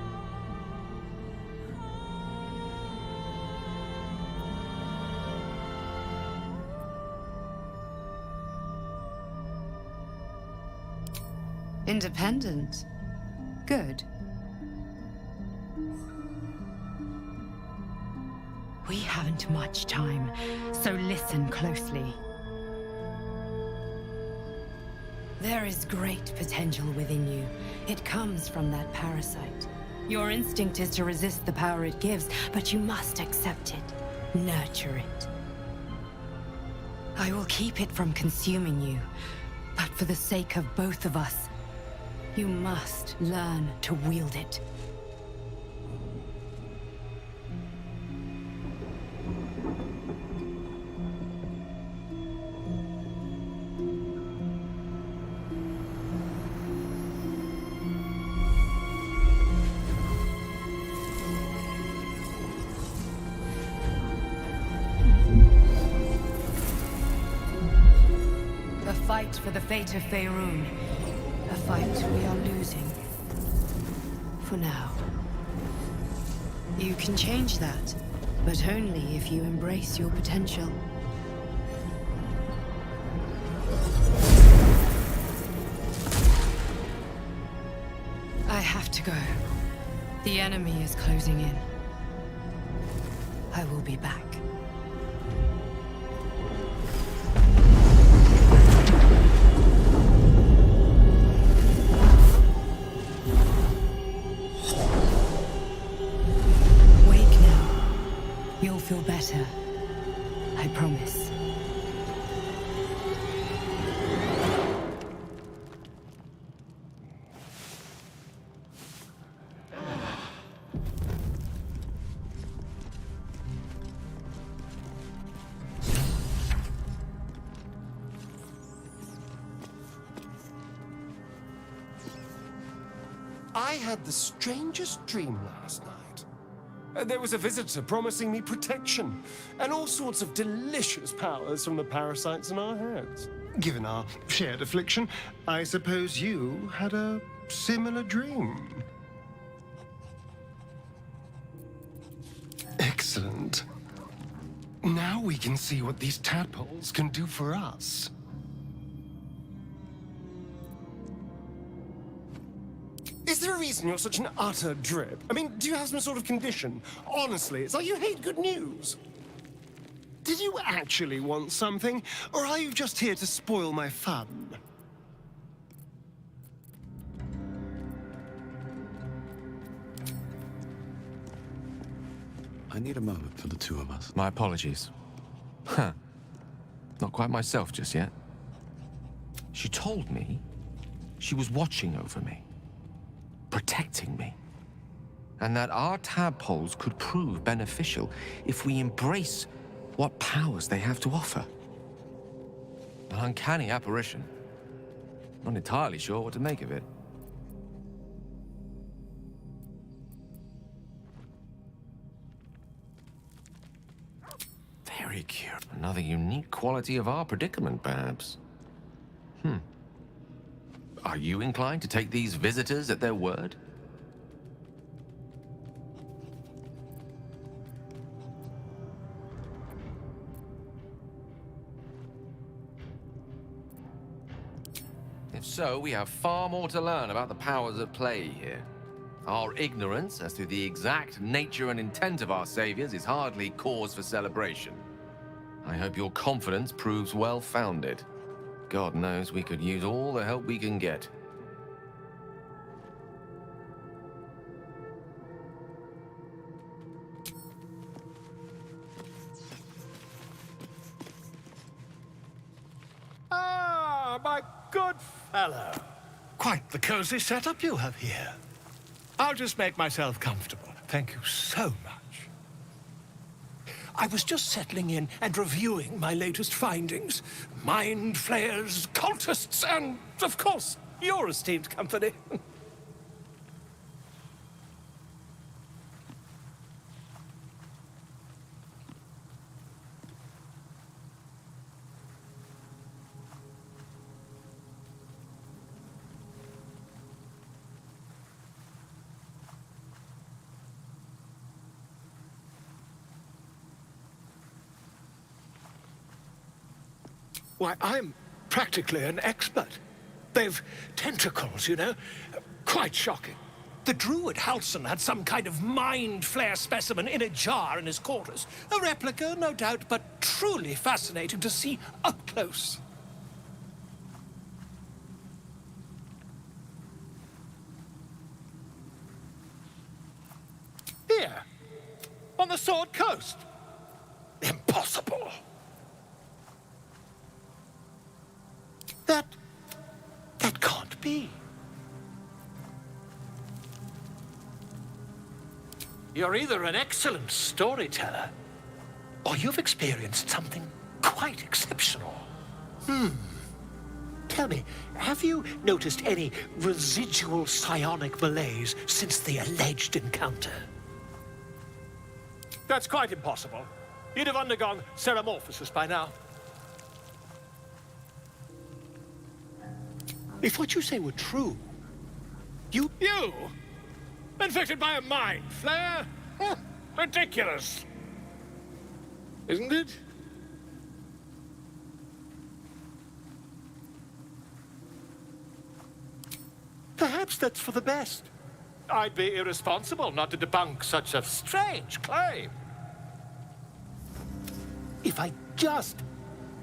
Independent. Good. We haven't much time, so listen closely. There is great potential within you. It comes from that parasite. Your instinct is to resist the power it gives, but you must accept it. Nurture it. I will keep it from consuming you, but for the sake of both of us, you must learn to wield it. The fight for the fate of Faerun. A fight we are losing. For now. You can change that, but only if you embrace your potential. I have to go. The enemy is closing in. I will be back. You'll feel better. I promise. I had the strangest dream last night. There was a visitor promising me protection and all sorts of delicious powers from the parasites in our heads. Given our shared affliction, I suppose you had a similar dream. Excellent. Now we can see what these tadpoles can do for us. Is there a reason you're such an utter drip? I mean, do you have some sort of condition? Honestly, it's like you hate good news. Did you actually want something, or are you just here to spoil my fun? I need a moment for the two of us. My apologies. Huh. Not quite myself just yet. She told me she was watching over me, protecting me, and that our tadpoles could prove beneficial if we embrace what powers they have to offer. An uncanny apparition. Not entirely sure what to make of it. Very cute. Another unique quality of our predicament, perhaps. Are you inclined to take these visitors at their word? If so, we have far more to learn about the powers at play here. Our ignorance as to the exact nature and intent of our saviors is hardly cause for celebration. I hope your confidence proves well-founded. God knows we could use all the help we can get. Ah, my good fellow. Quite the cozy setup you have here. I'll just make myself comfortable. Thank you so much. I was just settling in and reviewing my latest findings. Mind flayers, cultists, and, of course, your esteemed company. Why, I'm practically an expert. They've tentacles, you know? Quite shocking. The druid Halson had some kind of mind flare specimen in a jar in his quarters. A replica, no doubt, but truly fascinating to see up close. Here, on the Sword Coast. Impossible. That can't be. You're either an excellent storyteller, or you've experienced something quite exceptional. Tell me, have you noticed any residual psionic malaise since the alleged encounter? That's quite impossible. You'd have undergone ceramorphosis by now. If what you say were true, you... Infected by a mind flare? Ridiculous. Isn't it? Perhaps that's for the best. I'd be irresponsible not to debunk such a strange claim. If I just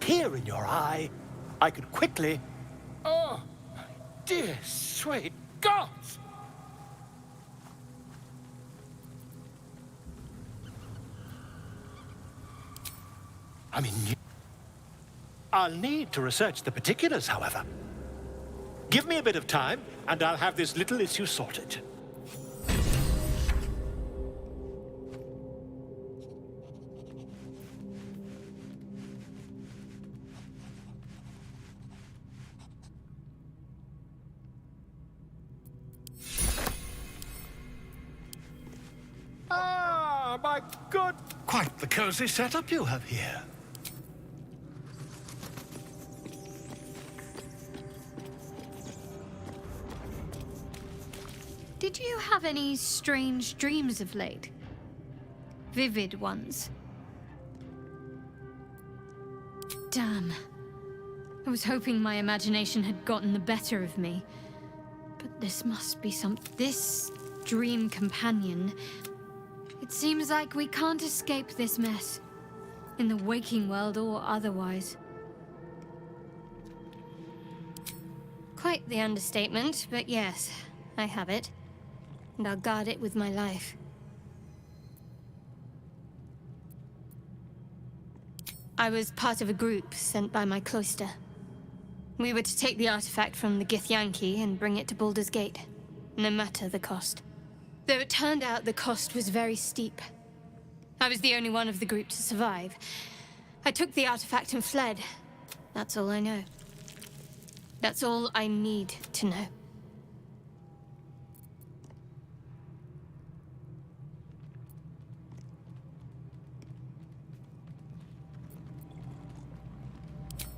peer in your eye, I could quickly... Oh, my dear, sweet gods! I mean, I'll need to research the particulars, however. Give me a bit of time, and I'll have this little issue sorted. Ah, my good... Quite the cozy setup you have here. Did you have any strange dreams of late? Vivid ones? Damn. I was hoping my imagination had gotten the better of me. But this must be this dream companion. It seems like we can't escape this mess. In the waking world or otherwise. Quite the understatement, but yes, I have it. And I'll guard it with my life. I was part of a group sent by my cloister. We were to take the artifact from the Githyanki and bring it to Baldurs Gate, no matter the cost. Though it turned out the cost was very steep. I was the only one of the group to survive. I took the artifact and fled. That's all I know. That's all I need to know.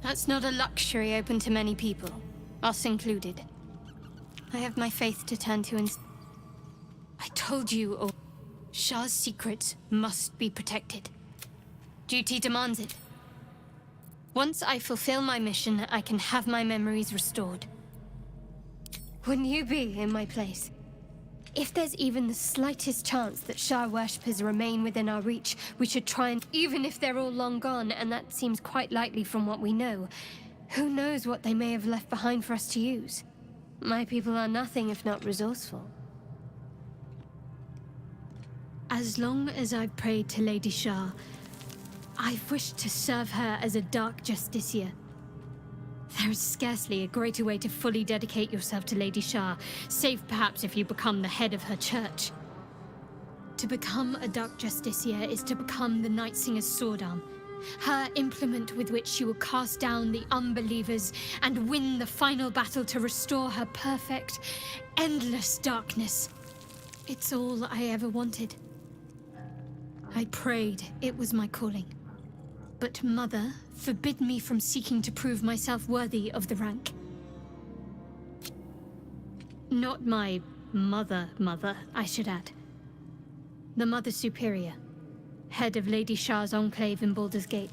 That's not a luxury open to many people, us included. I have my faith to turn to I told you all. Shah's secrets must be protected. Duty demands it. Once I fulfill my mission, I can have my memories restored. Wouldn't you be in my place? If there's even the slightest chance that Shah worshippers remain within our reach, we should try and... Even if they're all long gone, and that seems quite likely from what we know, who knows what they may have left behind for us to use? My people are nothing if not resourceful. As long as I've prayed to Lady Shah, I've wished to serve her as a dark justiciar. There is scarcely a greater way to fully dedicate yourself to Lady Shah, save perhaps if you become the head of her church. To become a dark justiciar is to become the Night Singer's sword arm, her implement with which she will cast down the unbelievers and win the final battle to restore her perfect, endless darkness. It's all I ever wanted. I prayed it was my calling. But Mother forbid me from seeking to prove myself worthy of the rank. Not my mother, I should add. The Mother Superior, head of Lady Shah's enclave in Baldurs Gate.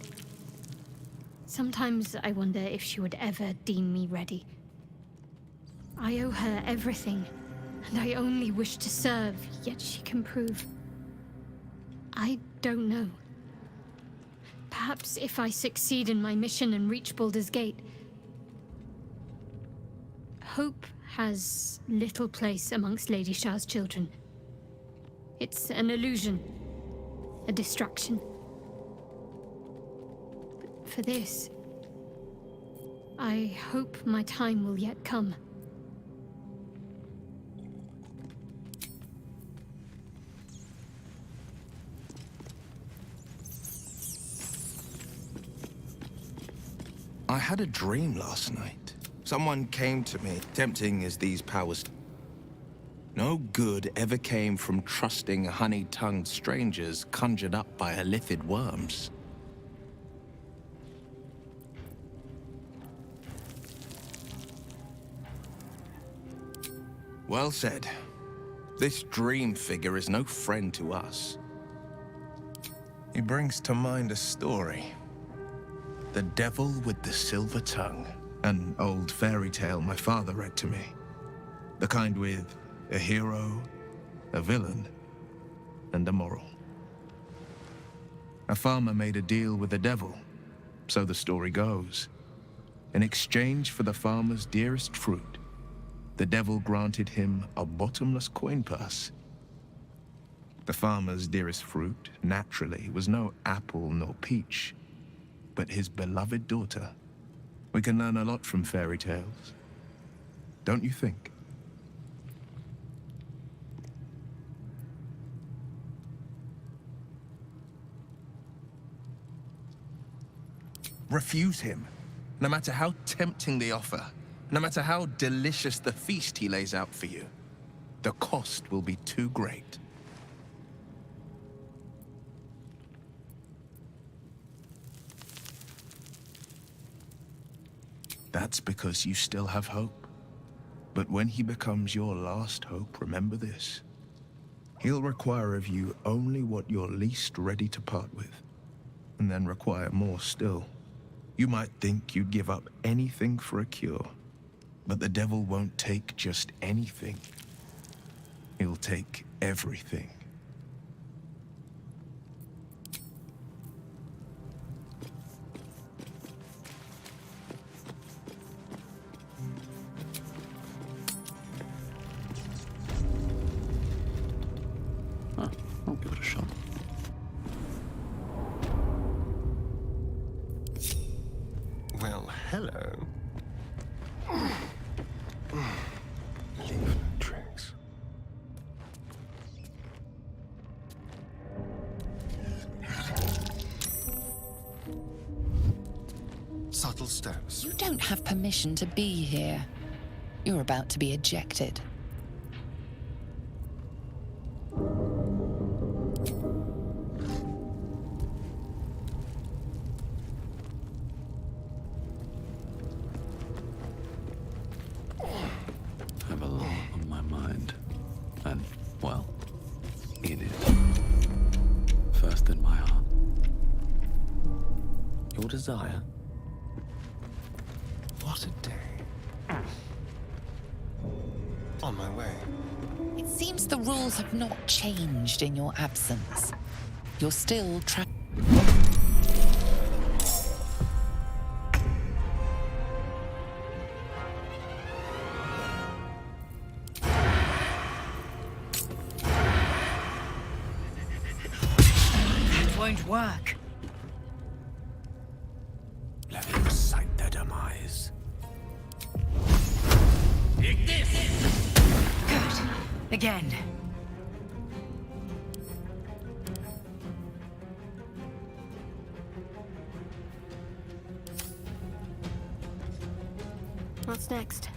Sometimes I wonder if she would ever deem me ready. I owe her everything, and I only wish to serve, yet she can prove. I don't know. Perhaps if I succeed in my mission and reach Baldurs Gate. Hope has little place amongst Lady Shah's children. It's an illusion, a distraction. But for this, I hope my time will yet come. I had a dream last night. Someone came to me, tempting as these powers. No good ever came from trusting honey-tongued strangers conjured up by elithid worms. Well said. This dream figure is no friend to us. He brings to mind a story. The Devil with the Silver Tongue. An old fairy tale my father read to me. The kind with a hero, a villain, and a moral. A farmer made a deal with the devil, so the story goes. In exchange for the farmer's dearest fruit, the devil granted him a bottomless coin purse. The farmer's dearest fruit, naturally, was no apple nor peach, but his beloved daughter. We can learn a lot from fairy tales, don't you think? Refuse him, no matter how tempting the offer, no matter how delicious the feast he lays out for you. The cost will be too great. That's because you still have hope. But when he becomes your last hope, remember this. He'll require of you only what you're least ready to part with, and then require more still. You might think you'd give up anything for a cure, but the devil won't take just anything. He'll take everything. I'll give it a shot. Well, hello. Leave no trace. Subtle steps. You don't have permission to be here. You're about to be ejected. I have a lot on my mind. And, well, in it. First in my heart. Your desire. What a day. On my way. It seems the rules have not changed in your absence. You're still trapped. That won't work. Let him recite their demise. Take this! Good. Again. What's next?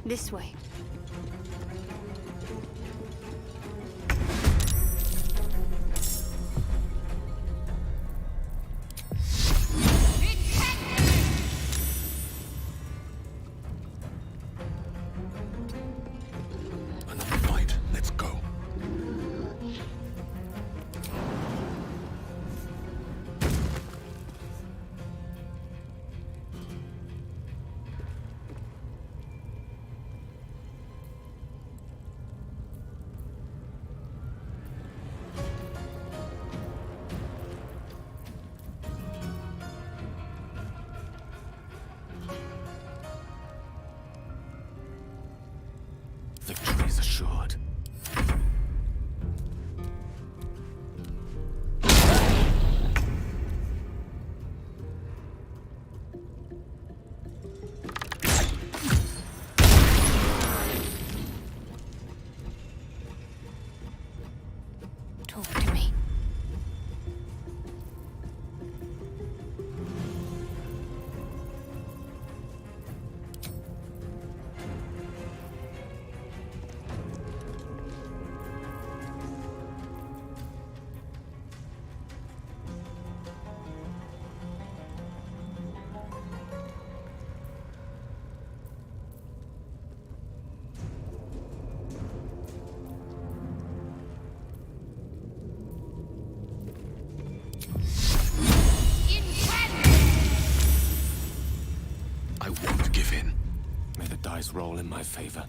This way. Another fight. Let's go. dice roll in my favor.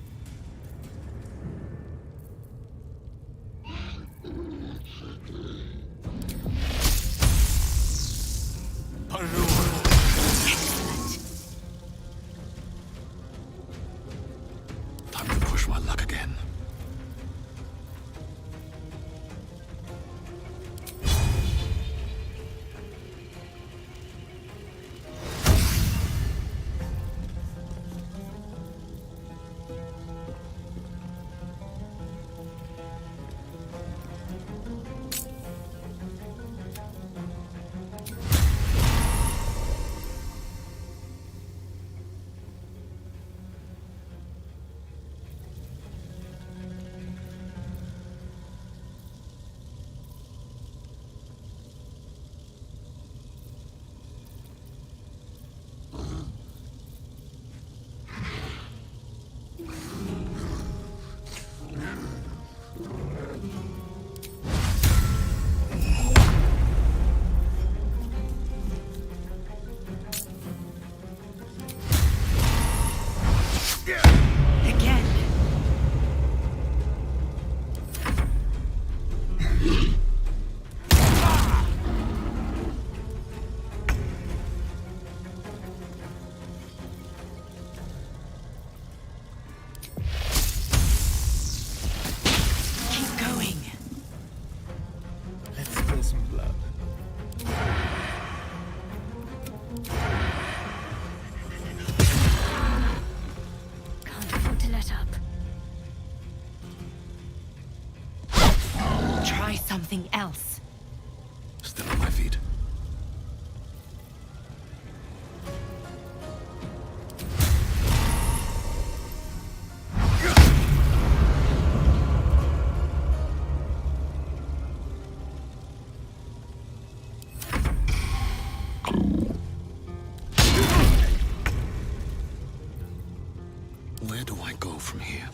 Time to push my luck again. Something else. Still on my feet. Where do I go from here?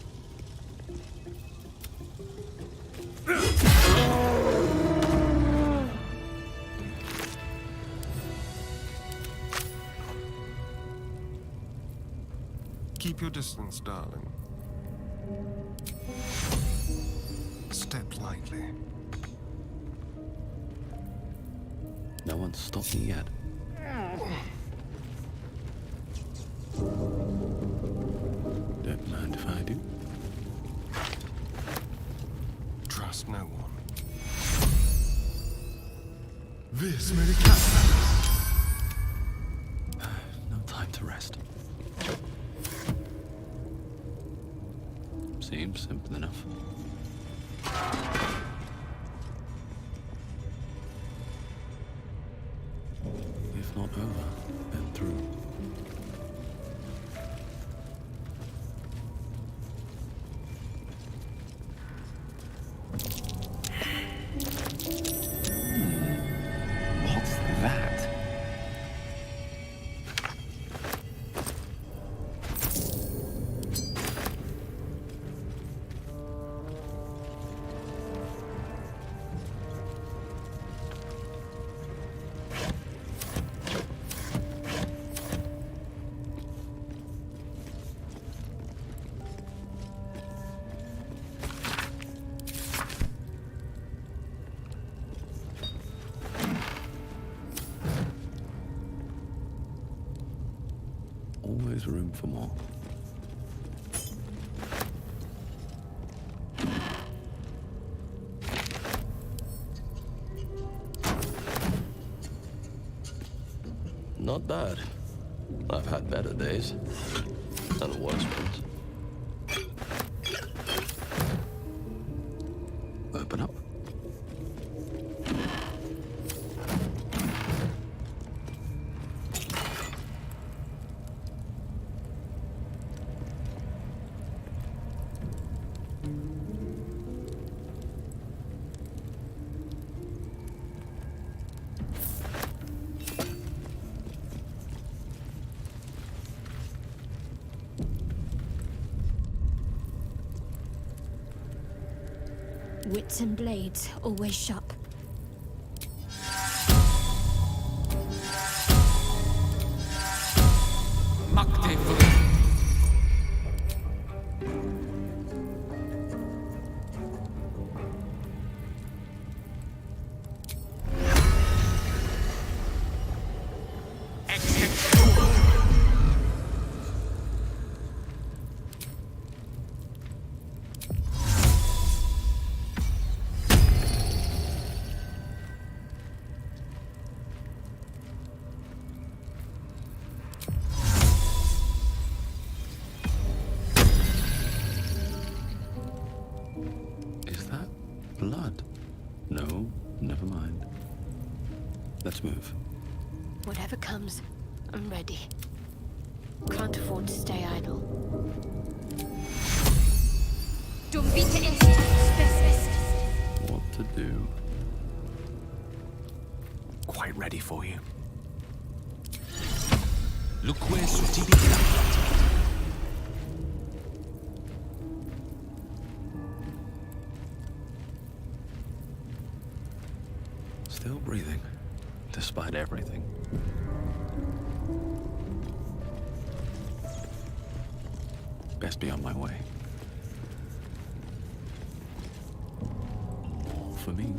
Keep your distance, darling. Step lightly. No one's stopped me yet. Don't mind if I do. Trust no one. This many cats. No time to rest. Seems simple enough. If not over, then through. What's that? Always room for more. Not bad. I've had better days. And worse ones. Open up. Wits and blades, always sharp. Let's move. Whatever comes, I'm ready. Can't afford to stay idle. What to do? Quite ready for you. Still breathing, despite everything. Best be on my way. All for me.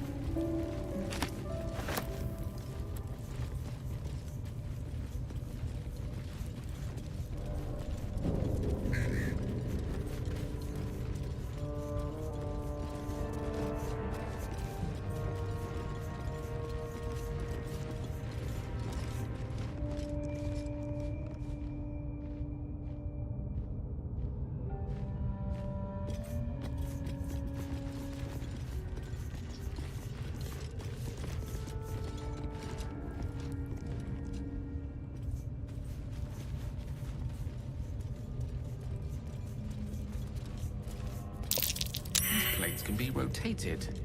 Plates can be rotated.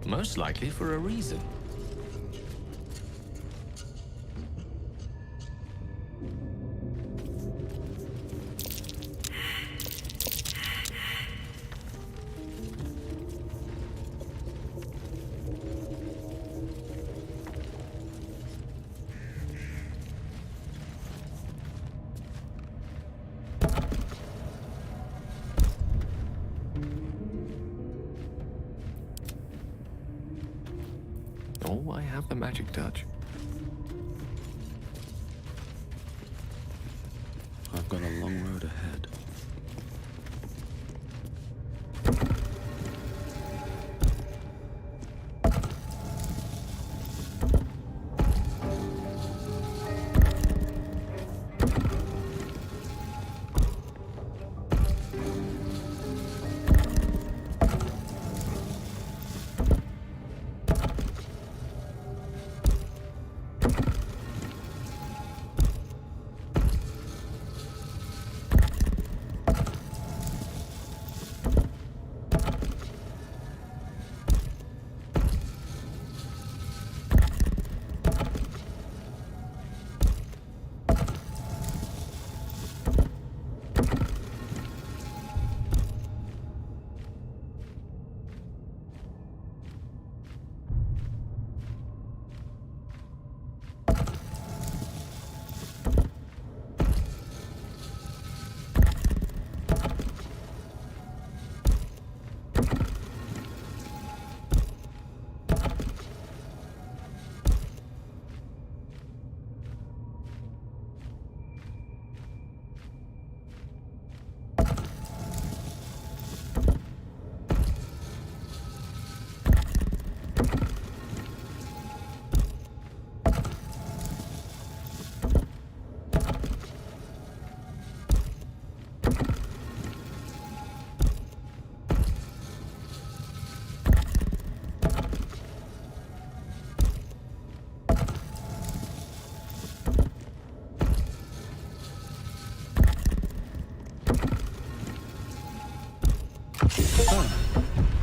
Most likely for a reason. Oh, I have the magic touch. I've got a long road ahead.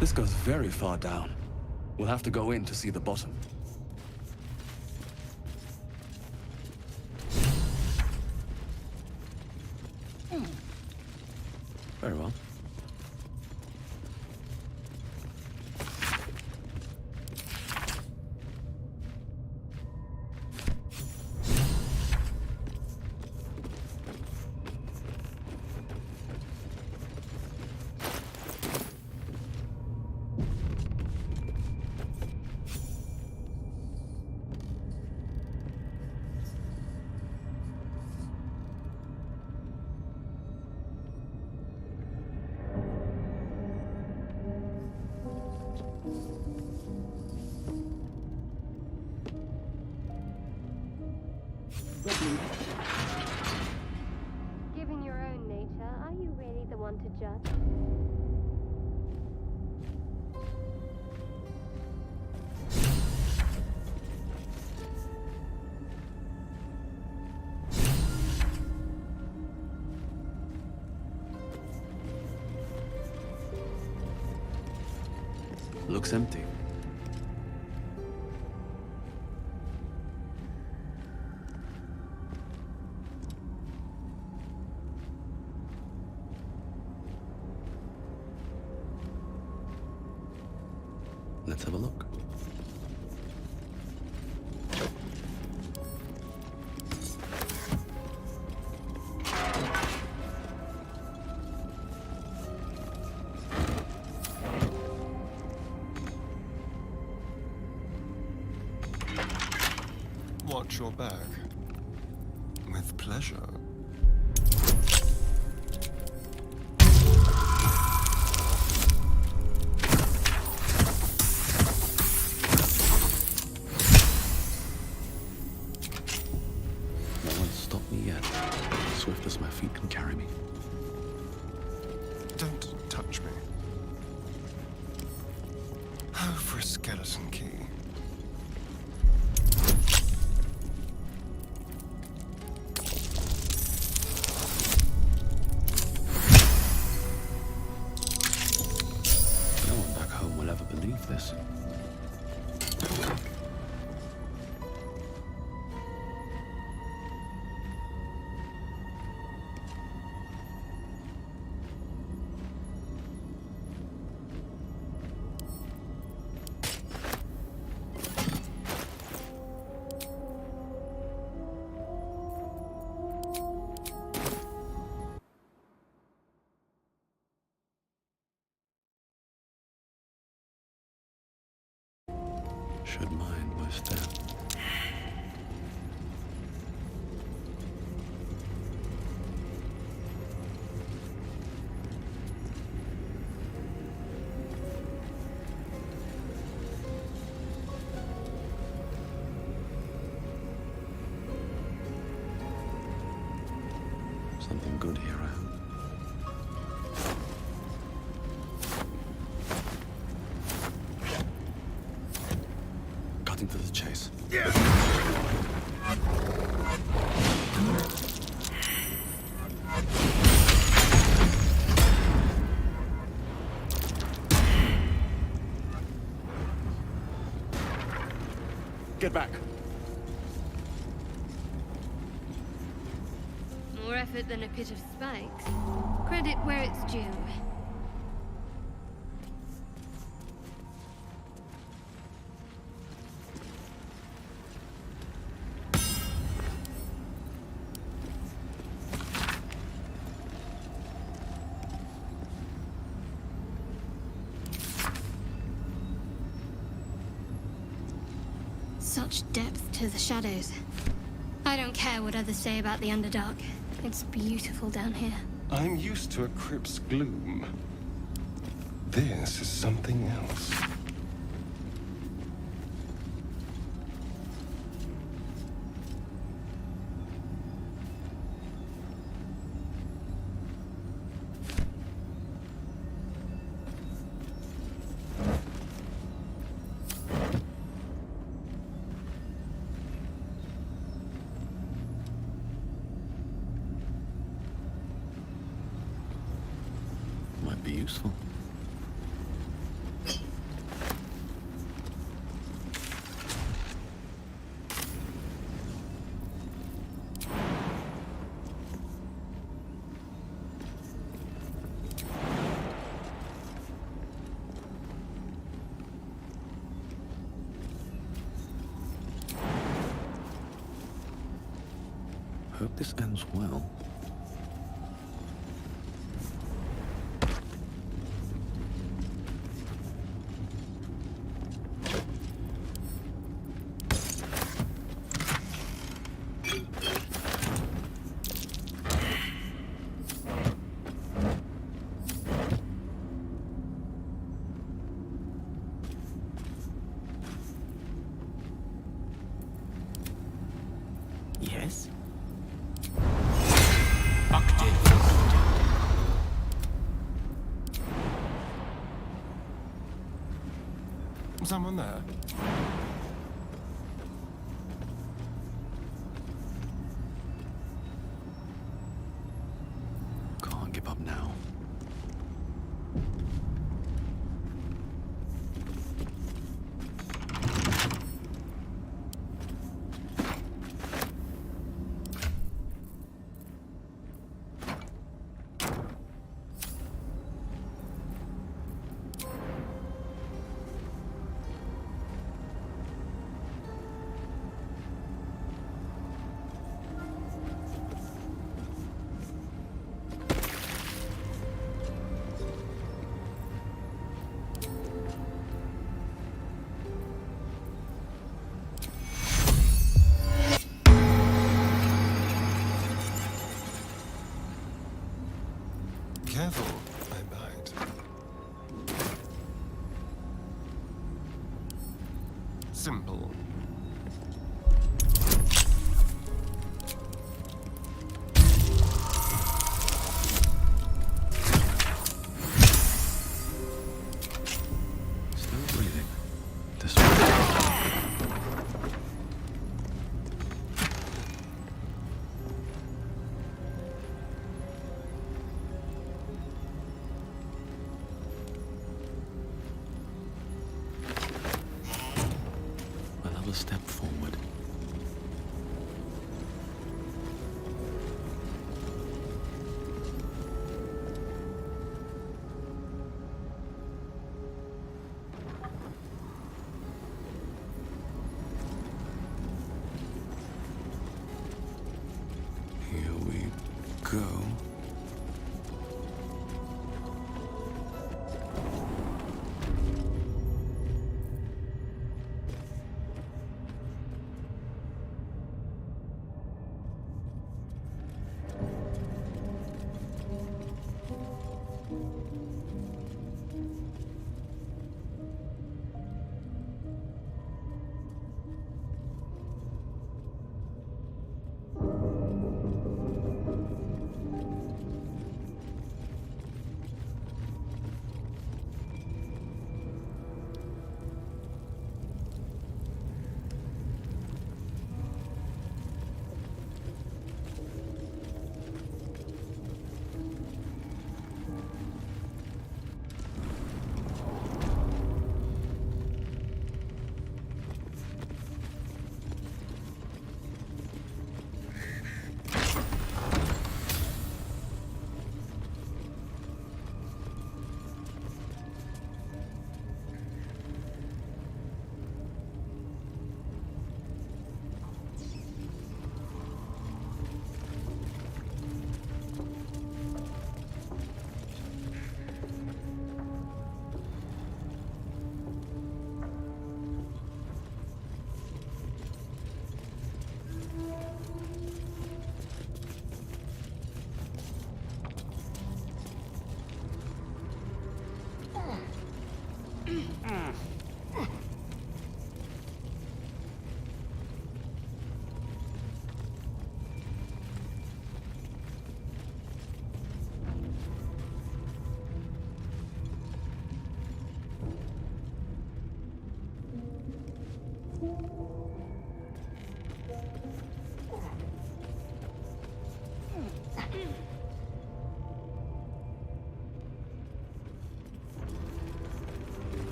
This goes very far down. We'll have to go in to see the bottom. Very well. Given your own nature, are you really the one to judge? Looks empty. Let's have a look. Watch your back. With pleasure. No one's stopped me yet. Swift as my feet can carry me. Don't touch me. Oh, for a skeleton key. No one back home will ever believe this. Should mind my step. Something good here, I hope. Cutting to the chase. Get back. More effort than a pit of spikes. Credit where it's due. Such depth to the shadows. I don't care what others say about the Underdark. It's beautiful down here. I'm used to a crypt's gloom. This is something else. Might be useful. Hope this ends well. Yes? Someone there? Can't give up now. Careful, I bite. Simple. Still breathing. This way. Another step forward. Here we go.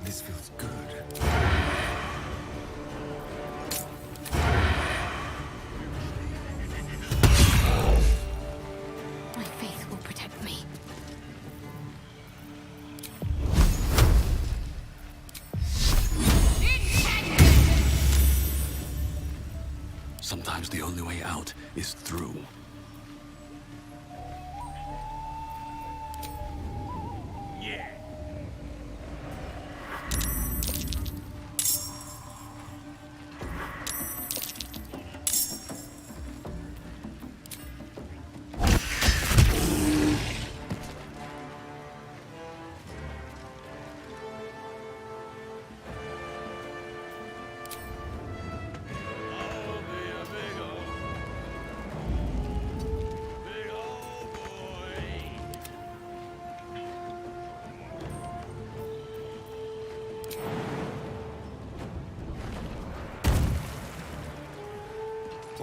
This feels good. My faith will protect me. Sometimes the only way out is through. Yeah.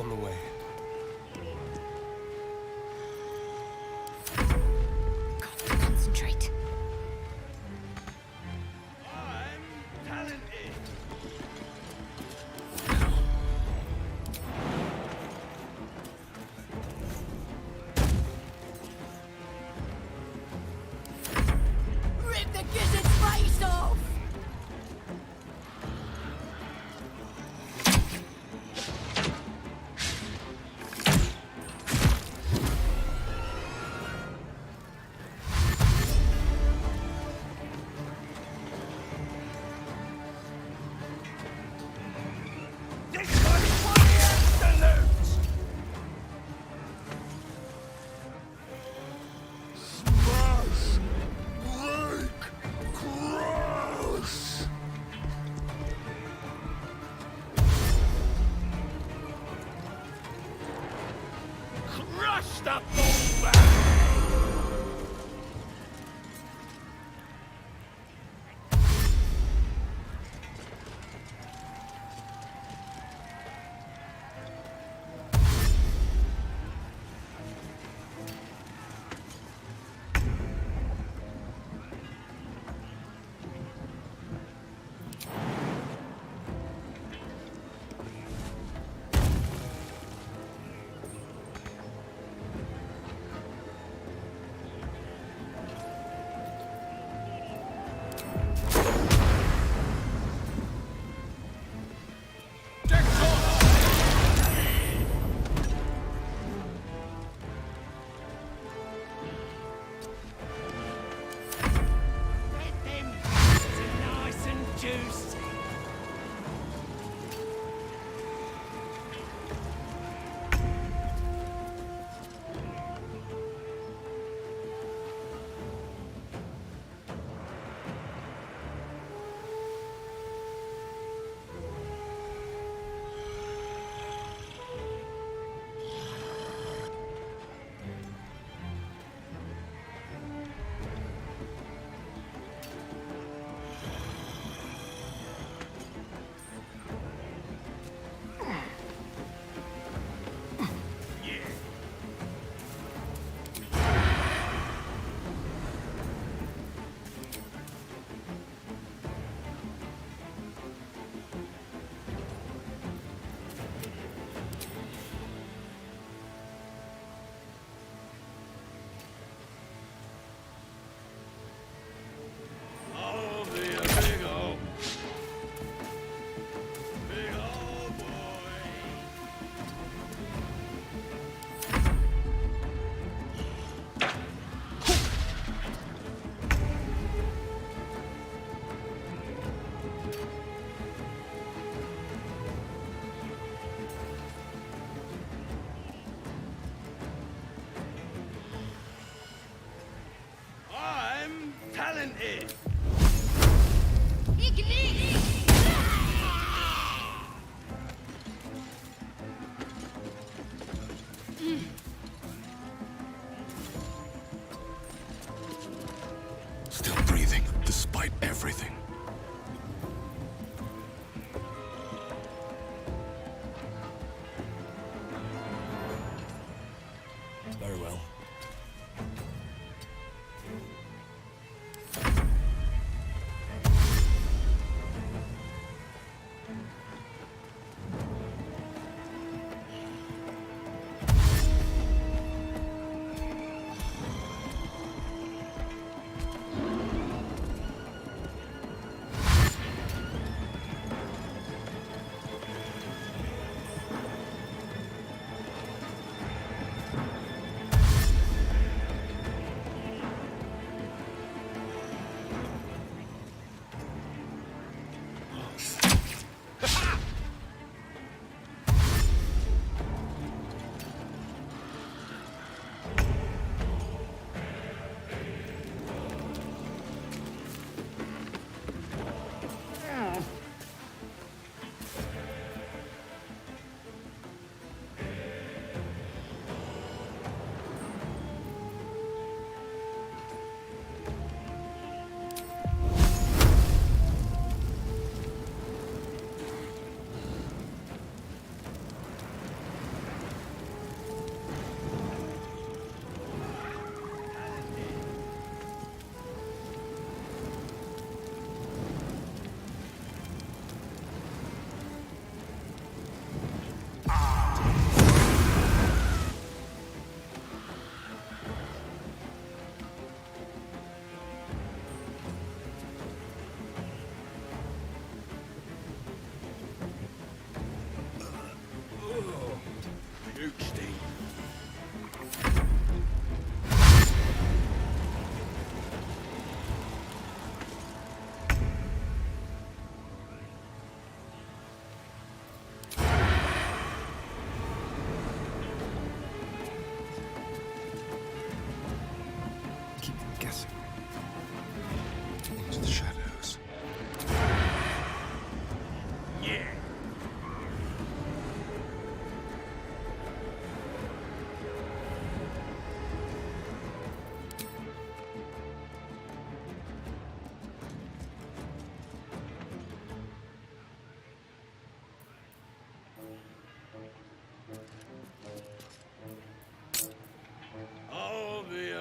on the way. Concentrate. I'm talented. Rip the gizzard's face off! Smash! Break! Crush! Crush the bullback!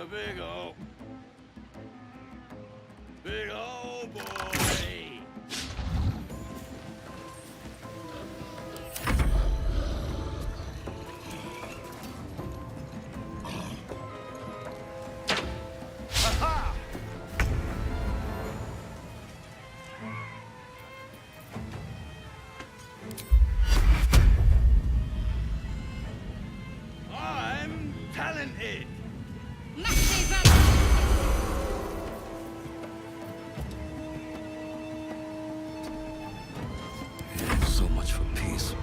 big ol'. Big ol' boy. I'm talented. So much for peace.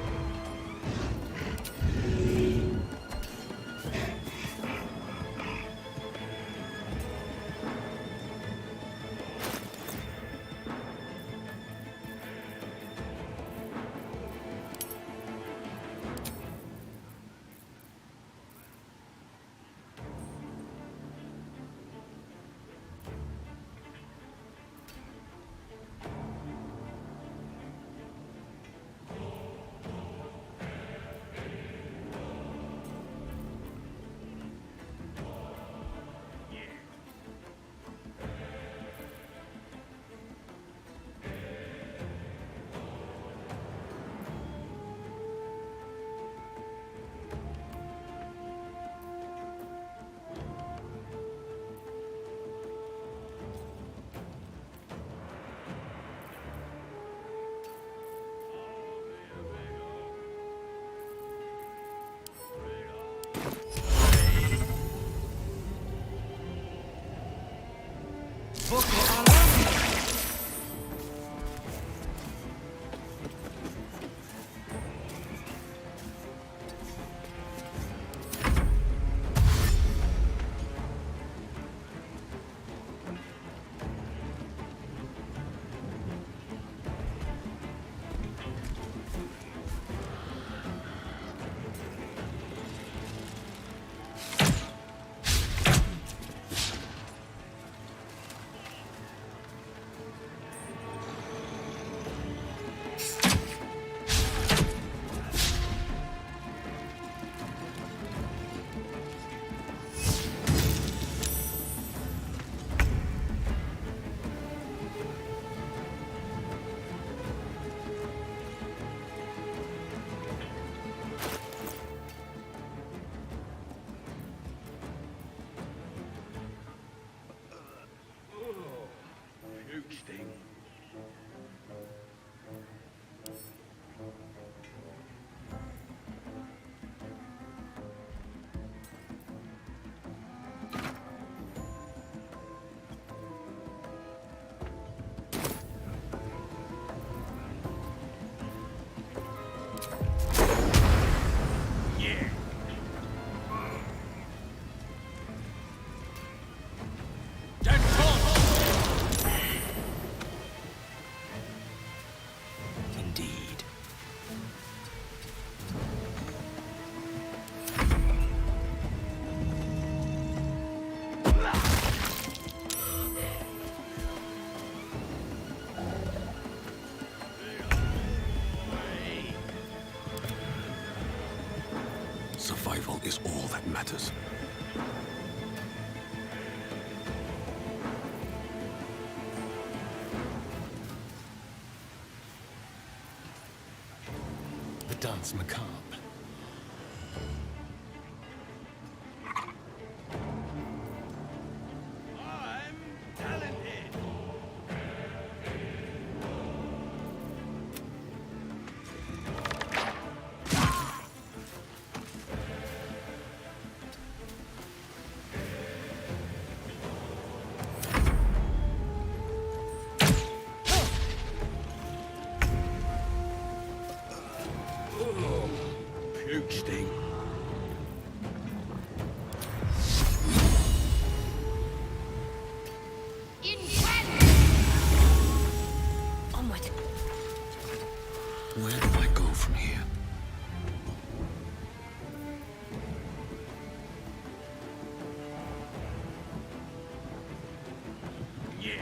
Huge thing. Yeah. Indeed. Survival is all that matters. The dance macabre. I'm talented. Huge thing. Onward. Where do I go from here? Yeah.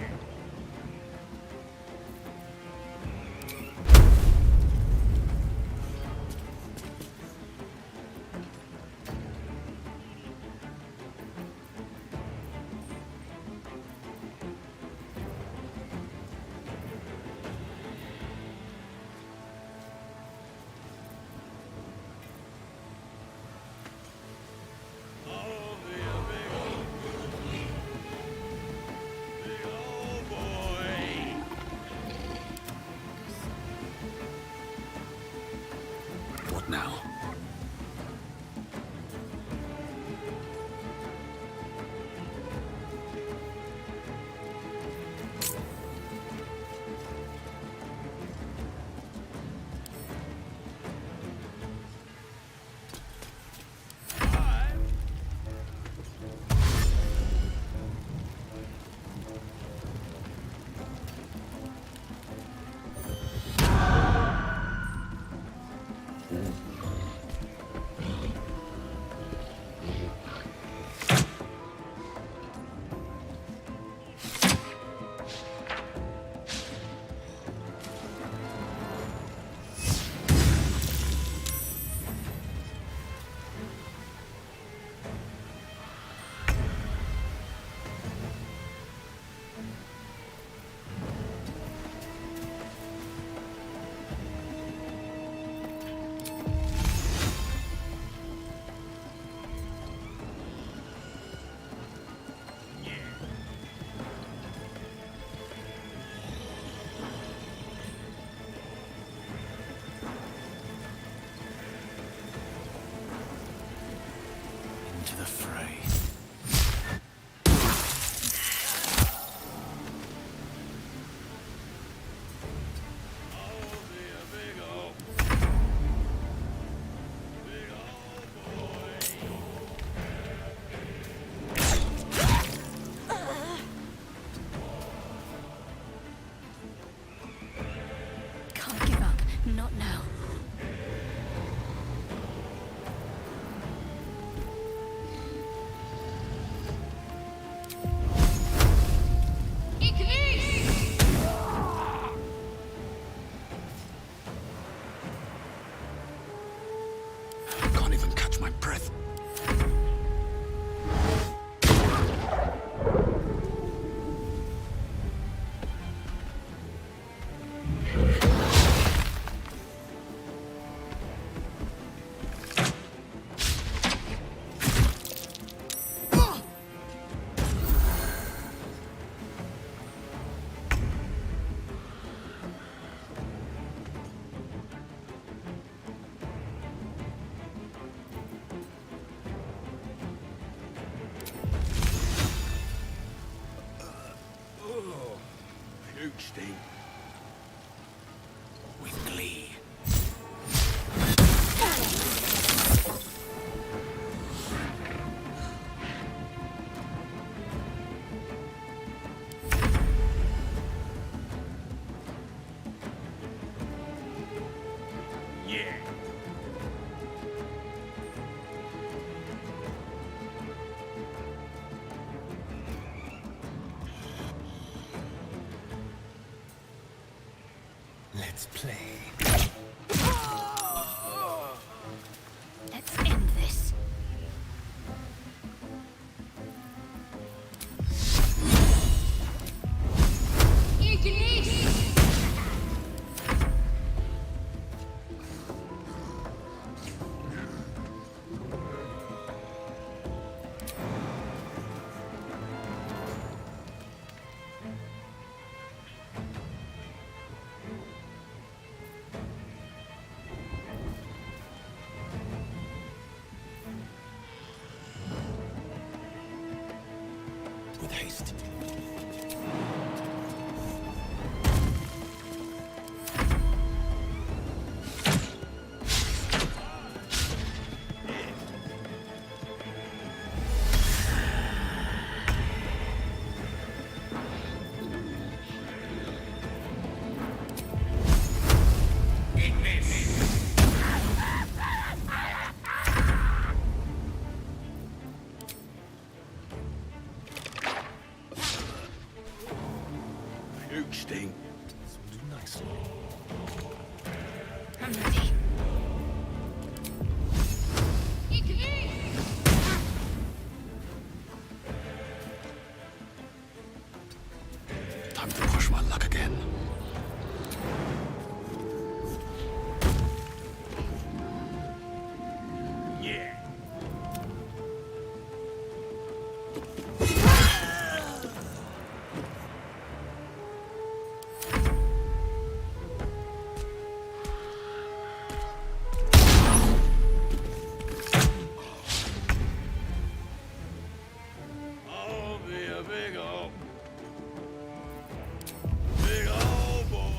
the fray. Can't give up. Not now. Can't even catch my breath. Puke steam. With glee. Yeah. Let's play. Let's end this. With haste. Puke steam. This will do nicely. I'm ready. Time to push my luck again. Yeah. I'll be a big old boy.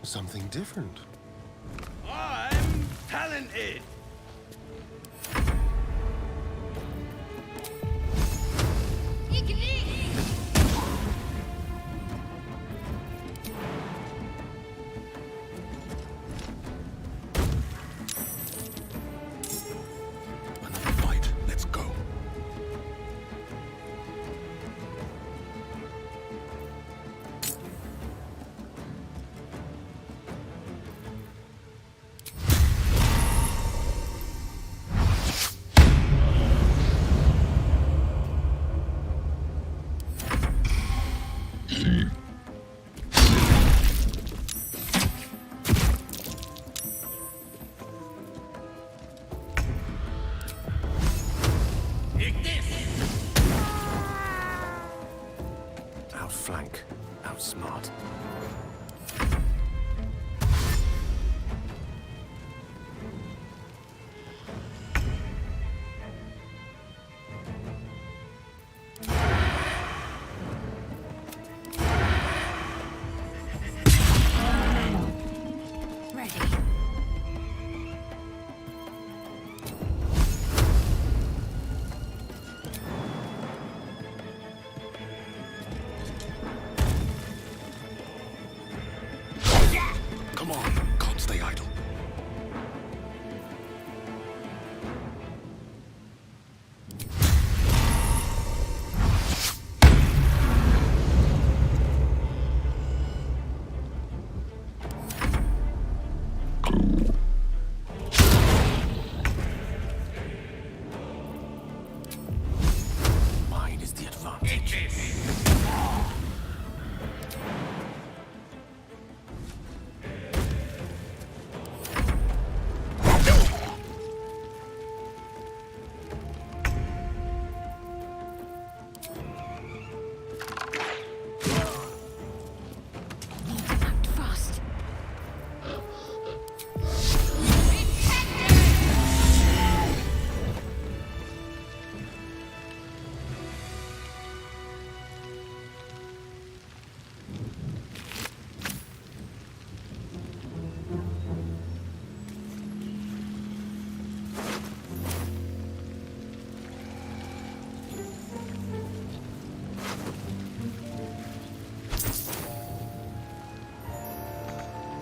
Something different. I'm talented. Another fight. Let's go. start. Come on, can't stay idle. Mine is the advantage. Act fast.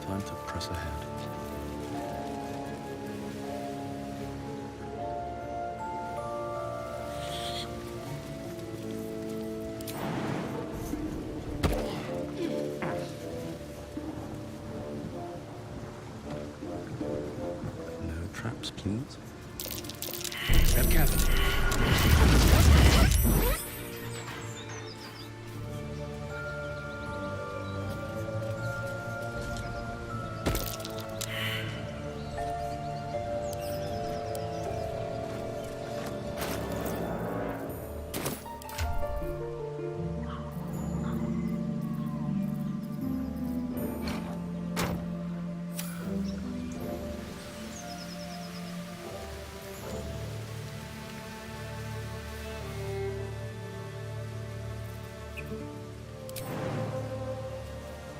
Time to press ahead. No traps, please. Tread carefully.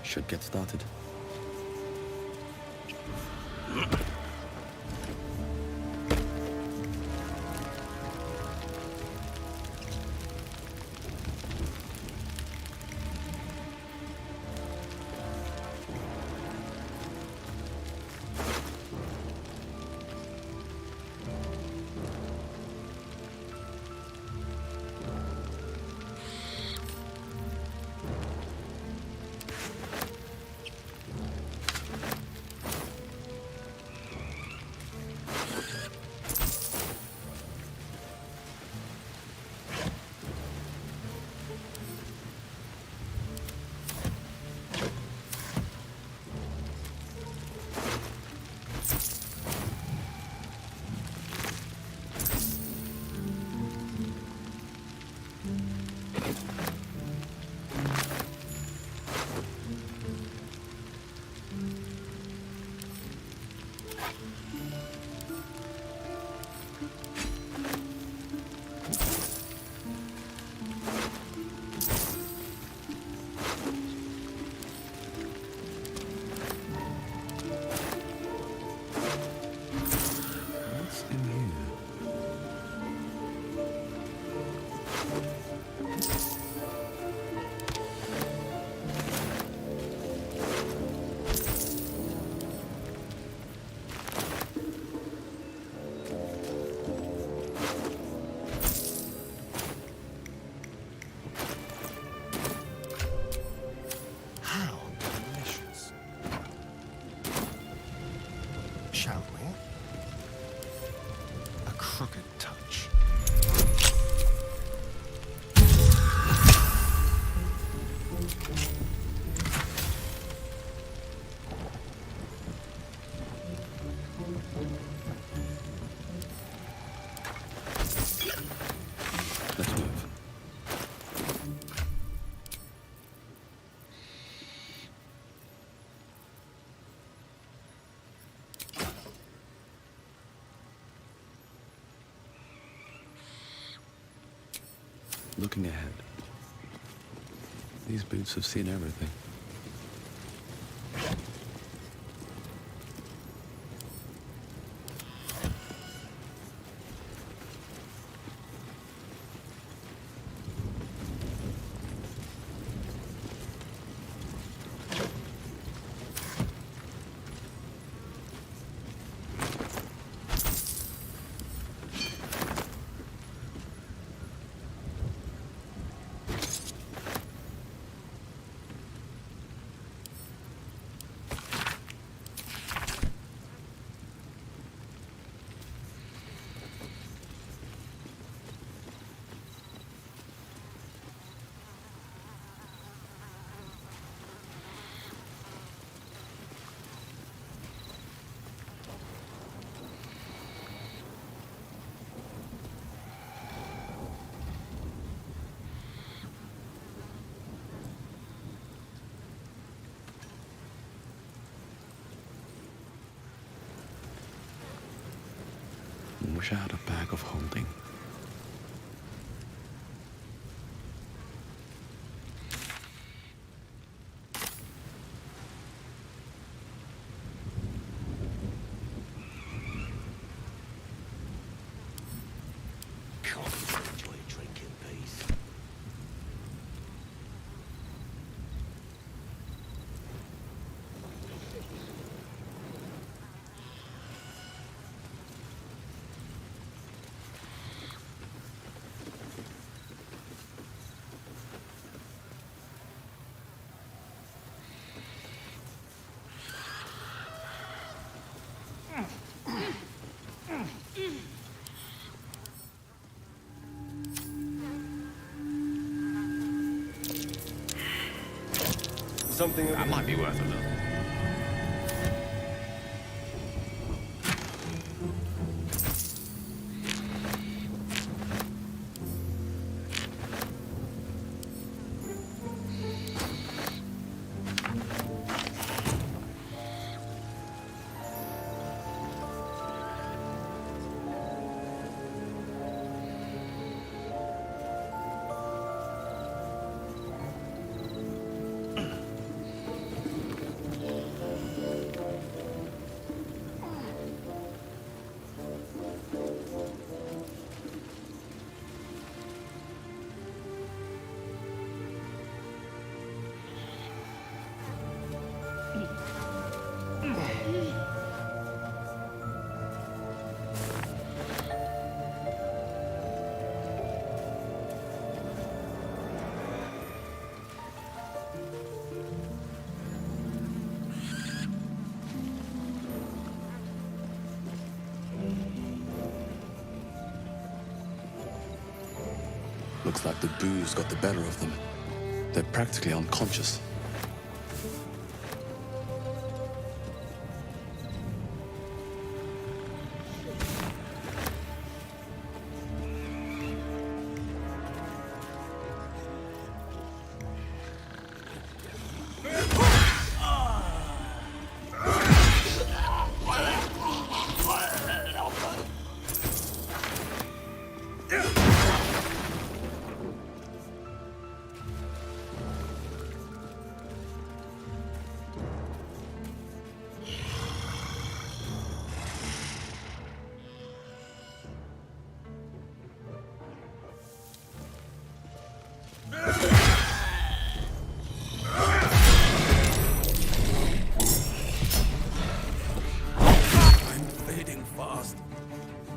Should get started. looking ahead. These boots have seen everything. Wish I had a bag of holding. Enjoy a drink in peace. Something that might be worth a look. Looks like the booze got the better of them. They're practically unconscious.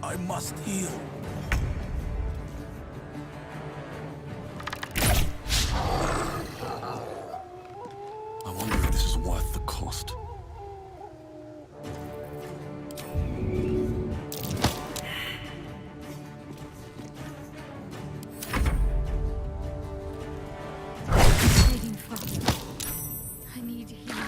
I must heal. I wonder if this is worth the cost. Fading fast. I need healing.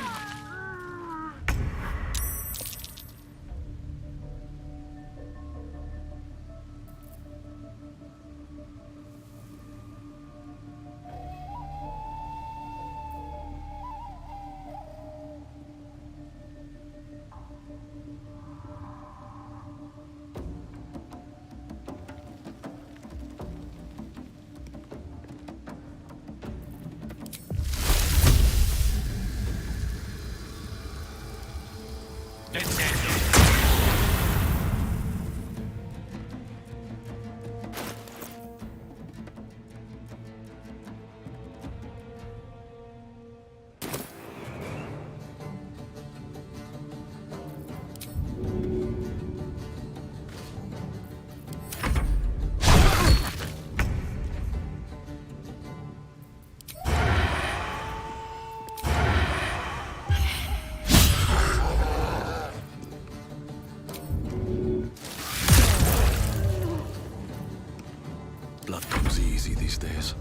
Blood comes easy these days.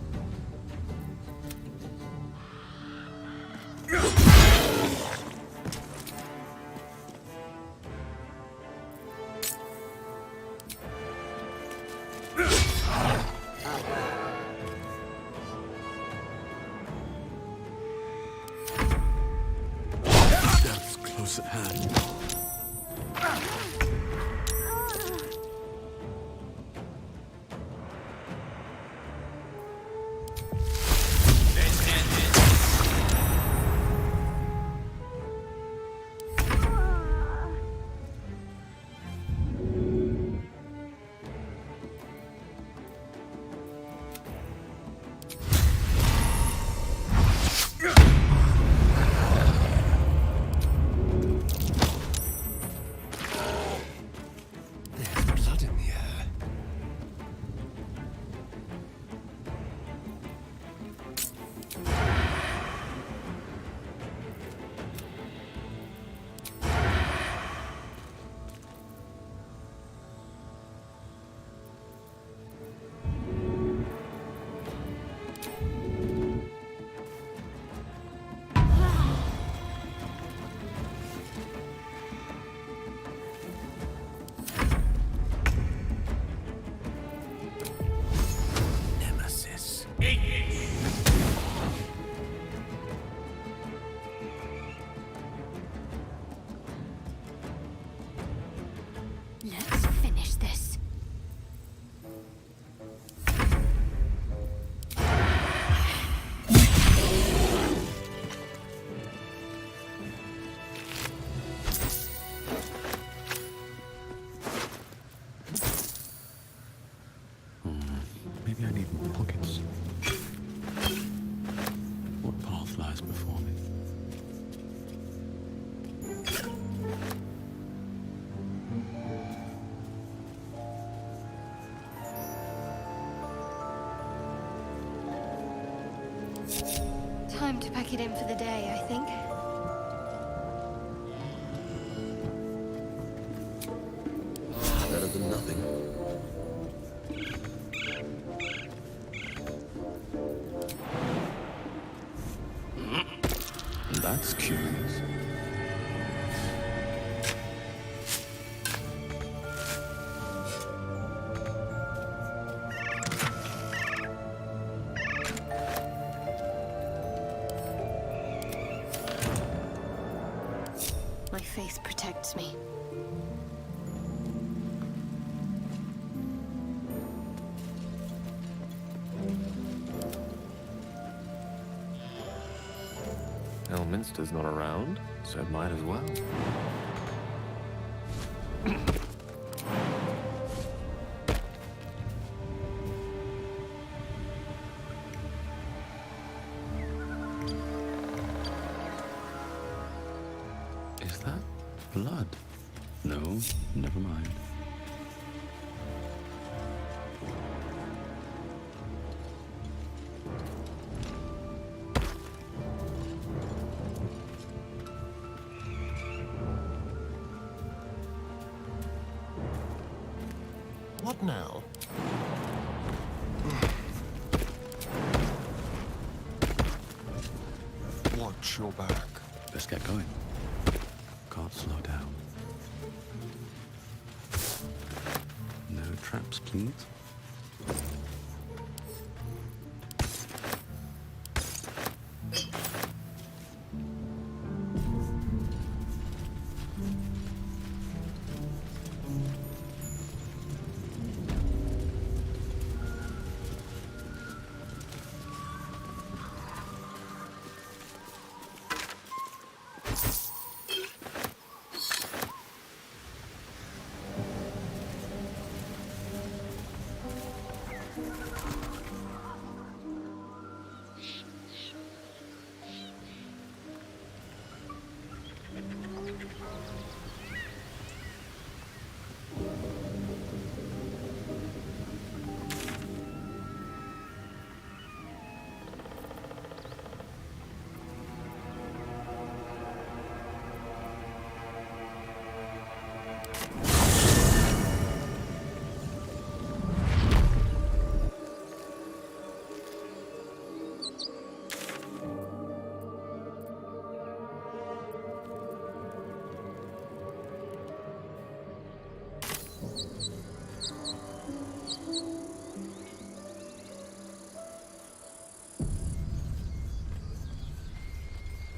Death's close at hand. Let's finish this. Maybe I need more pockets. What path lies before me? Time to pack it in for the day, I think. Better than nothing. That's curious. My faith protects me. Elminster's not around, so it might as well. Is that blood? No, never mind. What now? Watch your back. Let's get going. Can't slow down. No traps, please.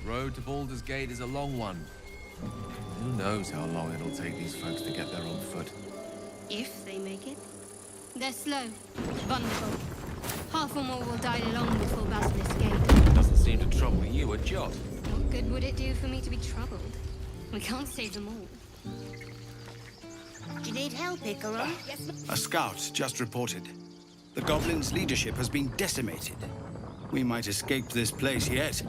The road to Baldurs Gate is a long one. Who knows how long it'll take these folks to get there on foot. If they make it. They're slow, vulnerable. Half or more will die long before Baldurs Gate. Doesn't seem to trouble you a jot. What good would it do for me to be troubled? We can't save them all. Do you need help, Ikaron? Yes, A scout just reported. The goblins' leadership has been decimated. We might escape this place yet.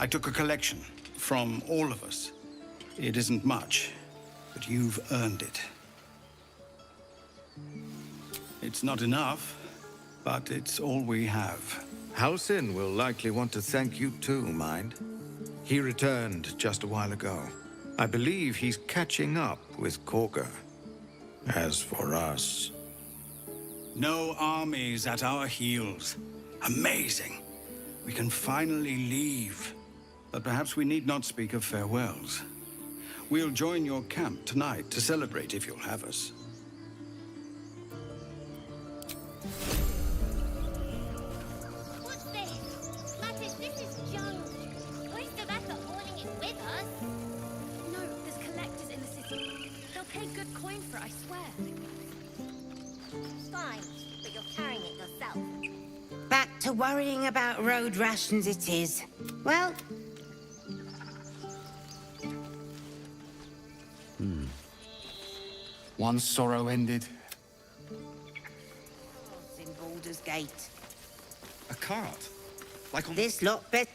I took a collection from all of us. It isn't much, but you've earned it. It's not enough, but it's all we have. Halsin will likely want to thank you too, Mind. He returned just a while ago. I believe he's catching up with Korga. As for us... No armies at our heels. Amazing. We can finally leave. But perhaps we need not speak of farewells. We'll join your camp tonight to celebrate if you'll have us. What's this? Mattis, this is junk. Waste of effort hauling it with us. No, there's collectors in the city. They'll pay good coin for it, I swear. Fine, but you're carrying it yourself. Back to worrying about road rations it is. Well... One sorrow ended. in Baldurs Gate. A cart? Like on... This lot bet...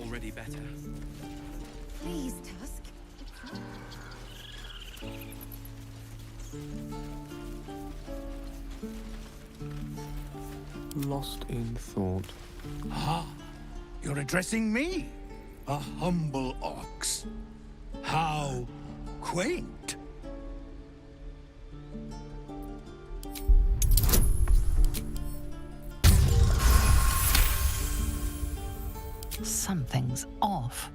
Already better. Please, Tusk. Lost in thought. Ah, you're addressing me, a humble ox. How quaint. Something's off.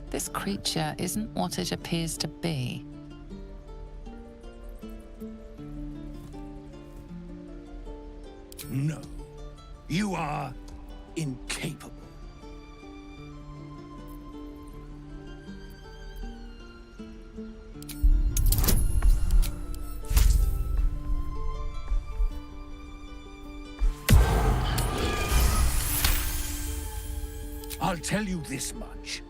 This creature isn't what it appears to be. No, you are incapable. I'll tell you this much.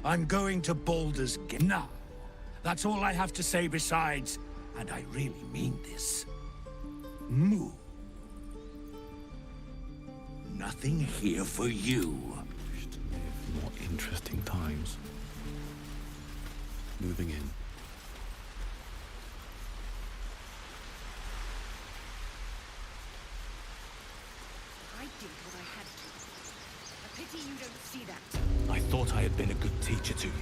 I'm going to Baldurs Gate now. That's all I have to say besides, and I really mean this. Move. Nothing here for you. Wish to live more interesting times. Moving in. I did what I had to. A pity you don't see that. I thought I had been a good teacher to you.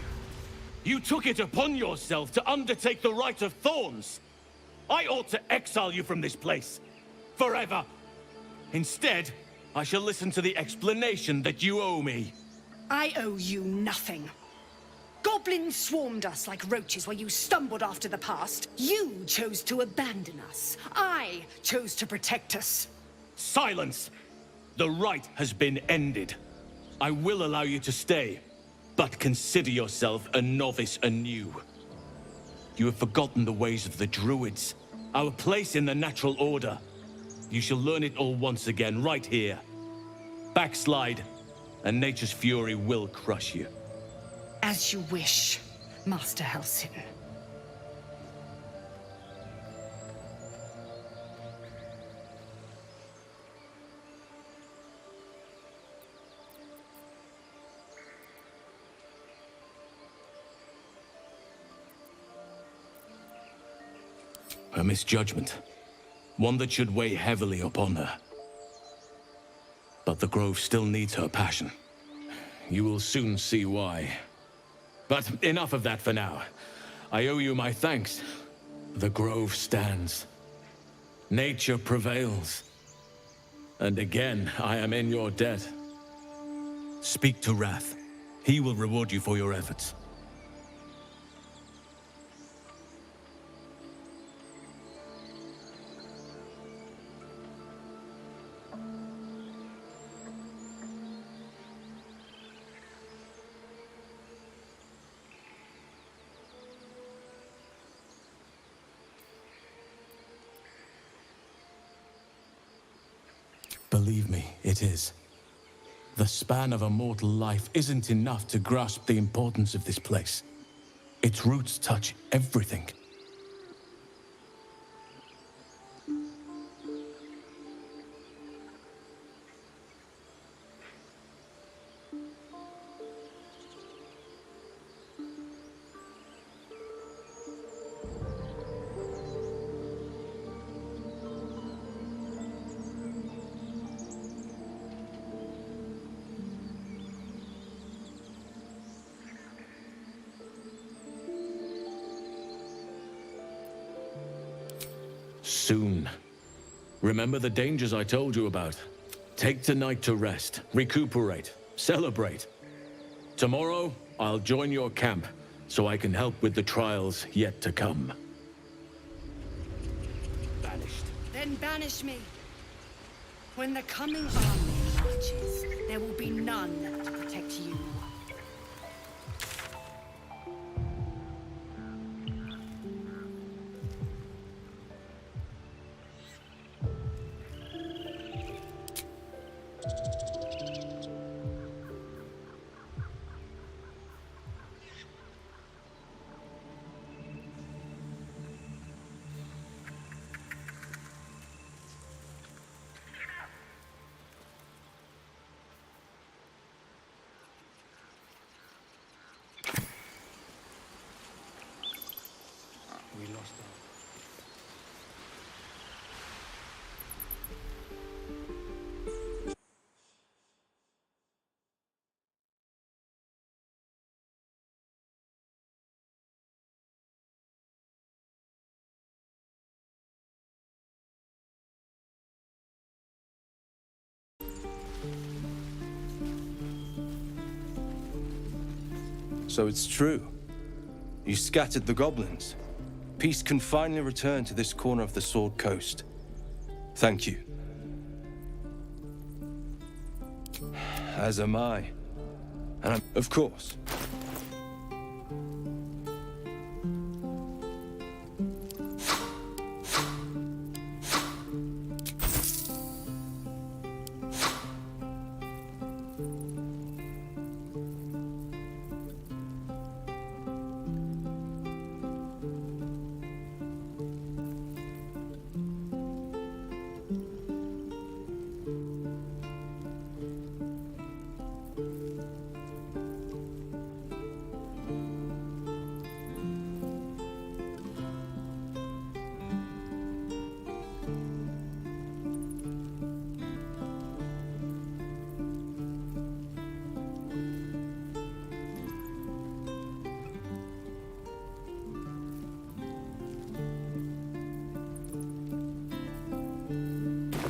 You took it upon yourself to undertake the Rite of Thorns. I ought to exile you from this place. forever. Instead, I shall listen to the explanation that you owe me. I owe you nothing. Goblins swarmed us like roaches while you stumbled after the past. You chose to abandon us. I chose to protect us. Silence! The rite has been ended. I will allow you to stay, but consider yourself a novice anew. You have forgotten the ways of the druids, our place in the natural order. You shall learn it all once again, right here. Backslide, and nature's fury will crush you. As you wish, Master Halsin. A misjudgment. One that should weigh heavily upon her. But the Grove still needs her passion. You will soon see why. But enough of that for now. I owe you my thanks. The Grove stands. Nature prevails. And again, I am in your debt. Speak to Wrath. He will reward you for your efforts. Believe me, it is. The span of a mortal life isn't enough to grasp the importance of this place. Its roots touch everything. Soon. Remember the dangers I told you about. Take tonight to rest, recuperate, celebrate. Tomorrow, I'll join your camp, so I can help with the trials yet to come. Banished. Then banish me. When the coming army marches, there will be none to protect you. We lost our... So it's true. You scattered the goblins. Peace can finally return to this corner of the Sword Coast. Thank you. As am I. And of course.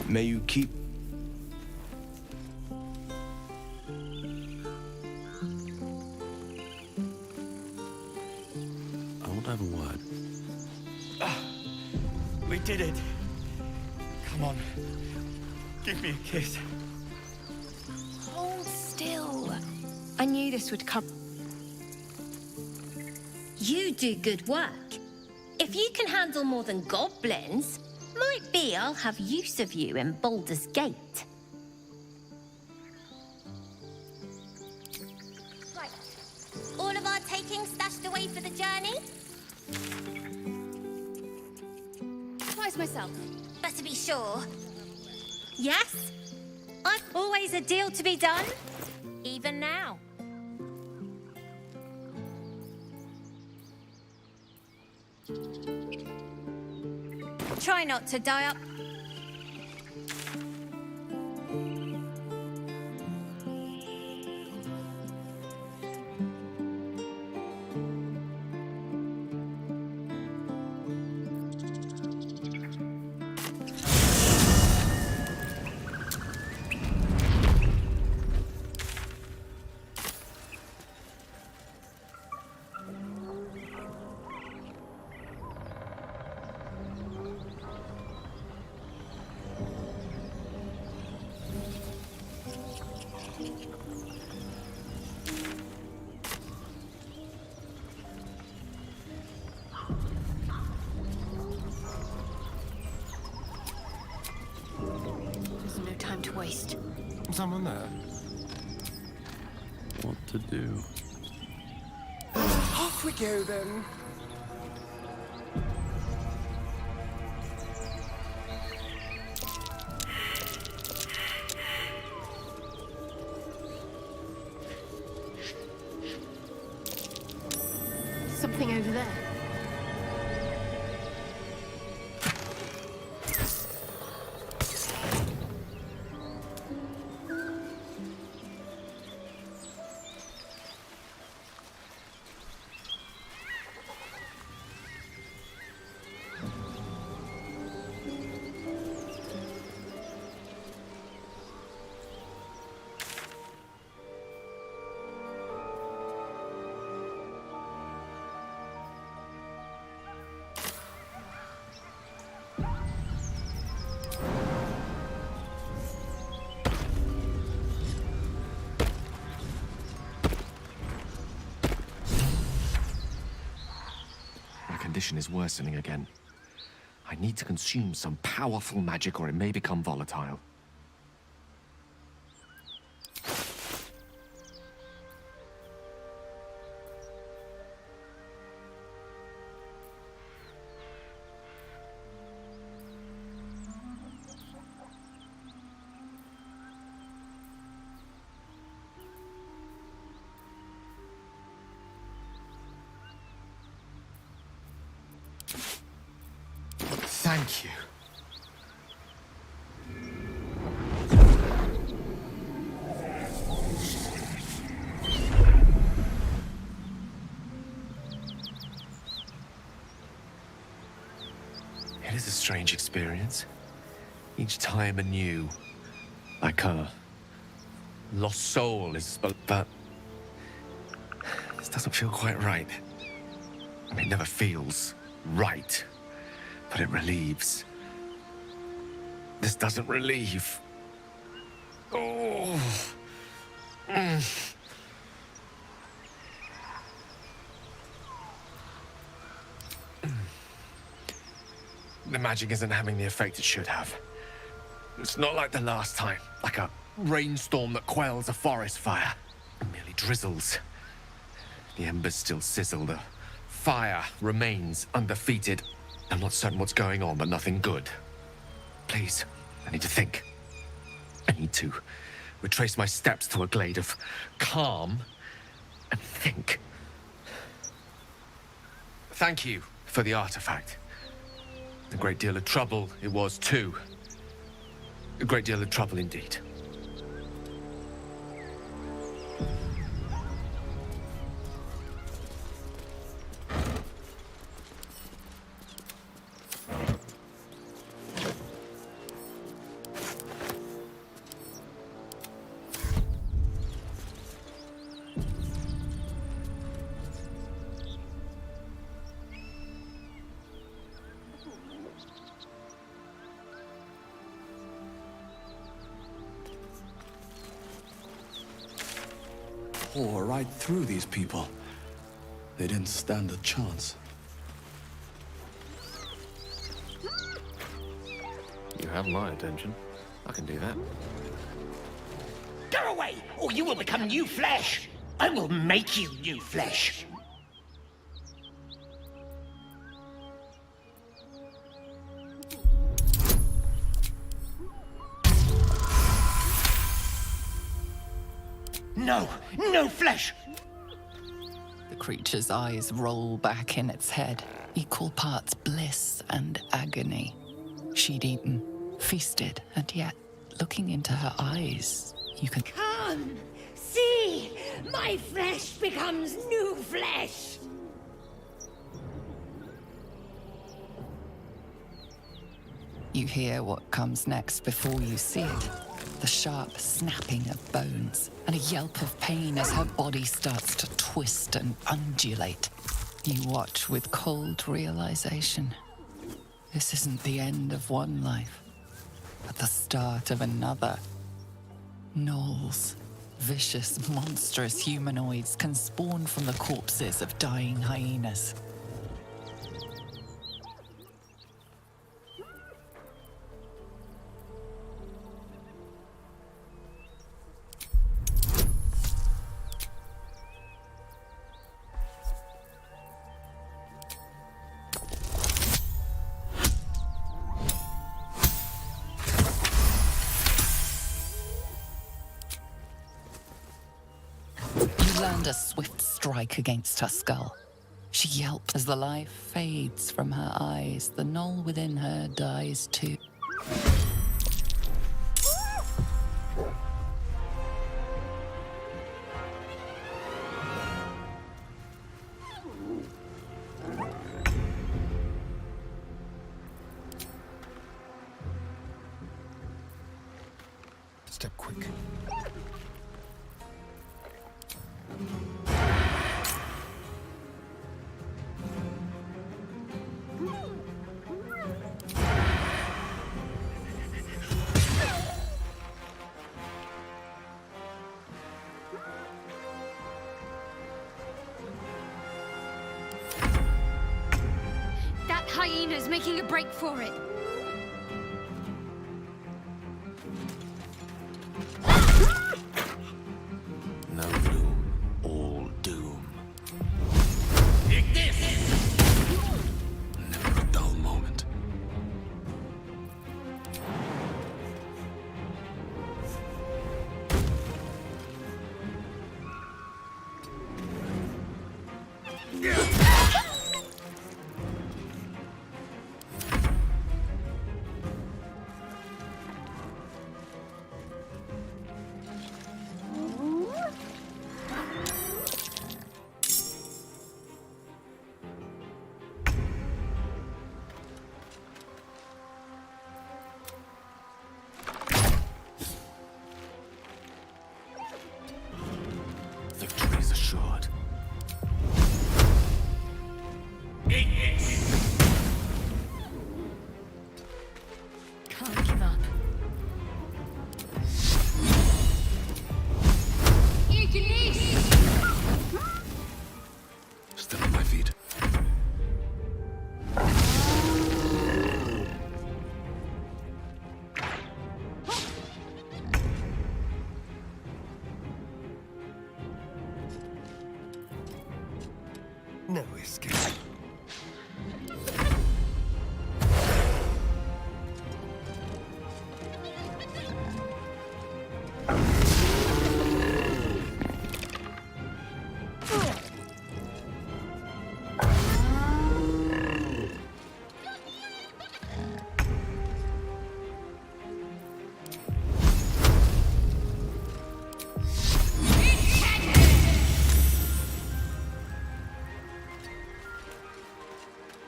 May you keep... I want to have a word. We did it. Come on. Give me a kiss. Hold still. I knew this would come. You do good work. If you can handle more than goblins, might be I'll have use of you in Baldurs Gate. Right. All of our takings stashed away for the journey? Twice myself. But to be sure. Yes? I've always a deal to be done. Even now. Try not to die up. There's no time to waste. Someone there? What to do? Off we go then. Something over there. Condition is worsening again. I need to consume some powerful magic or it may become volatile. Thank you. It is a strange experience. Each time anew. Like a lost soul is... But this doesn't feel quite right. I mean, it never feels right. But it relieves. This doesn't relieve. Oh. The magic isn't having the effect it should have. It's not like the last time, like a rainstorm that quells a forest fire. It merely drizzles. The embers still sizzle, the fire remains undefeated. I'm not certain what's going on, but nothing good. Please, I need to think. I need to retrace my steps to a glade of calm and think. Thank you for the artifact. A great deal of trouble it was, too. A great deal of trouble indeed. tore right through these people. They didn't stand a chance. You have my attention. I can do that. Go away, or you will become new flesh. I will make you new flesh. No, no flesh! The creature's eyes roll back in its head, equal parts bliss and agony. She'd eaten, feasted, and yet, looking into her eyes, you can... Come! See! My flesh becomes new flesh! You hear what comes next before you see it. The sharp snapping of bones, and a yelp of pain as her body starts to twist and undulate. You watch with cold realization. This isn't the end of one life, but the start of another. Gnolls, vicious, monstrous humanoids can spawn from the corpses of dying hyenas. Land a swift strike against her skull. She yelps as the life fades from her eyes. The gnoll within her dies too. Step quick. That hyena's making a break for it. No gloom, all doom. Take this! Never a dull moment. Victory is assured. Can't give up. Still on my feet. No escape.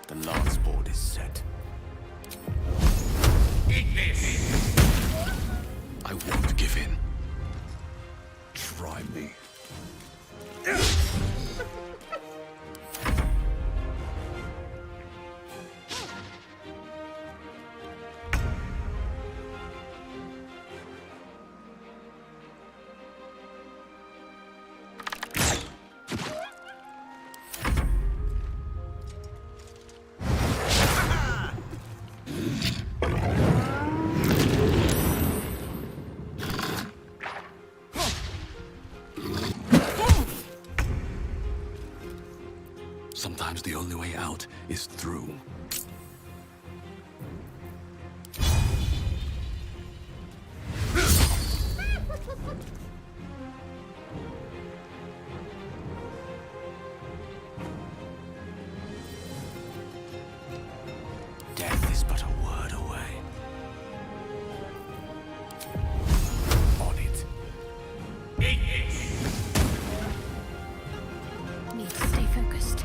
The last board is set. I won't give in. Try me. Sometimes the only way out is through. Death is but a word away. On it. Need to stay focused.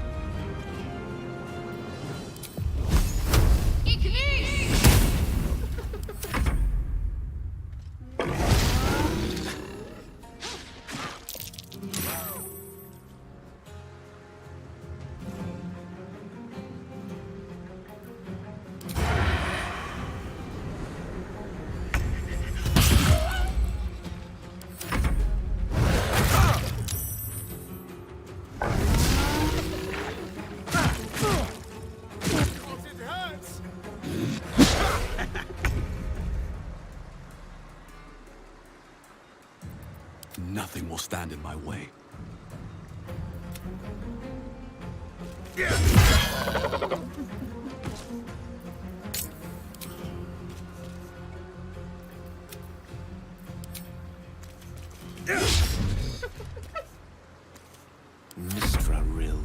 Nothing will stand in my way. Mistra Rill.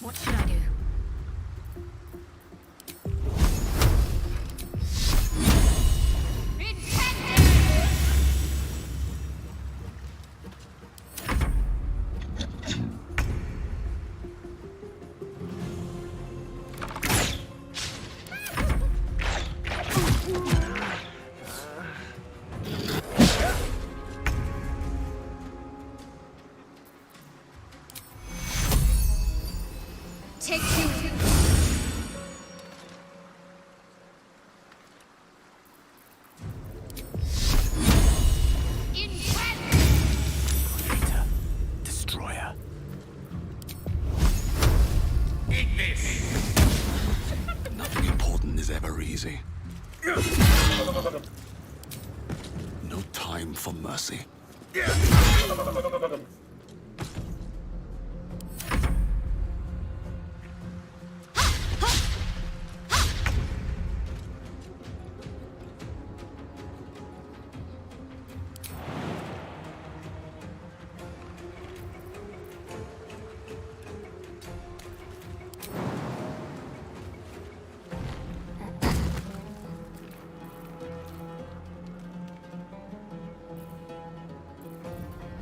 What should I do? Take two. Creator. Destroyer. Eat this! Nothing important is ever easy. No time for mercy.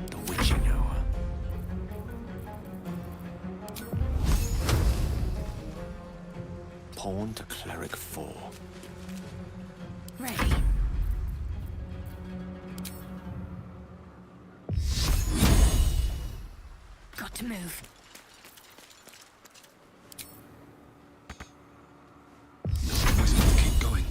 The witching hour. Pawn to cleric 4. Ready. Got to move. Keep going.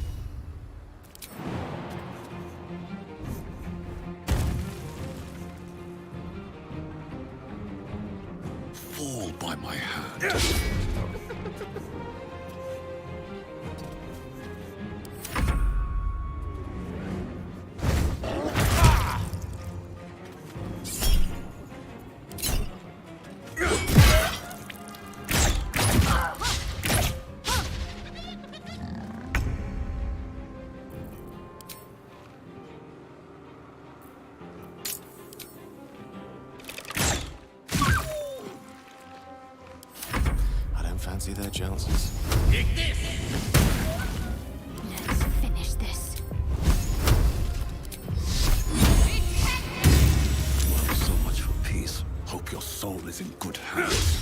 Fall by my hand. I don't fancy their chances. Let's finish this. Well, so much for peace. Hope your soul is in good hands.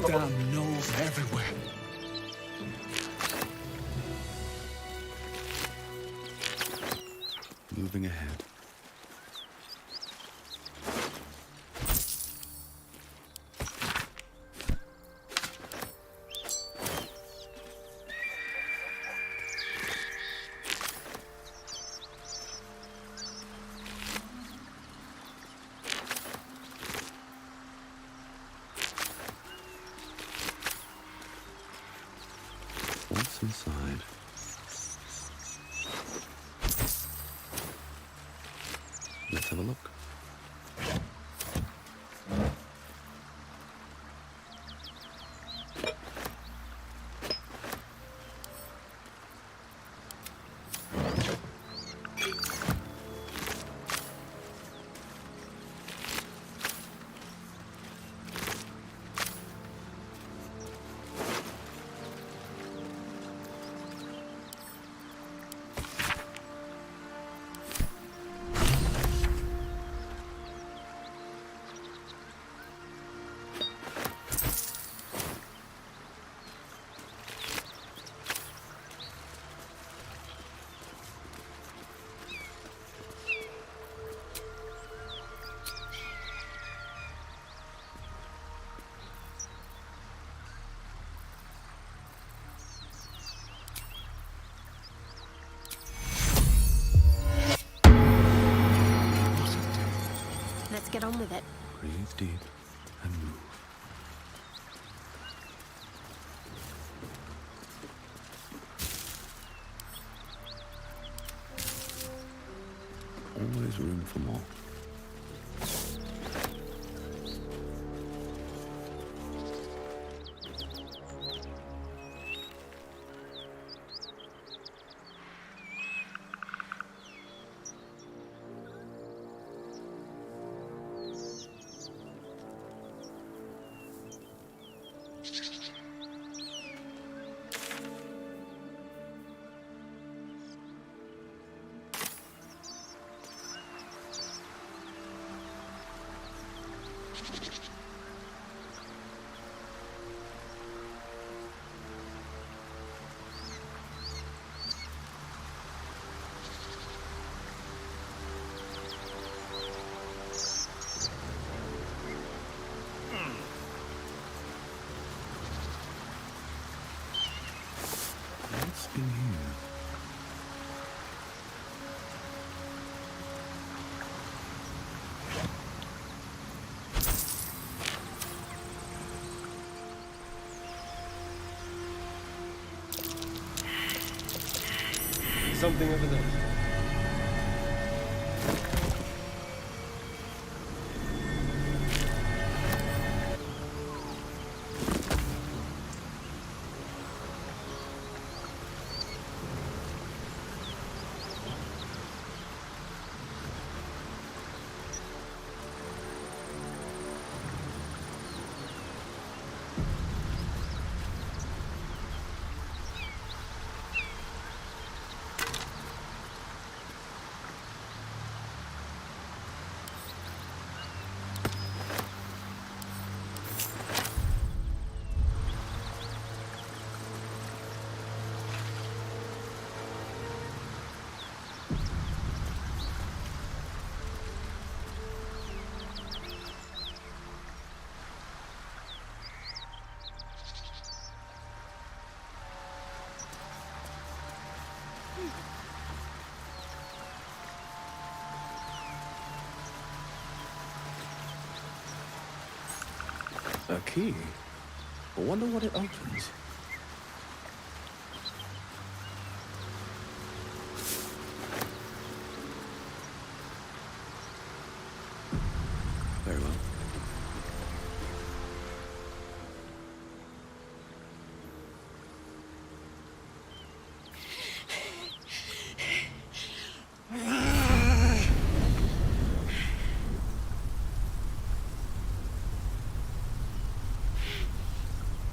Damn gnolls everywhere. Moving ahead. have a look. Let's get on with it. Breathe deep and move. Always room for more. What's in here? Something over there. A key? I wonder what it opens. Very well.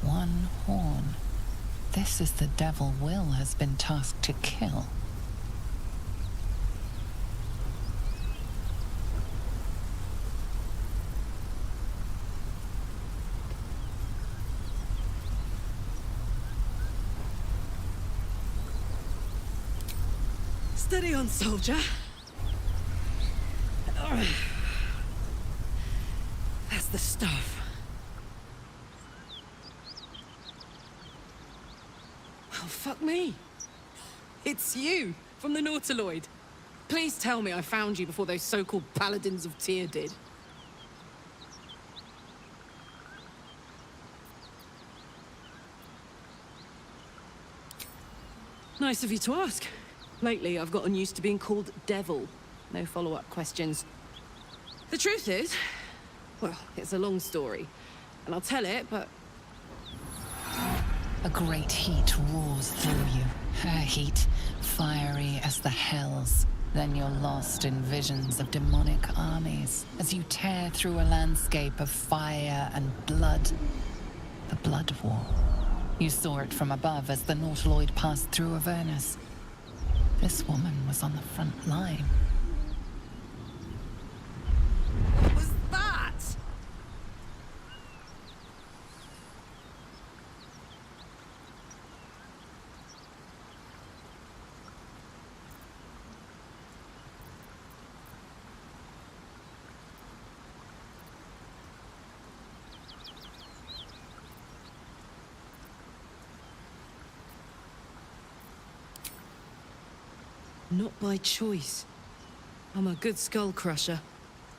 One horn. This is the devil Will has been tasked to kill. Steady on, soldier. That's the stuff. Well, fuck me. It's you, from the Nautiloid. Please tell me I found you before those so-called Paladins of Tyr did. Nice of you to ask. Lately, I've gotten used to being called Devil. No follow-up questions. The truth is, well, it's a long story, and I'll tell it, but... A great heat roars through you. A heat fiery as the hells. Then you're lost in visions of demonic armies as you tear through a landscape of fire and blood. The Blood War. You saw it from above as the Nautiloid passed through Avernus. This woman was on the front line. What was that? Not by choice. I'm a good skull crusher,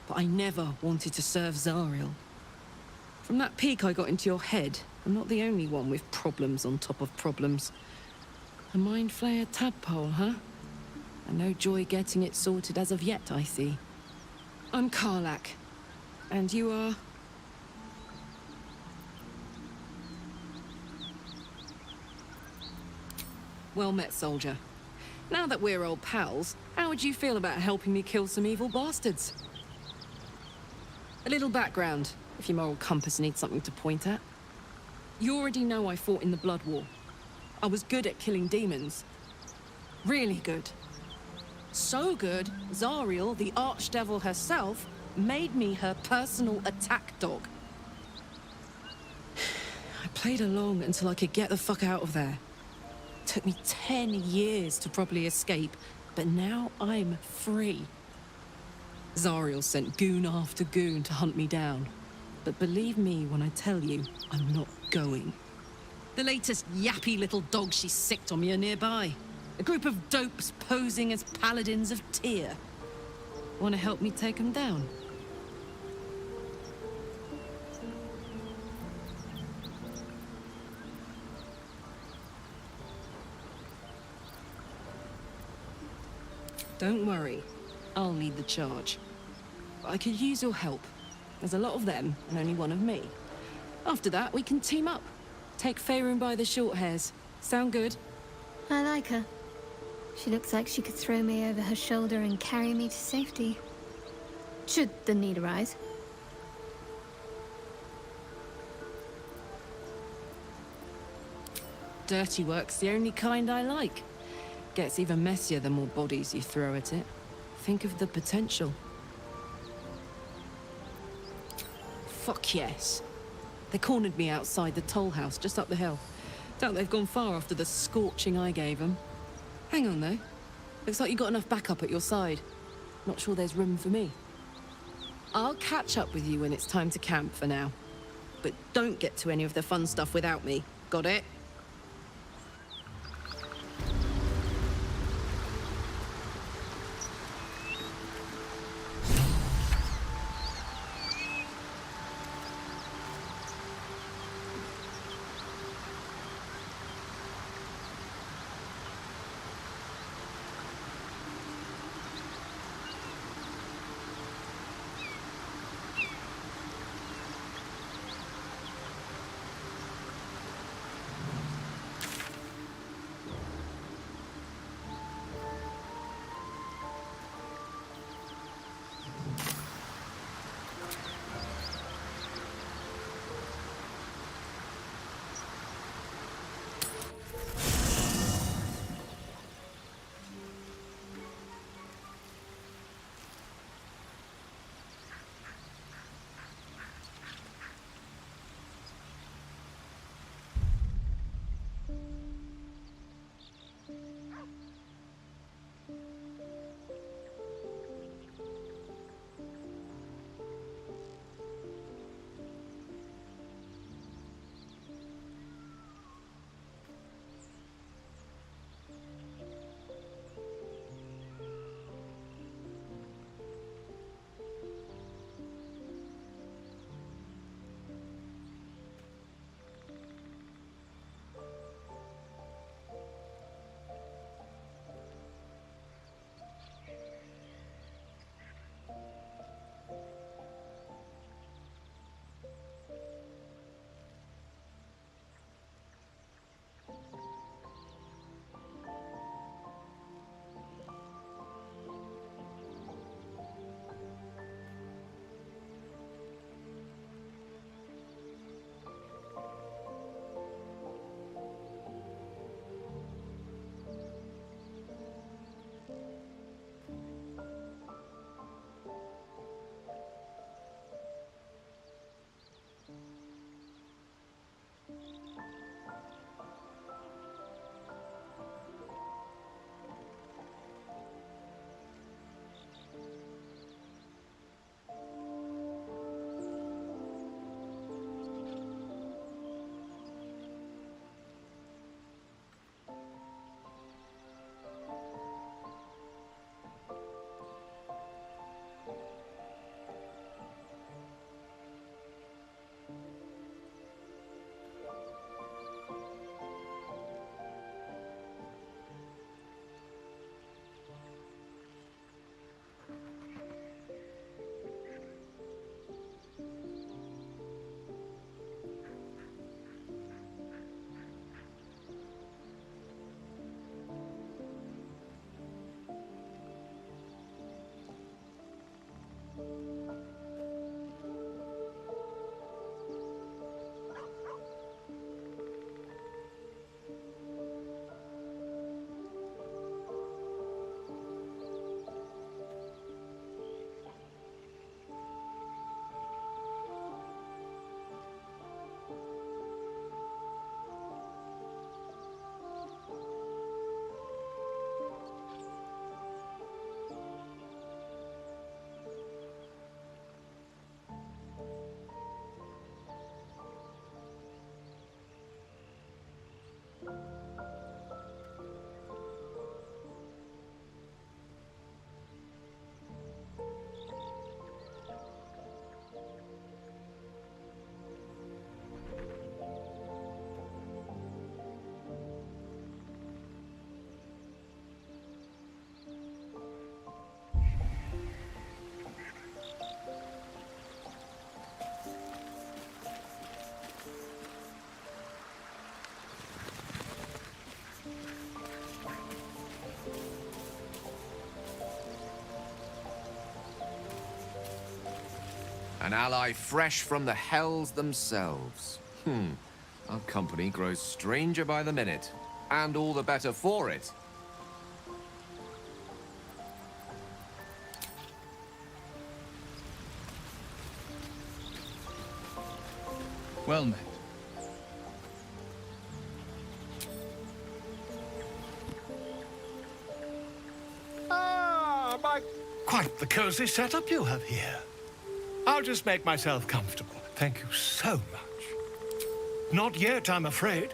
but I never wanted to serve Zariel. From that peek I got into your head, I'm not the only one with problems on top of problems. A mind flayer tadpole, huh? And no joy getting it sorted as of yet, I see. I'm Karlak. And you are? Well met, soldier. Now that we're old pals, how would you feel about helping me kill some evil bastards? A little background, if your moral compass needs something to point at. You already know I fought in the Blood War. I was good at killing demons. Really good. So good, Zariel, the archdevil herself, made me her personal attack dog. I played along until I could get the fuck out of there. Took me 10 years to properly escape, but now I'm free. Zariel sent goon after goon to hunt me down. But believe me when I tell you, I'm not going. The latest yappy little dogs she sicked on me are nearby. A group of dopes posing as paladins of Tyr. Want to help me take them down? Don't worry, I'll lead the charge. But I could use your help. There's a lot of them, and only one of me. After that, we can team up. Take Faerun by the short hairs. Sound good? I like her. She looks like she could throw me over her shoulder and carry me to safety. Should the need arise. Dirty work's the only kind I like. Gets even messier the more bodies you throw at it. Think of the potential. Fuck yes. They cornered me outside the toll house just up the hill. Doubt they've gone far after the scorching I gave them. Hang on though. Looks like you got enough backup at your side. Not sure there's room for me. I'll catch up with you when it's time to camp for now. But don't get to any of the fun stuff without me. Got it? An ally fresh from the hells themselves. Our company grows stranger by the minute, and all the better for it. Well met. Ah, quite the cozy setup you have here. I'll just make myself comfortable. Thank you so much. Not yet, I'm afraid.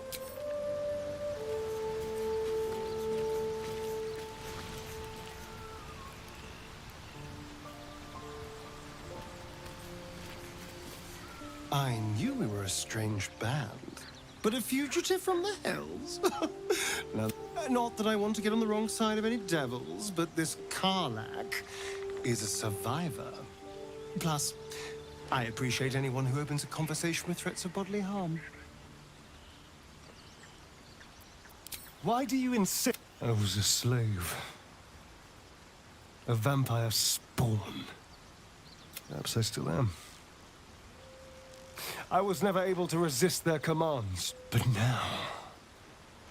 I knew we were a strange band, but a fugitive from the hells? Now, not that I want to get on the wrong side of any devils, but this Karlach is a survivor. Plus, I appreciate anyone who opens a conversation with threats of bodily harm. Why do you insist? I was a slave. A vampire spawn. Perhaps I still am. I was never able to resist their commands, but now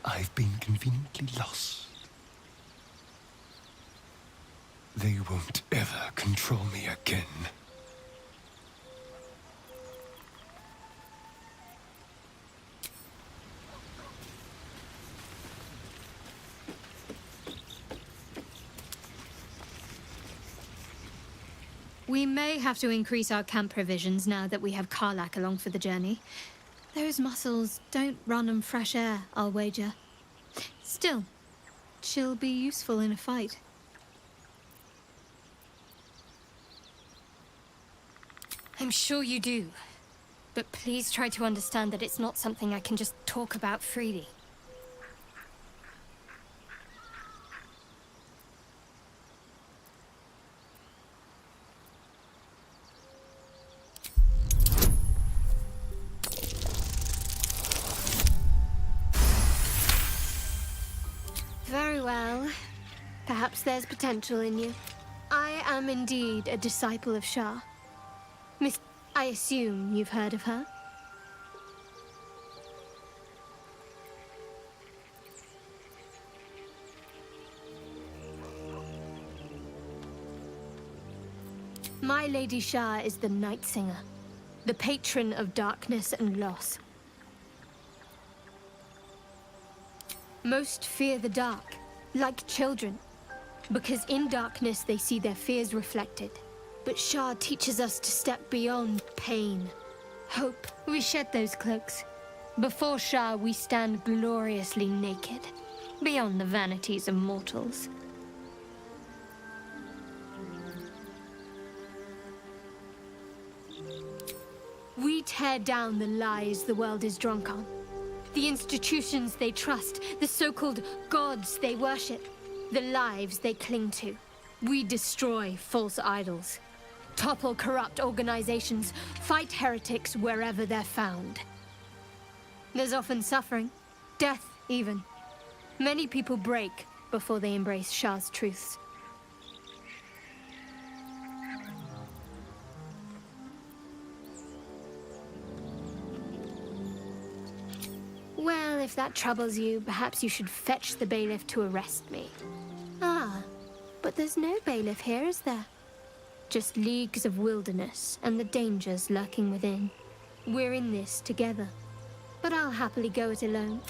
I've been conveniently lost. They won't ever control me again. We may have to increase our camp provisions now that we have Karlach along for the journey. Those muscles don't run on fresh air, I'll wager. Still, she'll be useful in a fight. I'm sure you do. But please try to understand that it's not something I can just talk about freely. Very well. Perhaps there's potential in you. I am indeed a disciple of Shah. Miss, I assume you've heard of her? My Lady Shah is the Night Singer, the patron of darkness and loss. Most fear the dark, like children, because in darkness they see their fears reflected. But Shah teaches us to step beyond pain, hope. We shed those cloaks. Before Shah, we stand gloriously naked, beyond the vanities of mortals. We tear down the lies the world is drunk on. The institutions they trust, the so-called gods they worship, the lives they cling to. We destroy false idols, topple corrupt organizations, fight heretics wherever they're found. There's often suffering, death even. Many people break before they embrace Shah's truths. Well, if that troubles you, perhaps you should fetch the bailiff to arrest me. Ah, but there's no bailiff here, is there? Just leagues of wilderness and the dangers lurking within. We're in this together, but I'll happily go it alone.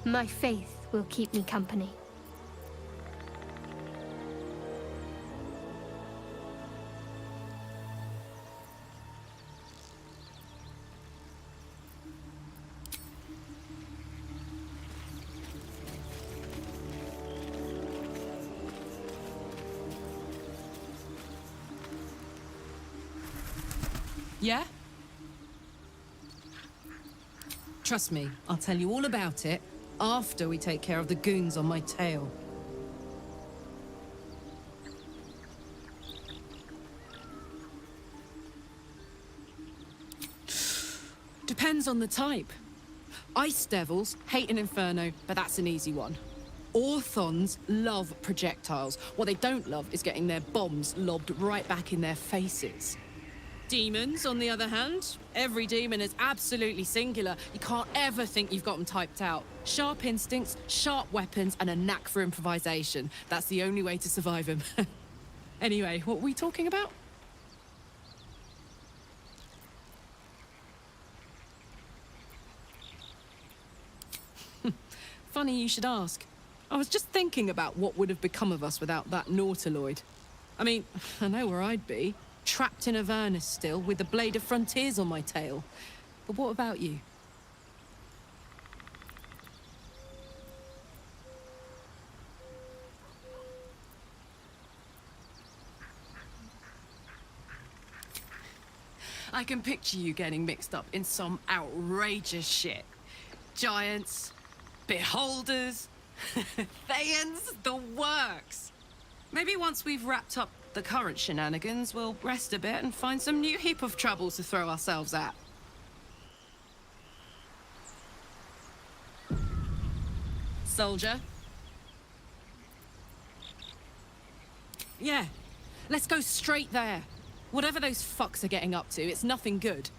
My faith will keep me company. Yeah? Trust me, I'll tell you all about it after we take care of the goons on my tail. Depends on the type. Ice devils hate an inferno, but that's an easy one. Orthons love projectiles. What they don't love is getting their bombs lobbed right back in their faces. Demons, on the other hand, every demon is absolutely singular. You can't ever think you've got them typed out. Sharp instincts, sharp weapons, and a knack for improvisation. That's the only way to survive them. Anyway, what were we talking about? Funny you should ask. I was just thinking about what would have become of us without that Nautiloid. I mean, I know where I'd be. Trapped in Avernus still, with the Blade of Frontiers on my tail. But what about you? I can picture you getting mixed up in some outrageous shit. Giants, beholders, Thayans, the works. Maybe once we've wrapped up the current shenanigans, we'll rest a bit and find some new heap of troubles to throw ourselves at. Soldier? Yeah, let's go straight there. Whatever those fucks are getting up to, it's nothing good.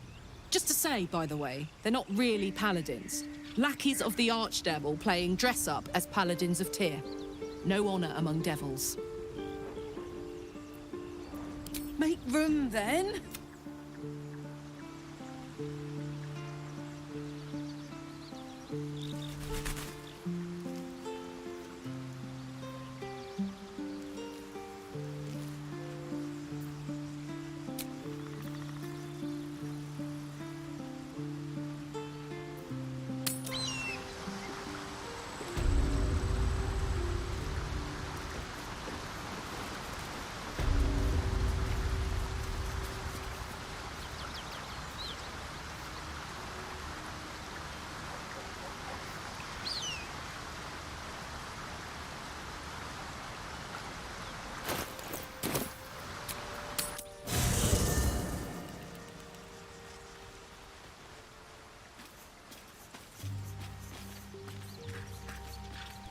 Just to say, by the way, they're not really paladins. Lackeys of the Archdevil playing dress-up as paladins of Tyr. No honor among devils. Make room, then.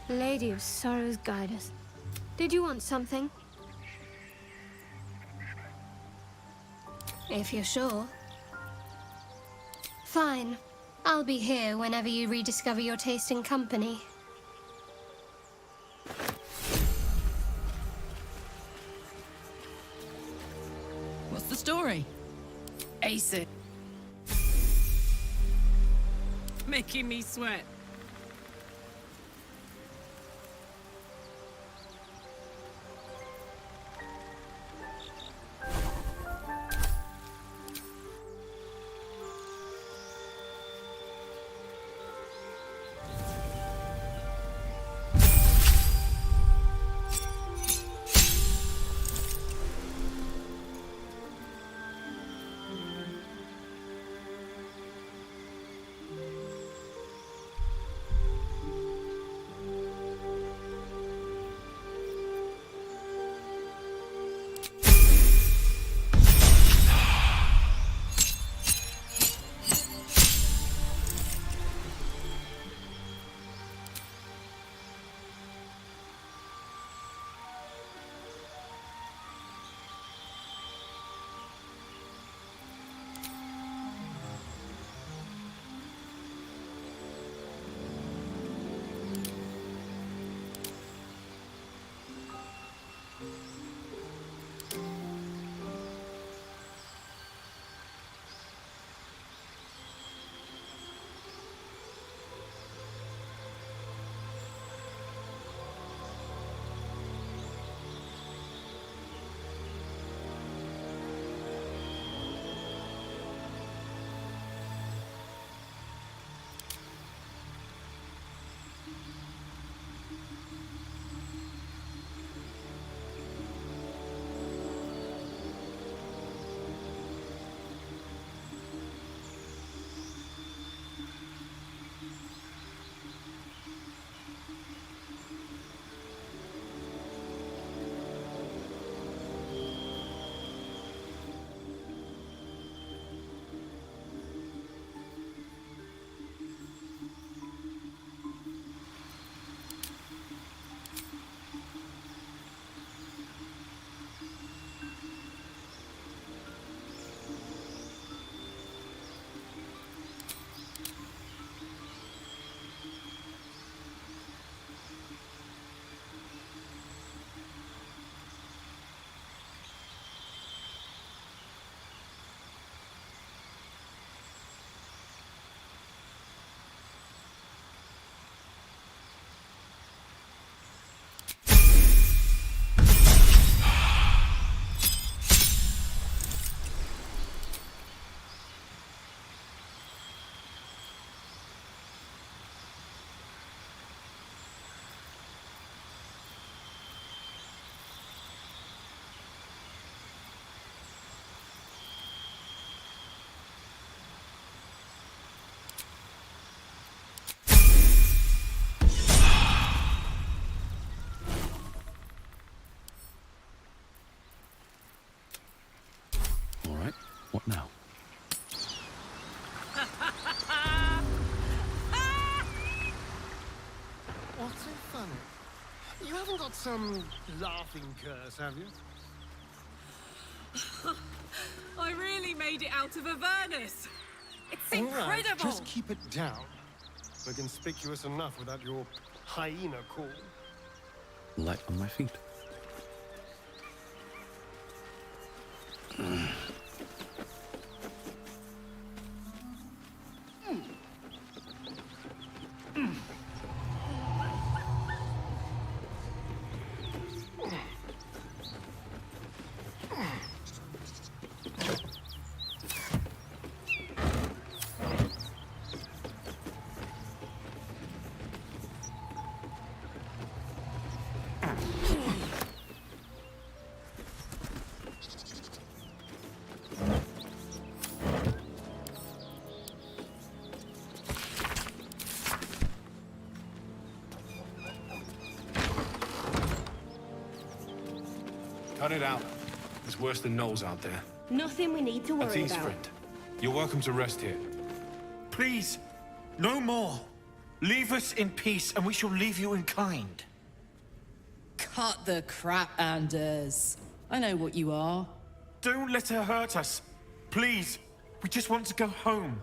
Lady of Sorrows, guide us. Did you want something? If you're sure. Fine. I'll be here whenever you rediscover your taste in company. What's the story? Ace it. Making me sweat. got some laughing curse, have you? I really made it out of Avernus. It's All right, incredible. just keep it down. We're conspicuous enough without your hyena call. Light on my feet. Cut it out. It's worse than Knowles out there. Nothing we need to worry At ease, about. friend. You're welcome to rest here. Please, no more. Leave us in peace, and we shall leave you in kind. Cut the crap, Anders. I know what you are. Don't let her hurt us. Please, we just want to go home.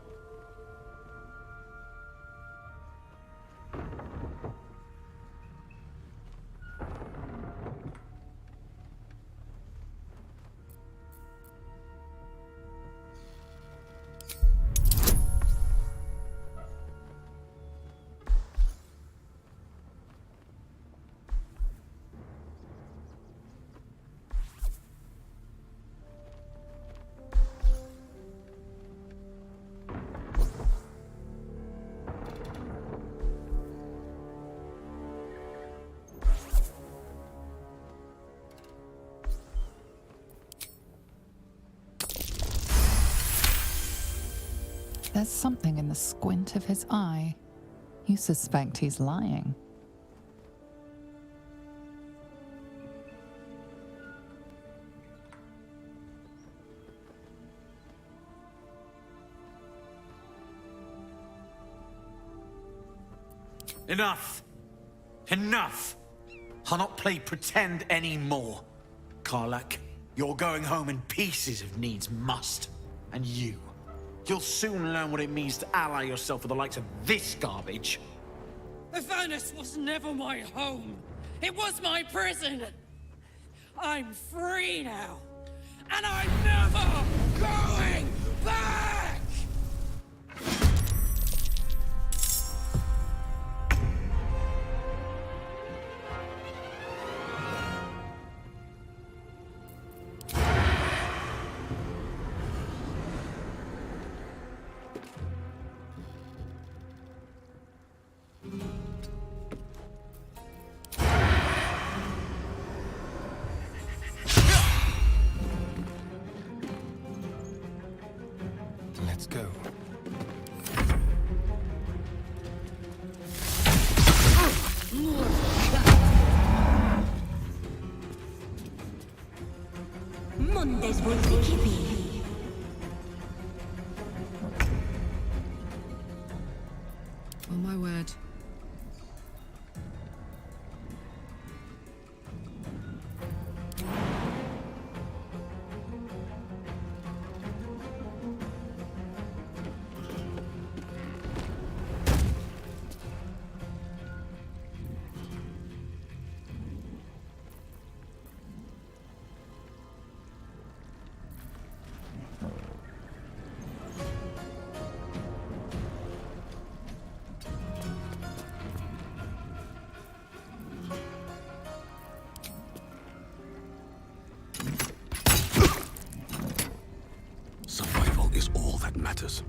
There's something in the squint of his eye. You suspect he's lying. Enough! Enough! I'll not play pretend anymore. Karlach, you're going home in pieces if needs must. And you'll soon learn what it means to ally yourself with the likes of this garbage. Avernus was never my home. It was my prison. I'm free now. And I'm never going back! Let's go. Mondes Volvikibi. On my word. Survival is all that matters.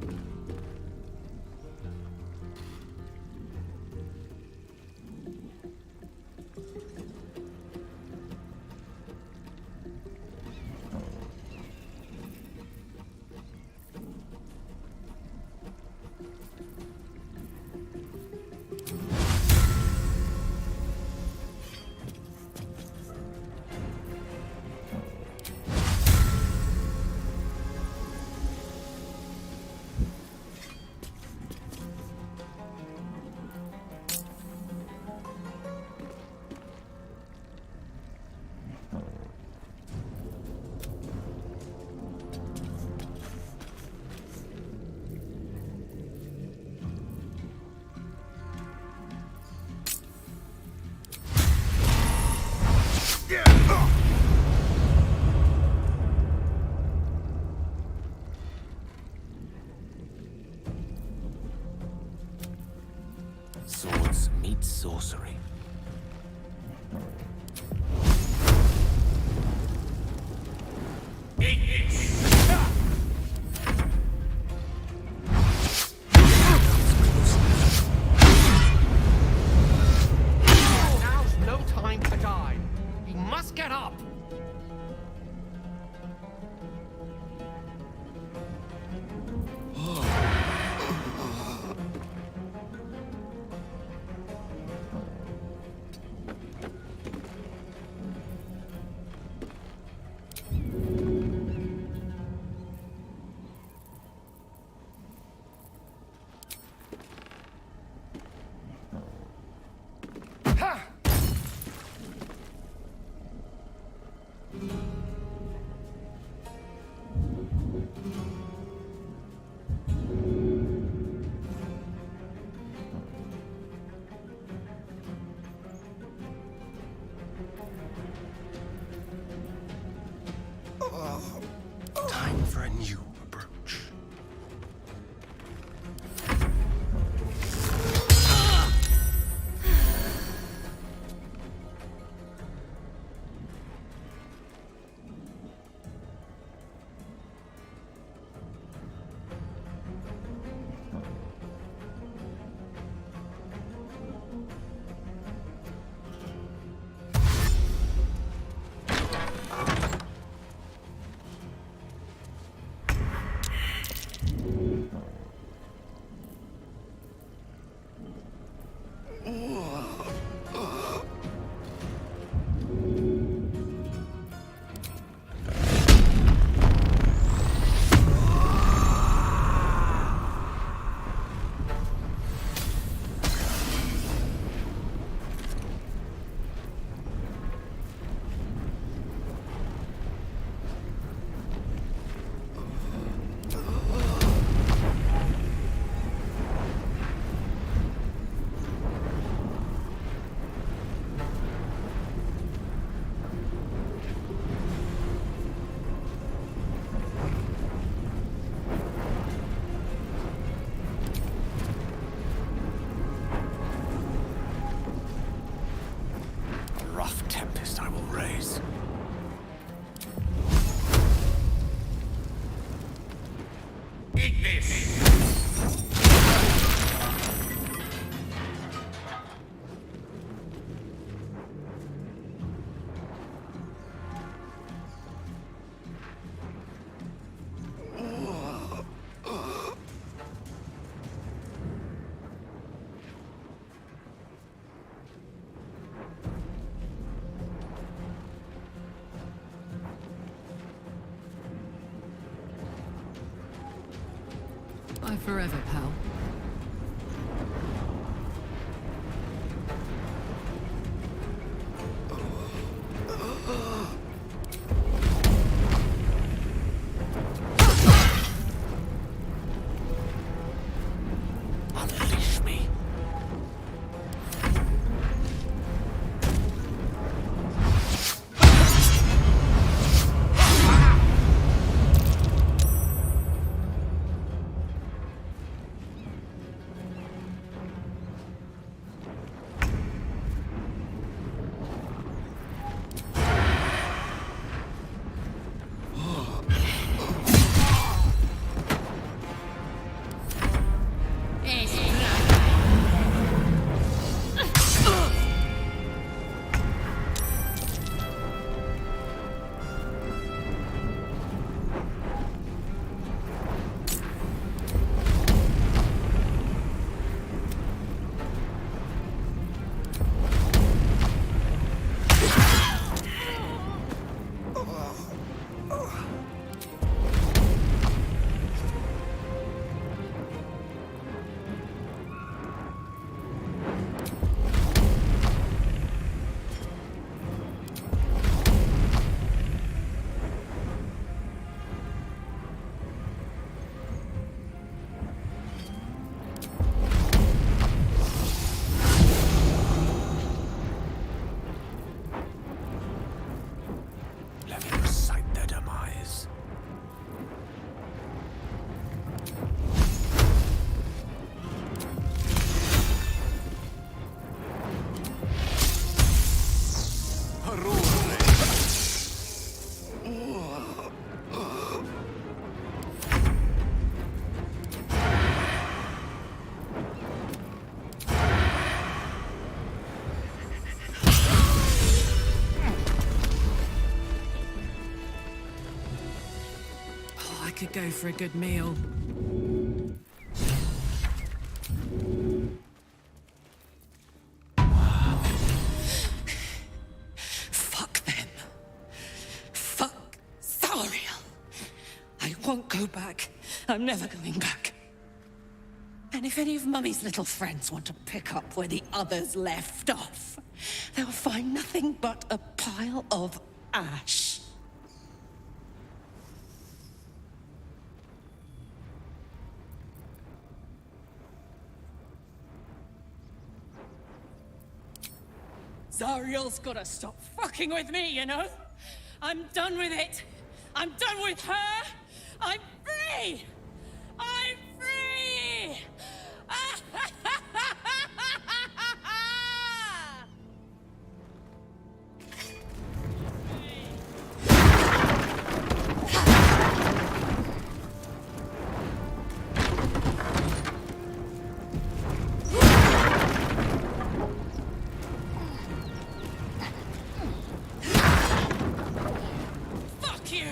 die. He must get up. Time for a new approach. Rough tempest I will raise. Eat this! Bye forever, pal. Unleash me. could go for a good meal. Fuck them. Fuck Zariel. I won't go back. I'm never going back. And if any of Mummy's little friends want to pick up where the others left off, they'll find nothing but a pile of ash. Zariel's gotta stop fucking with me, you know? I'm done with it. I'm done with her. I'm free. I'm free. Fuck you.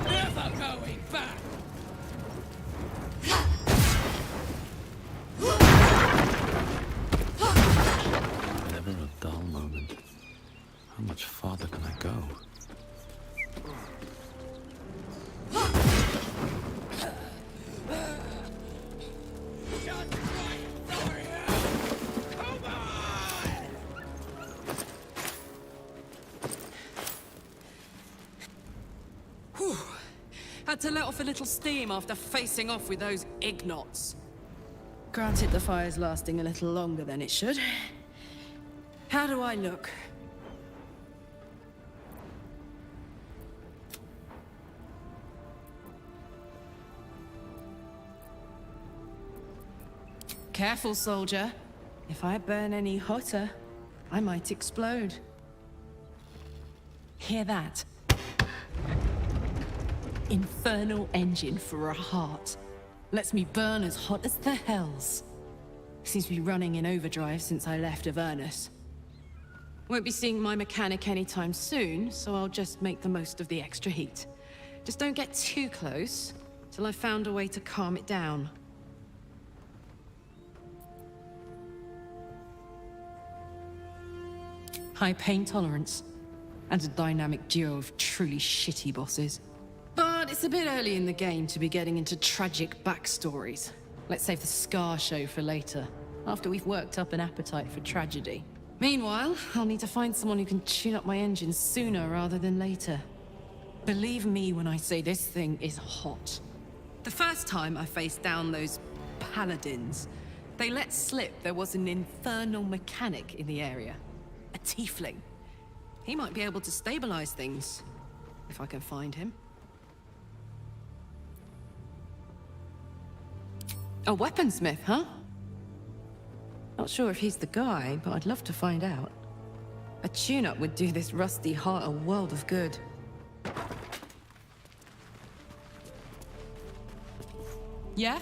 Never going back. Never a dull moment. How much farther can I go? Whew. Had to let off a little steam after facing off with those ignots. Granted, the fire's lasting a little longer than it should. How do I look? Careful, soldier. If I burn any hotter, I might explode. Hear that? Infernal engine for a heart. Lets me burn as hot as the hells. Seems to be running in overdrive since I left Avernus. Won't be seeing my mechanic anytime soon, so I'll just make the most of the extra heat. Just don't get too close, till I've found a way to calm it down. High pain tolerance, and a dynamic duo of truly shitty bosses. But it's a bit early in the game to be getting into tragic backstories. Let's save the Scar show for later, after we've worked up an appetite for tragedy. Meanwhile, I'll need to find someone who can tune up my engine sooner rather than later. Believe me when I say this thing is hot. The first time I faced down those paladins, they let slip there was an infernal mechanic in the area. A tiefling. He might be able to stabilize things, if I can find him. A weaponsmith, huh? Not sure if he's the guy, but I'd love to find out. A tune-up would do this rusty heart a world of good. Yeah?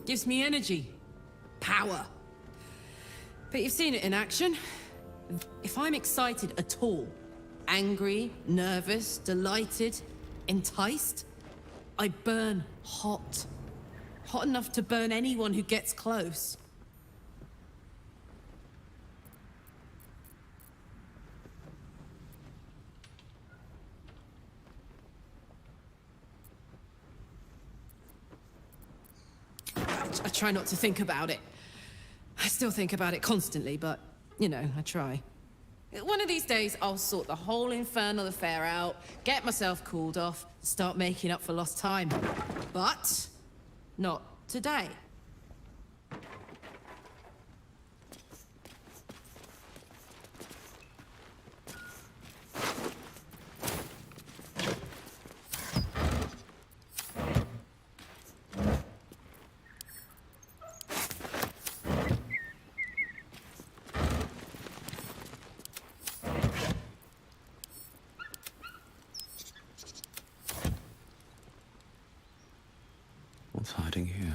Gives me energy. Power. But you've seen it in action. If I'm excited at all, angry, nervous, delighted, enticed, I burn hot. Hot enough to burn anyone who gets close. I try not to think about it. I still think about it constantly, but, you know, I try. One of these days, I'll sort the whole infernal affair out, get myself cooled off, start making up for lost time. But not today. What's hiding here?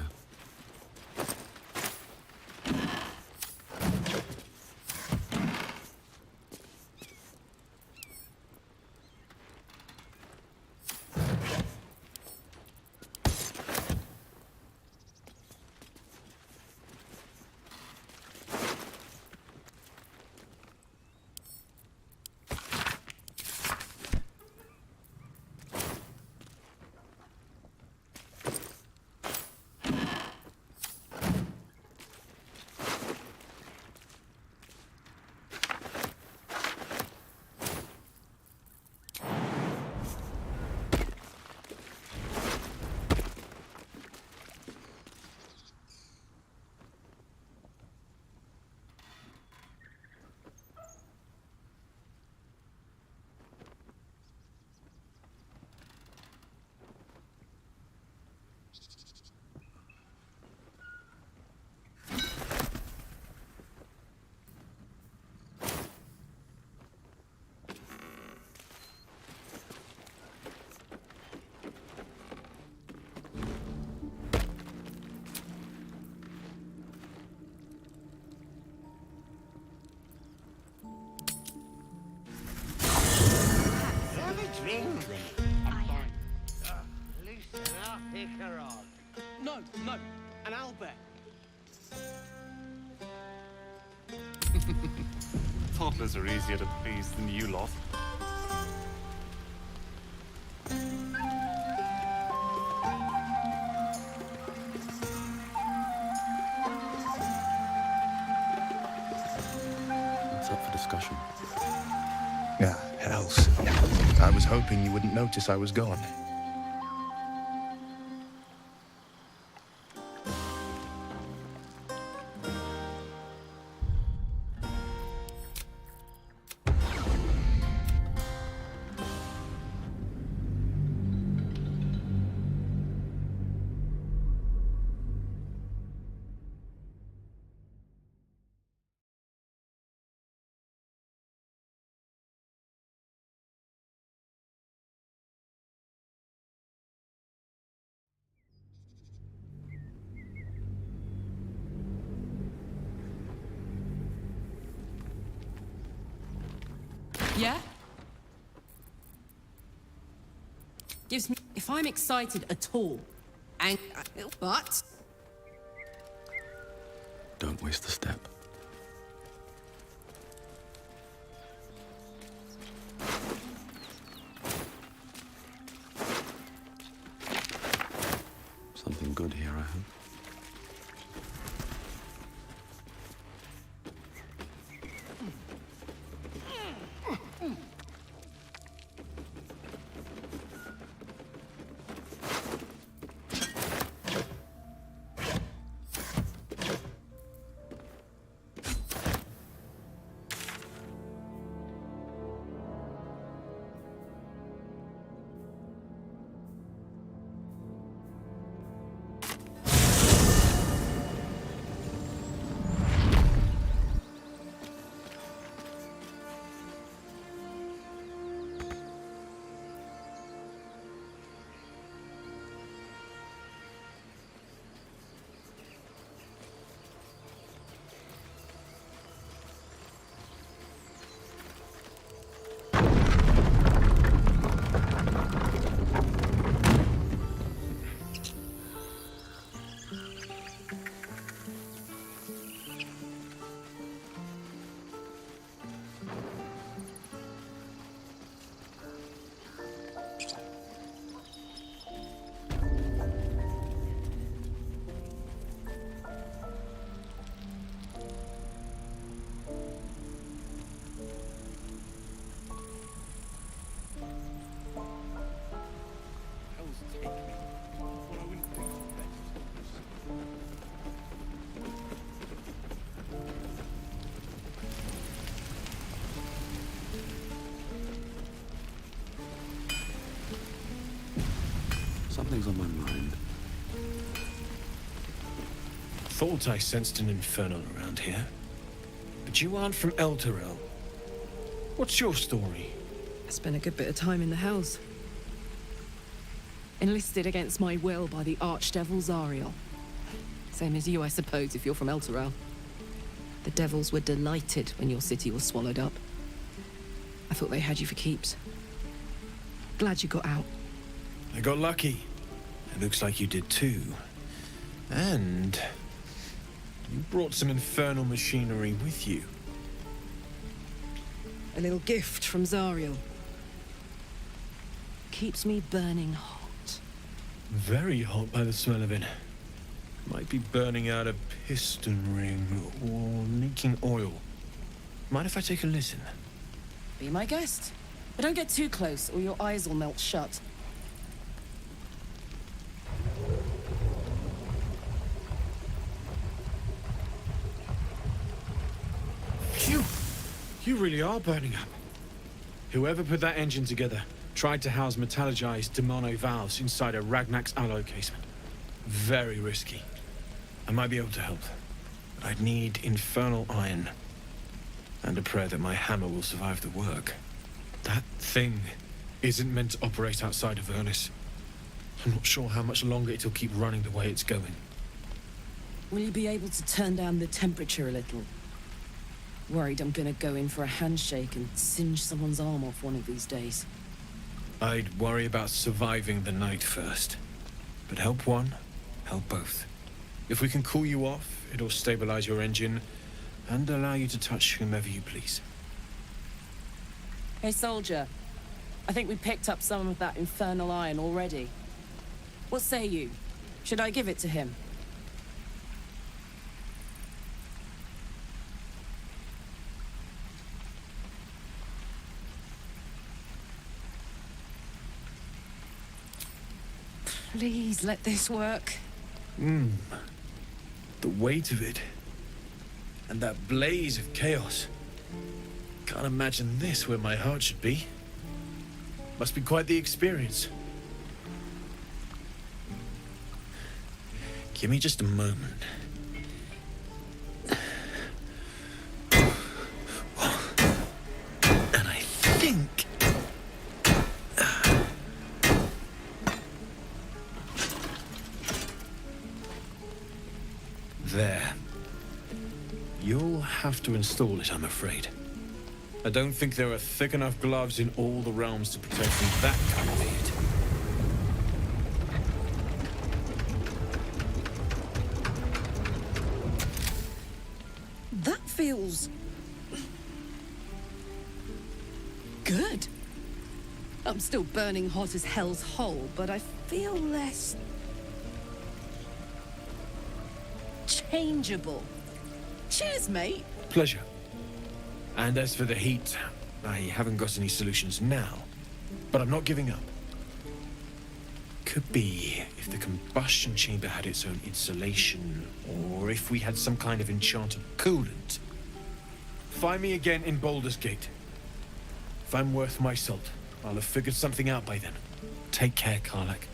No, an owlbear. Toddlers are easier to please than you lot. It's up for discussion. Ah, hells. I was hoping you wouldn't notice I was gone. Yeah? Gives me... If I'm excited at all, and... But... Don't waste the step. Something good here, I hope. Something's on my mind. Thought I sensed an infernal around here. But you aren't from Elturel. What's your story? I spent a good bit of time in the Hells. Enlisted against my will by the Archdevil Zariel. Same as you, I suppose, if you're from Elturel. The Devils were delighted when your city was swallowed up. I thought they had you for keeps. Glad you got out. I got lucky. It looks like you did too. And you brought some infernal machinery with you. A little gift from Zariel. Keeps me burning hot. Very hot by the smell of it. Might be burning out a piston ring or leaking oil. Mind if I take a listen? Be my guest. But don't get too close or your eyes will melt shut. Phew! You really are burning up. Whoever put that engine together tried to house metallogized demono valves inside a Ragnak's alloy casement. Very risky. I might be able to help, but I'd need infernal iron. And a prayer that my hammer will survive the work. That thing isn't meant to operate outside of Ernest. I'm not sure how much longer it'll keep running the way it's going. Will you be able to turn down the temperature a little? Worried I'm gonna go in for a handshake and singe someone's arm off one of these days. I'd worry about surviving the night first. But help one, help both. If we can cool you off, it'll stabilize your engine and allow you to touch whomever you please. Hey, soldier. I think we picked up some of that infernal iron already. What say you? Should I give it to him? Please let this work. The weight of it. And that blaze of chaos. Can't imagine this where my heart should be. Must be quite the experience. Give me just a moment. And I think... There. You'll have to install it, I'm afraid. I don't think there are thick enough gloves in all the realms to protect from that kind of heat. That feels... good. I'm still burning hot as hell's hole, but I feel less... changeable. Cheers, mate. Pleasure. And as for the heat, I haven't got any solutions now, but I'm not giving up. Could be if the combustion chamber had its own insulation, or if we had some kind of enchanted coolant. Find me again in Baldurs Gate. If I'm worth my salt, I'll have figured something out by then. Take care, Karlach.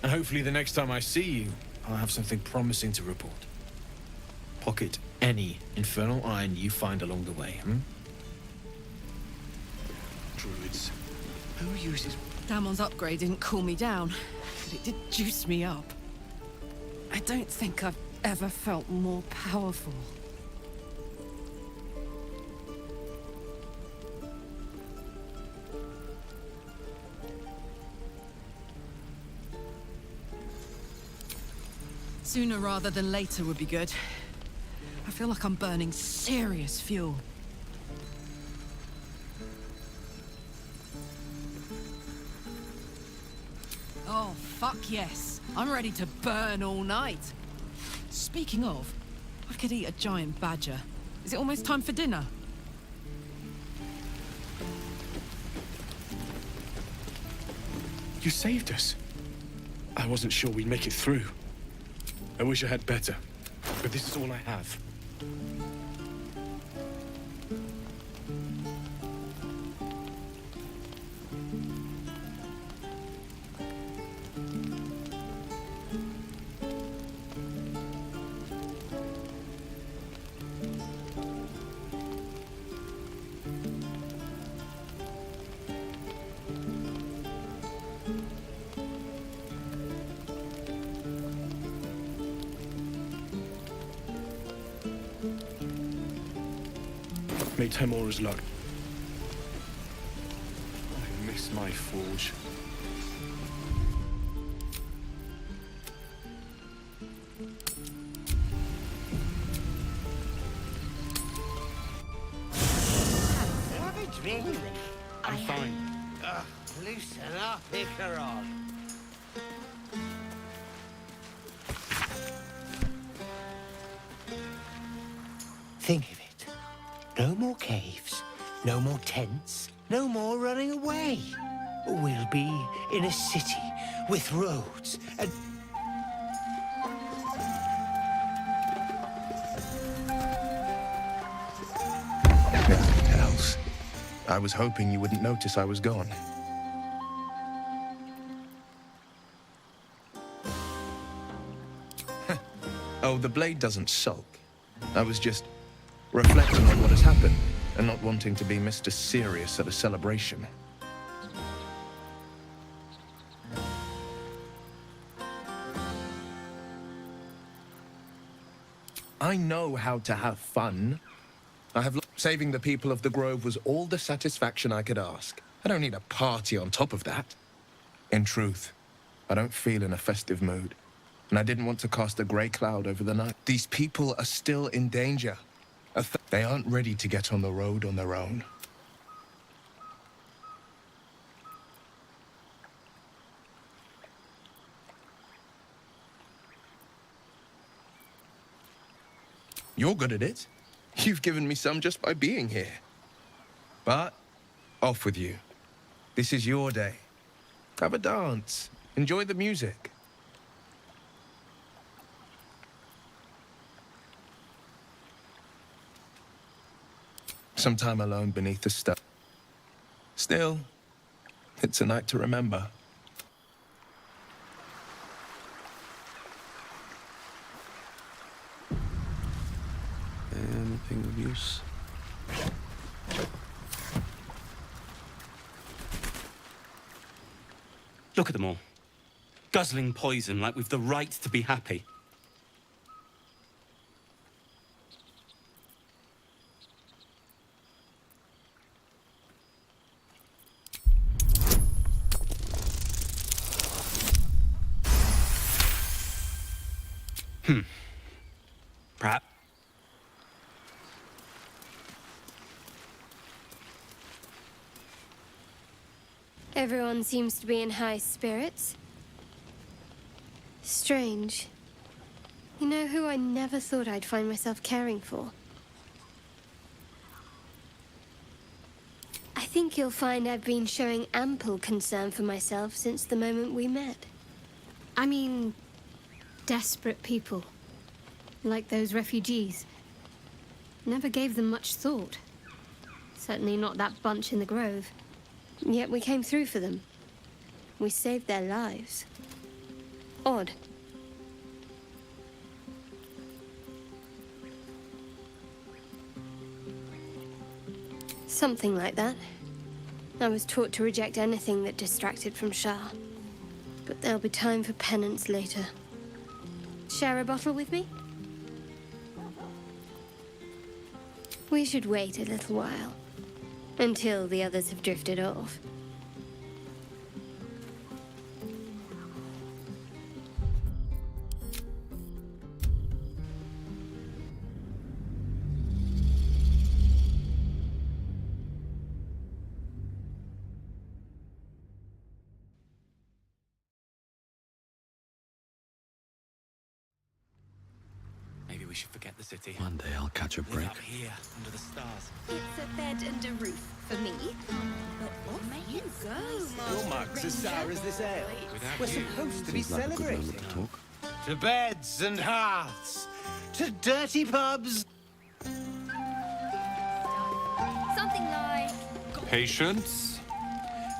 And hopefully the next time I see you, I'll have something promising to report. Pocket any infernal iron you find along the way, Druids. Who uses... Damon's upgrade didn't cool me down, but it did juice me up. I don't think I've ever felt more powerful. Sooner rather than later would be good. I feel like I'm burning serious fuel. Oh, fuck yes. I'm ready to burn all night. Speaking of, I could eat a giant badger. Is it almost time for dinner? You saved us. I wasn't sure we'd make it through. I wish I had better, but this is all I have. May Temora's luck. I miss my forge. Have a drink. I'm fine. Loosen up, Icaron. Think of it. No more caves, no more tents, no more running away. We'll be in a city with roads and... Nothing else. I was hoping you wouldn't notice I was gone. Oh, the blade doesn't sulk. I was just reflecting on what has happened and not wanting to be Mr. Serious at a celebration. I know how to have fun. Saving the people of the Grove was all the satisfaction I could ask. I don't need a party on top of that. In truth, I don't feel in a festive mood, and I didn't want to cast a grey cloud over the night. These people are still in danger. They aren't ready to get on the road on their own. You're good at it. You've given me some just by being here. But, off with you. This is your day. Have a dance. Enjoy the music. Some time alone beneath the stars. Still, it's a night to remember. Anything of use? Look at them all. Guzzling poison like we've the right to be happy. Perhaps. Everyone seems to be in high spirits. Strange. You know who I never thought I'd find myself caring for? I think you'll find I've been showing ample concern for myself since the moment we met. I mean, desperate people. Like those refugees. Never gave them much thought. Certainly not that bunch in the Grove. Yet we came through for them. We saved their lives. Odd. Something like that. I was taught to reject anything that distracted from Shah. But there'll be time for penance later. Share a bottle with me? We should wait a little while. Until the others have drifted off. Maybe we should forget the city. One day I'll catch a Live break. up here, under the stars. It's a bed and a roof for me. But off you go, Your mug's as sour as this ale. We're supposed to be Seems like a good celebrating. moment to talk. To beds and hearths. To dirty pubs. Something like... Patience?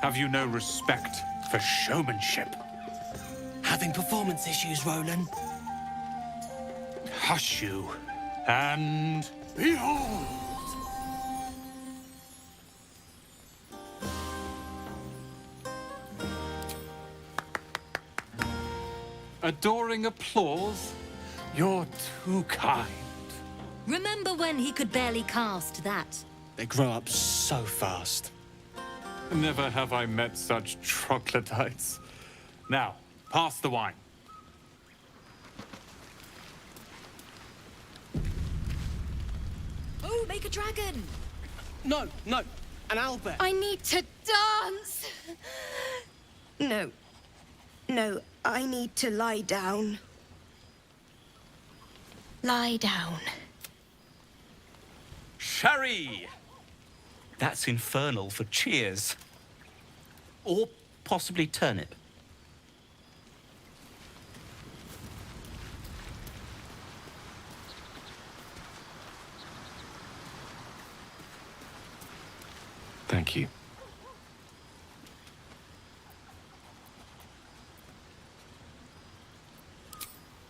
Have you no respect for showmanship? Having performance issues, Roland. Hush you, and behold! Adoring applause? You're too kind. Remember when he could barely cast that? They grow up so fast. Never have I met such troglodytes. Now, pass the wine. Oh, make a dragon! No, no, an owlbear. I need to dance! No. No, I need to lie down. Lie down. Sherry! That's infernal for cheers. Or possibly turnip. Thank you.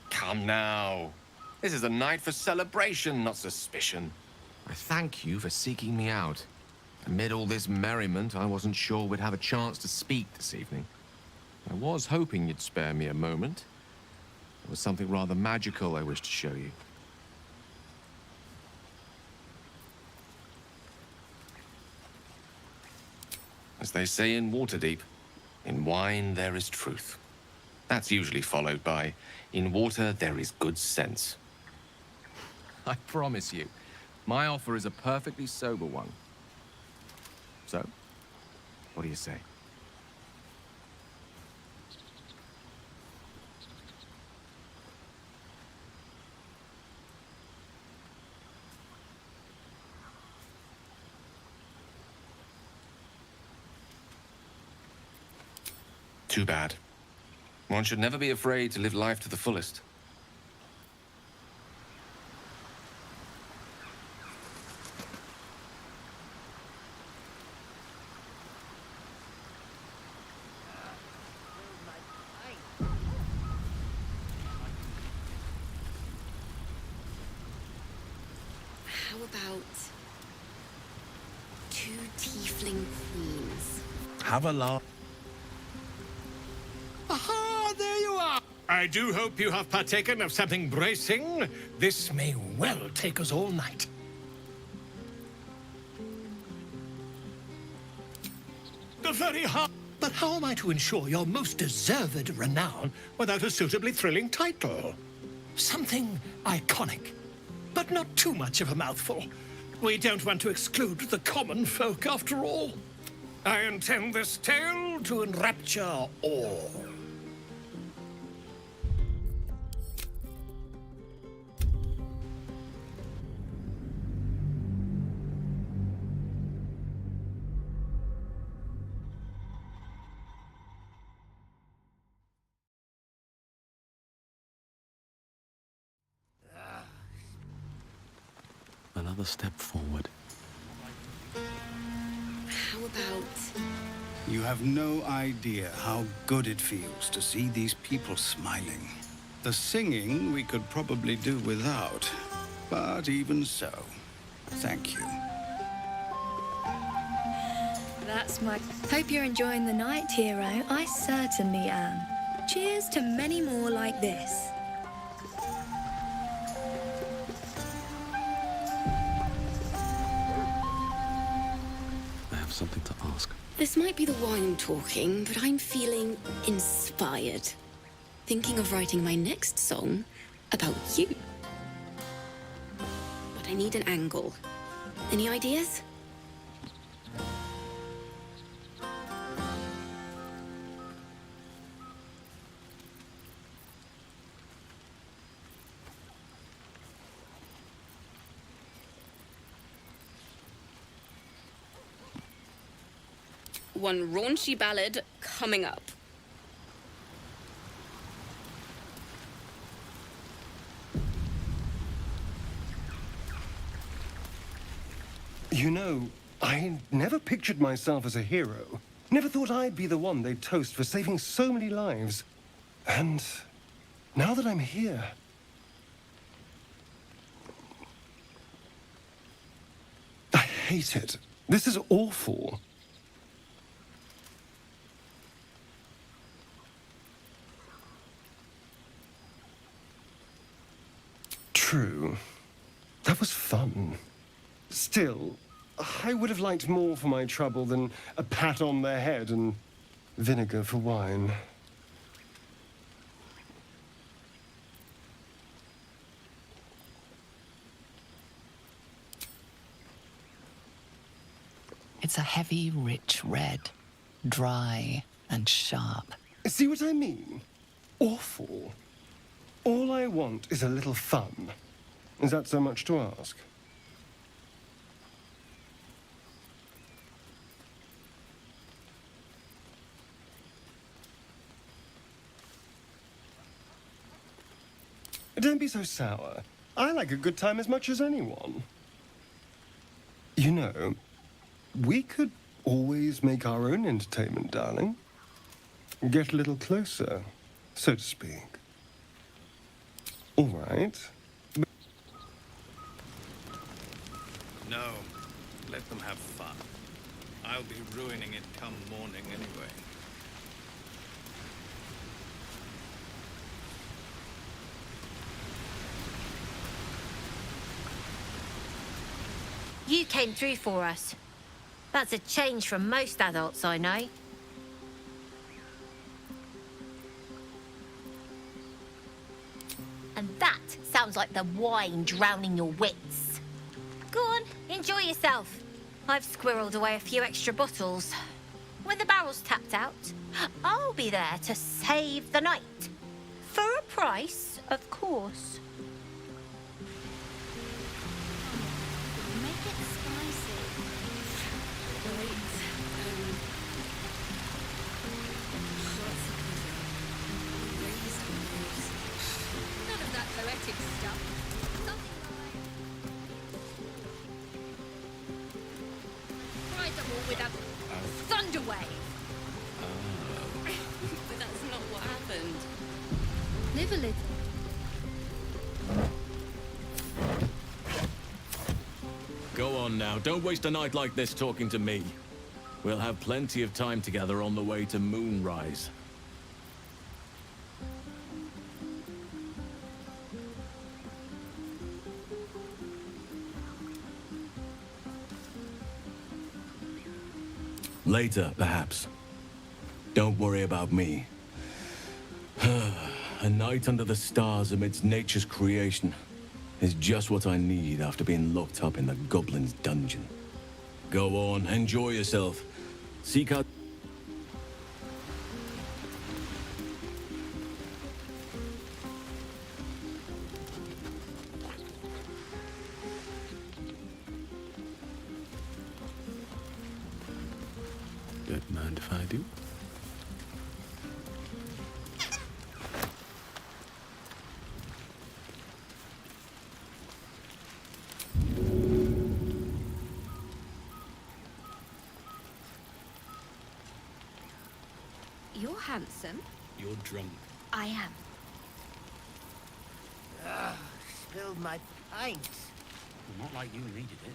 Come now. This is a night for celebration, not suspicion. I thank you for seeking me out. Amid all this merriment, I wasn't sure we'd have a chance to speak this evening. I was hoping you'd spare me a moment. There was something rather magical I wished to show you. As they say in Waterdeep, in wine there is truth. That's usually followed by, in water there is good sense. I promise you, my offer is a perfectly sober one. So, what do you say? Too bad. One should never be afraid to live life to the fullest. How about 2 tiefling queens? Have a laugh. Aha, there you are! I do hope you have partaken of something bracing. This may well take us all night. The very heart. But how am I to ensure your most deserved renown without a suitably thrilling title? Something iconic, but not too much of a mouthful. We don't want to exclude the common folk, after all. I intend this tale to enrapture all. Another step forward. How about... You have no idea how good it feels to see these people smiling. The singing we could probably do without, but even so, thank you. That's my... Hope you're enjoying the night, hero. I certainly am. Cheers to many more like this. I have something to ask. This might be the wine talking, but I'm feeling inspired. Thinking of writing my next song about you. But I need an angle. Any ideas? One raunchy ballad coming up. You know, I never pictured myself as a hero. Never thought I'd be the one they'd toast for saving so many lives. And now that I'm here... I hate it. This is awful. True. That was fun. Still, I would have liked more for my trouble than a pat on the head and vinegar for wine. It's a heavy, rich red. Dry and sharp. See what I mean? Awful. All I want is a little fun. Is that so much to ask? Don't be so sour. I like a good time as much as anyone. You know, we could always make our own entertainment, darling. Get a little closer, so to speak. All right. No, let them have fun. I'll be ruining it come morning anyway. You came through for us. That's a change from most adults I know. And that sounds like the wine drowning your wits. Go on, enjoy yourself. I've squirreled away a few extra bottles. When the barrel's tapped out, I'll be there to save the night. For a price, of course. Make it spicy. None of that poetic stuff. Ride them all with a thunder wave. But that's not what happened. Live a little. Go on now, don't waste a night like this talking to me. We'll have plenty of time together on the way to Moonrise. Later, perhaps. Don't worry about me. A night under the stars amidst nature's creation is just what I need after being locked up in the Goblin's dungeon. Go on, enjoy yourself. Seek out... Don't mind if I do? You're handsome. You're drunk. I am. Ugh, spilled my pint. Not like you needed it.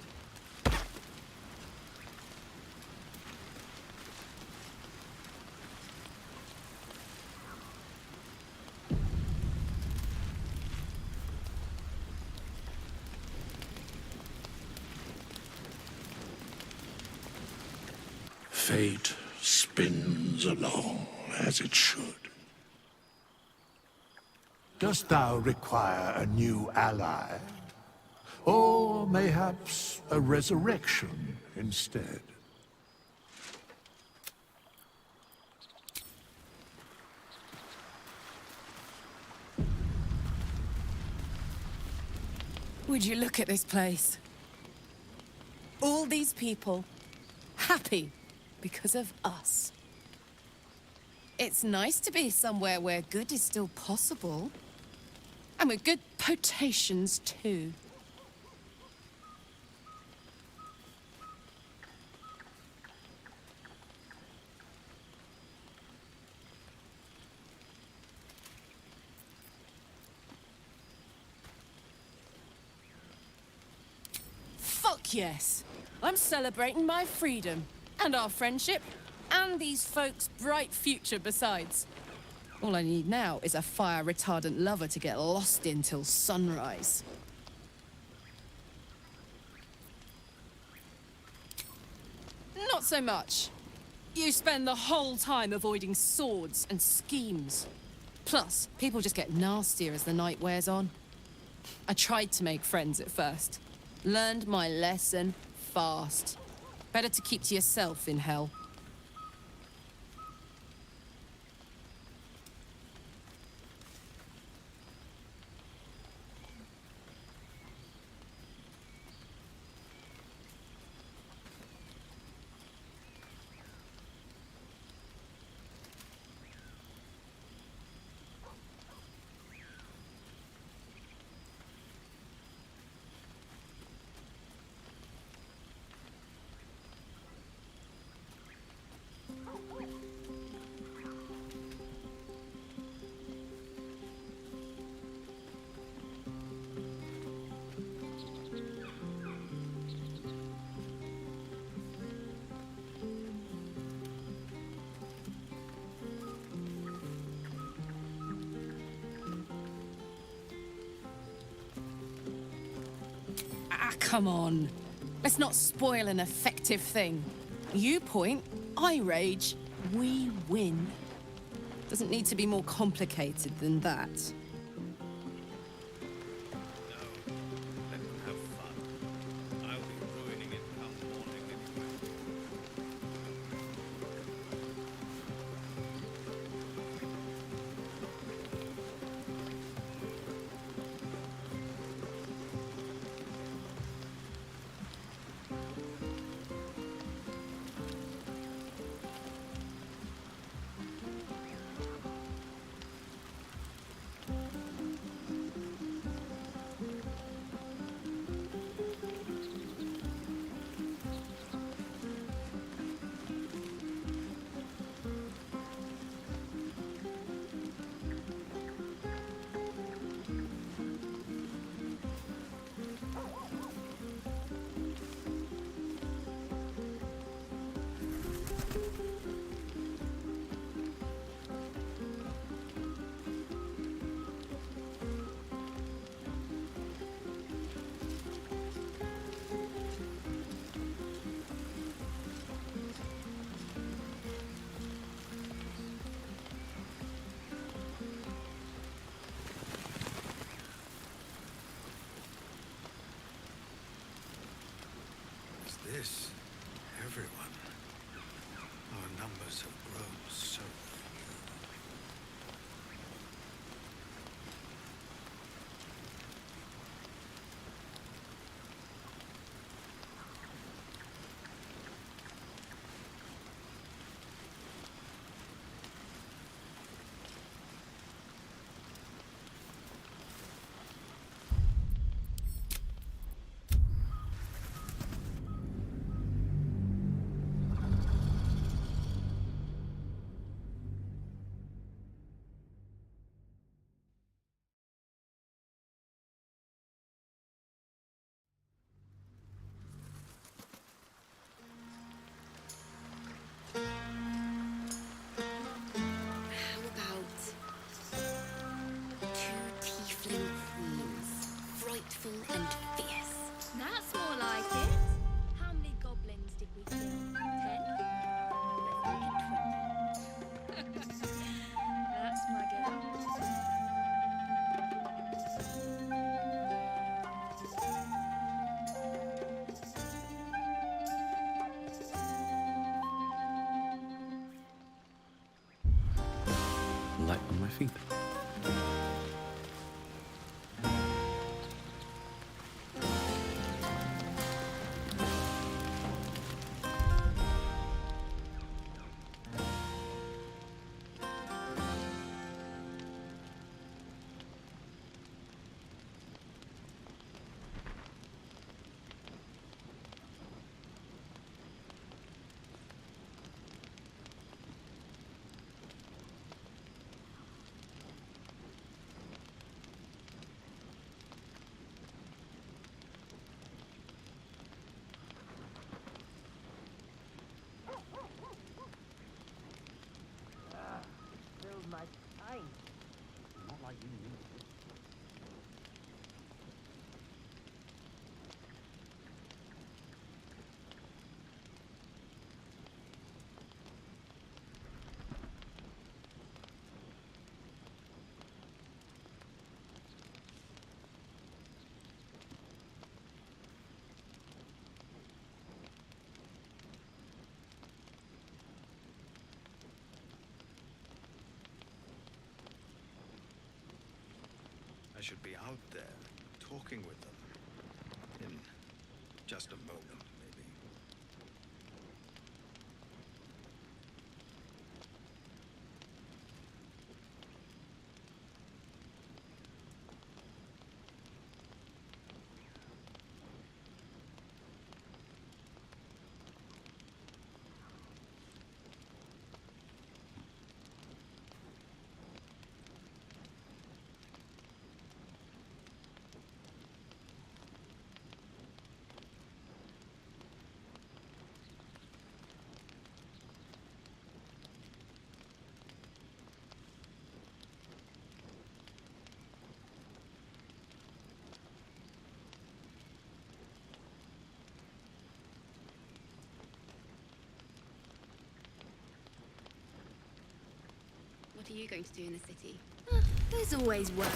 Fate spins along as it should. Dost thou require a new ally? Or mayhaps a resurrection instead? Would you look at this place? All these people, happy because of us. It's nice to be somewhere where good is still possible. And with good potations, too. Fuck yes! I'm celebrating my freedom, and our friendship, and these folks' bright future besides. All I need now is a fire-retardant lover to get lost in till sunrise. so much. You spend the whole time avoiding swords and schemes. Plus, people just get nastier as the night wears on. I tried to make friends at first. Learned my lesson fast. Better to keep to yourself in hell. Ah, come on. Let's not spoil an effective thing. You point, I rage, we win. Doesn't need to be more complicated than that. Let them have fun. I'll be ruining it come morning anyway. This, everyone. Our numbers have grown so few. How about two tiefling queens, frightful and fierce? That's more like it. How many goblins did we kill? 10? Let's make it 20. That's my girl. Light on my feet. My time. Not like you needed it. I should be out there, talking with them. In just a moment, maybe. What are you going to do in the city? There's always work.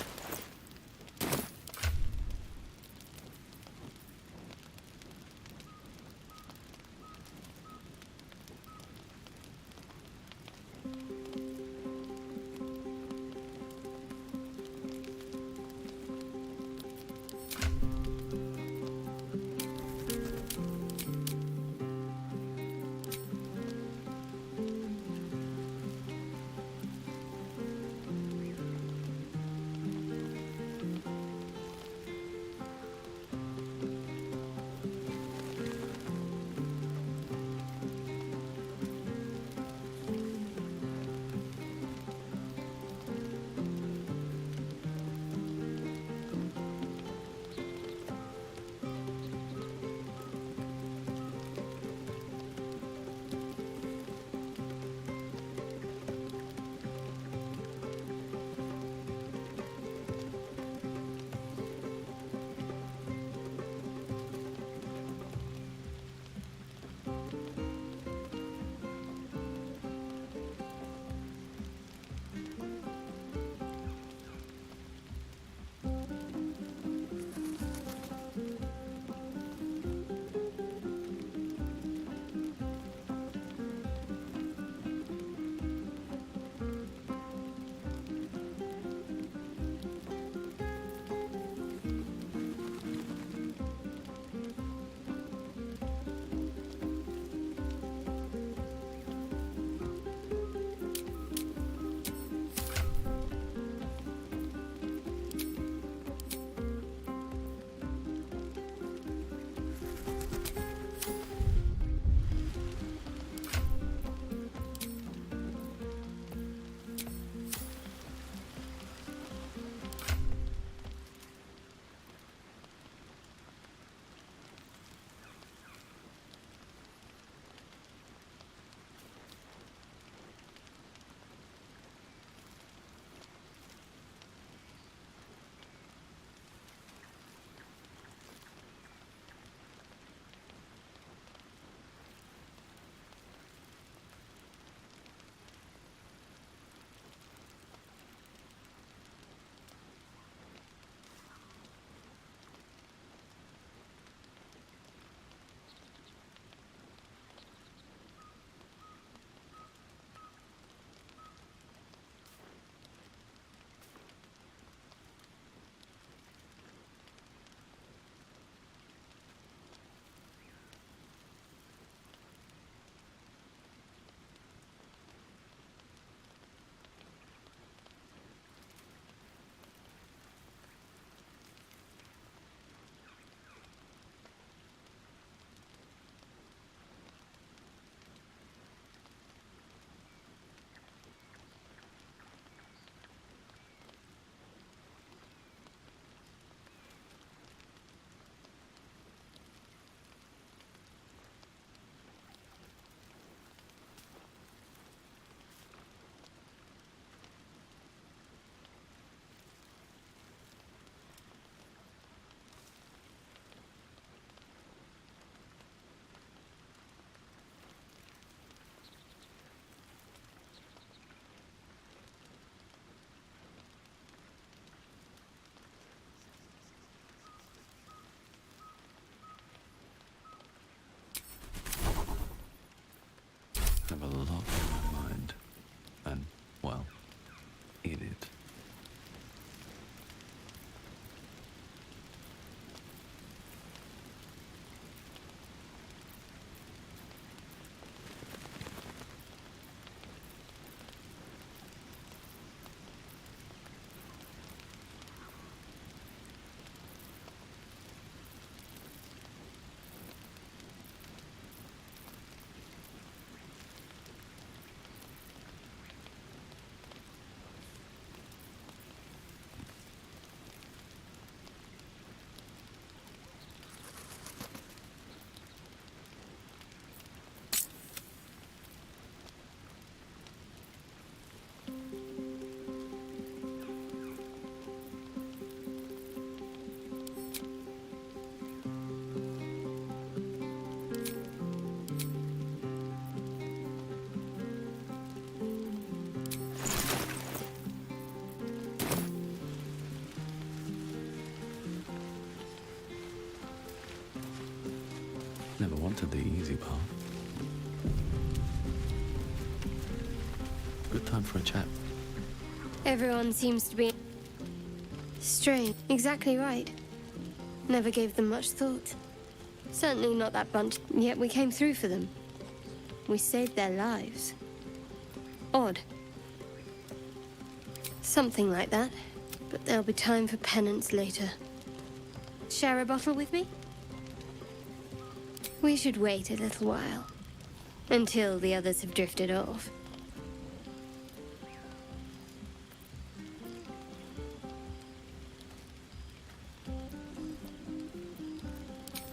to the easy part. Good time for a chat. Everyone seems to be strange. Exactly right. Never gave them much thought. Certainly not that bunch, yet we came through for them. We saved their lives. Odd. Something like that. But there'll be time for penance later. Share a bottle with me? We should wait a little while. Until the others have drifted off.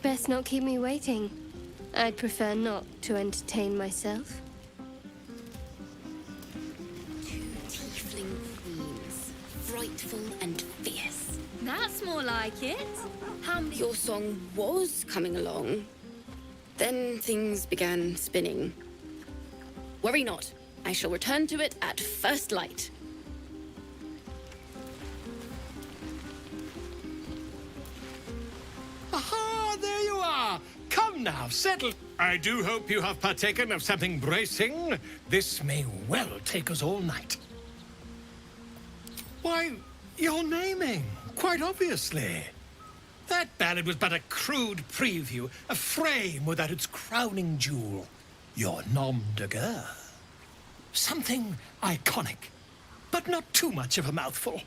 Best not keep me waiting. I'd prefer not to entertain myself. Two tiefling queens, frightful and fierce. That's more like it. Your song was coming along. Then things began spinning. Worry not. I shall return to it at first light. Aha, there you are. Come now, settle. I do hope you have partaken of something bracing. This may well take us all night. Why, you're naming, quite obviously. That ballad was but a crude preview, a frame without its crowning jewel. Your nom de guerre. Something iconic, but not too much of a mouthful.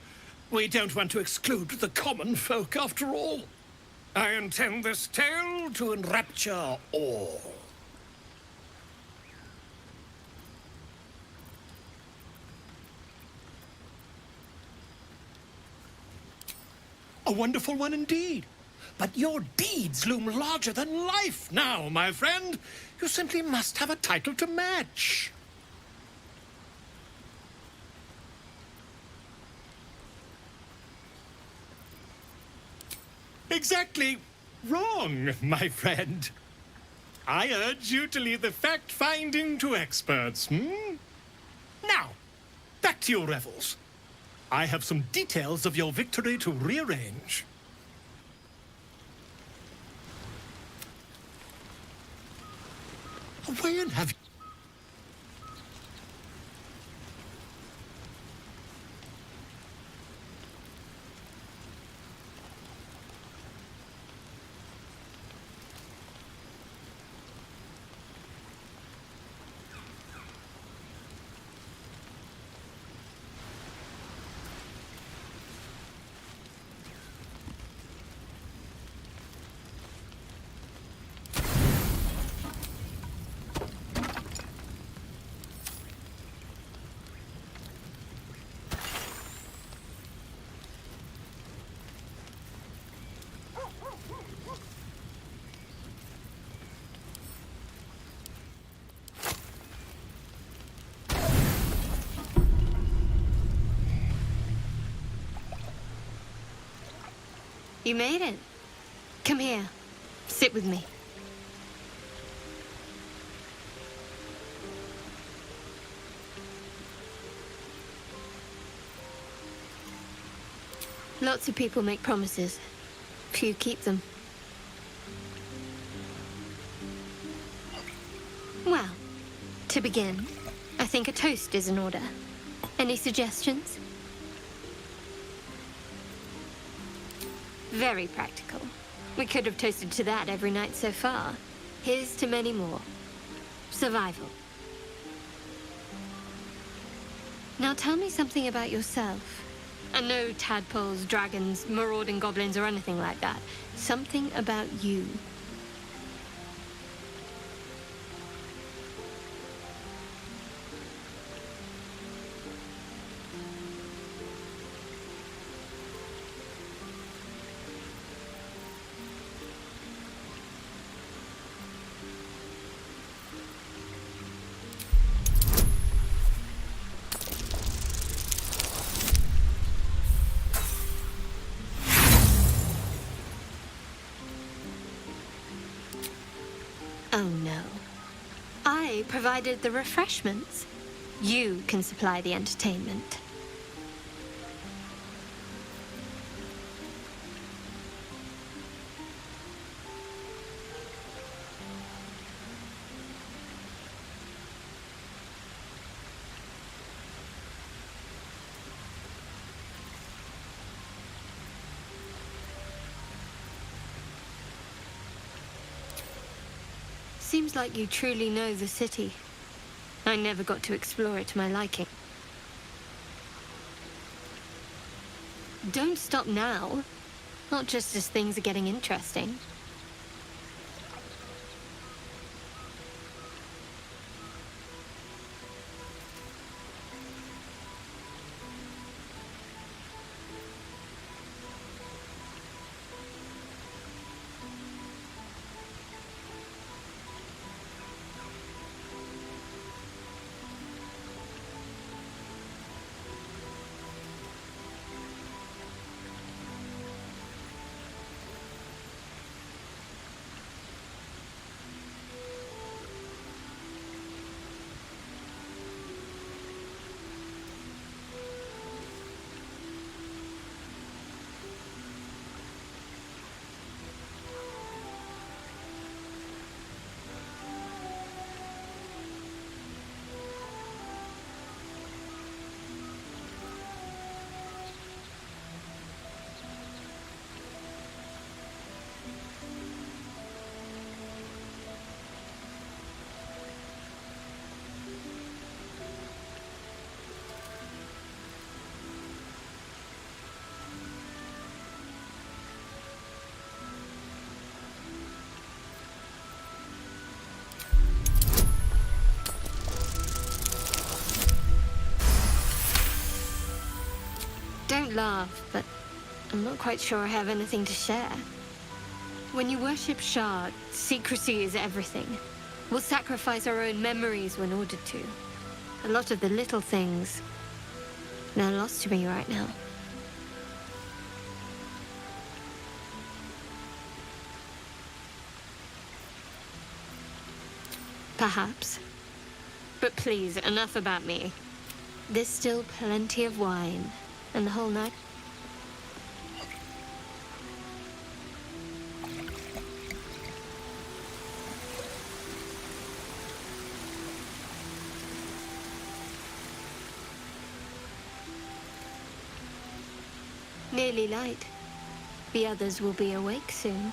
We don't want to exclude the common folk, after all. I intend this tale to enrapture all. A wonderful one indeed. But your deeds loom larger than life now, my friend. You simply must have a title to match. Exactly wrong, my friend. I urge you to leave the fact-finding to experts, Now, back to your revels. I have some details of your victory to rearrange. Where have you... You made it. Come here. Sit with me. Lots of people make promises. Few keep them. Well, to begin, I think a toast is in order. Any suggestions? Very practical. We could have toasted to that every night so far. Here's to many more. Survival. Now tell me something about yourself. And no tadpoles, dragons, marauding goblins, or anything like that. Something about you. Oh no. I provided the refreshments. You can supply the entertainment. seems like you truly know the city. I never got to explore it to my liking. Don't stop now. Not just as things are getting interesting. Don't laugh, but I'm not quite sure I have anything to share. When you worship Shah, secrecy is everything. We'll sacrifice our own memories when ordered to. A lot of the little things, they're lost to me right now. Perhaps. But please, enough about me. There's still plenty of wine. And the whole night? Nearly light. The others will be awake soon.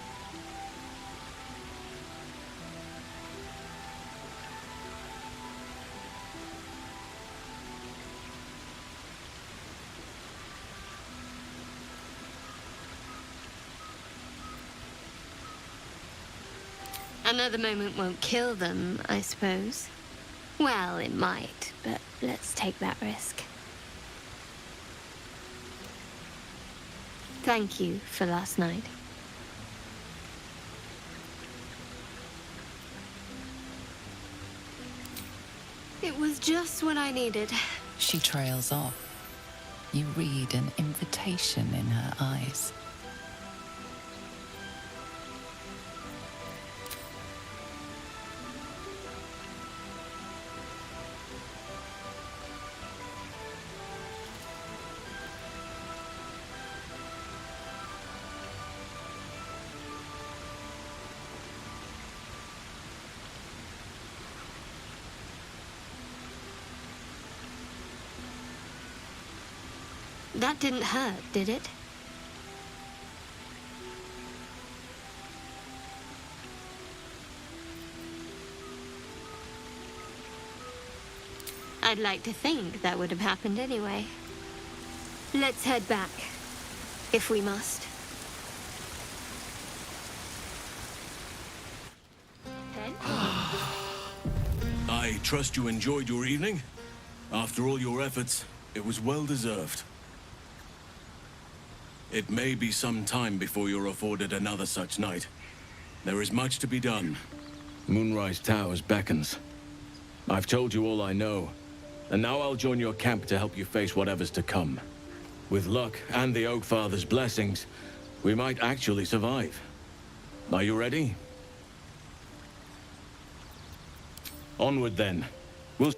Another moment won't kill them, I suppose. Well, it might, but let's take that risk. Thank you for last night. It was just what I needed. She trails off. You read an invitation in her eyes. That didn't hurt, did it? I'd like to think that would have happened anyway. Let's head back, if we must. I trust you enjoyed your evening. After all your efforts, it was well deserved. It may be some time before you're afforded another such night. There is much to be done. Moonrise Towers beckons. I've told you all I know, and now I'll join your camp to help you face whatever's to come. With luck and the Oak Father's blessings, we might actually survive. Are you ready? Onward then. We'll...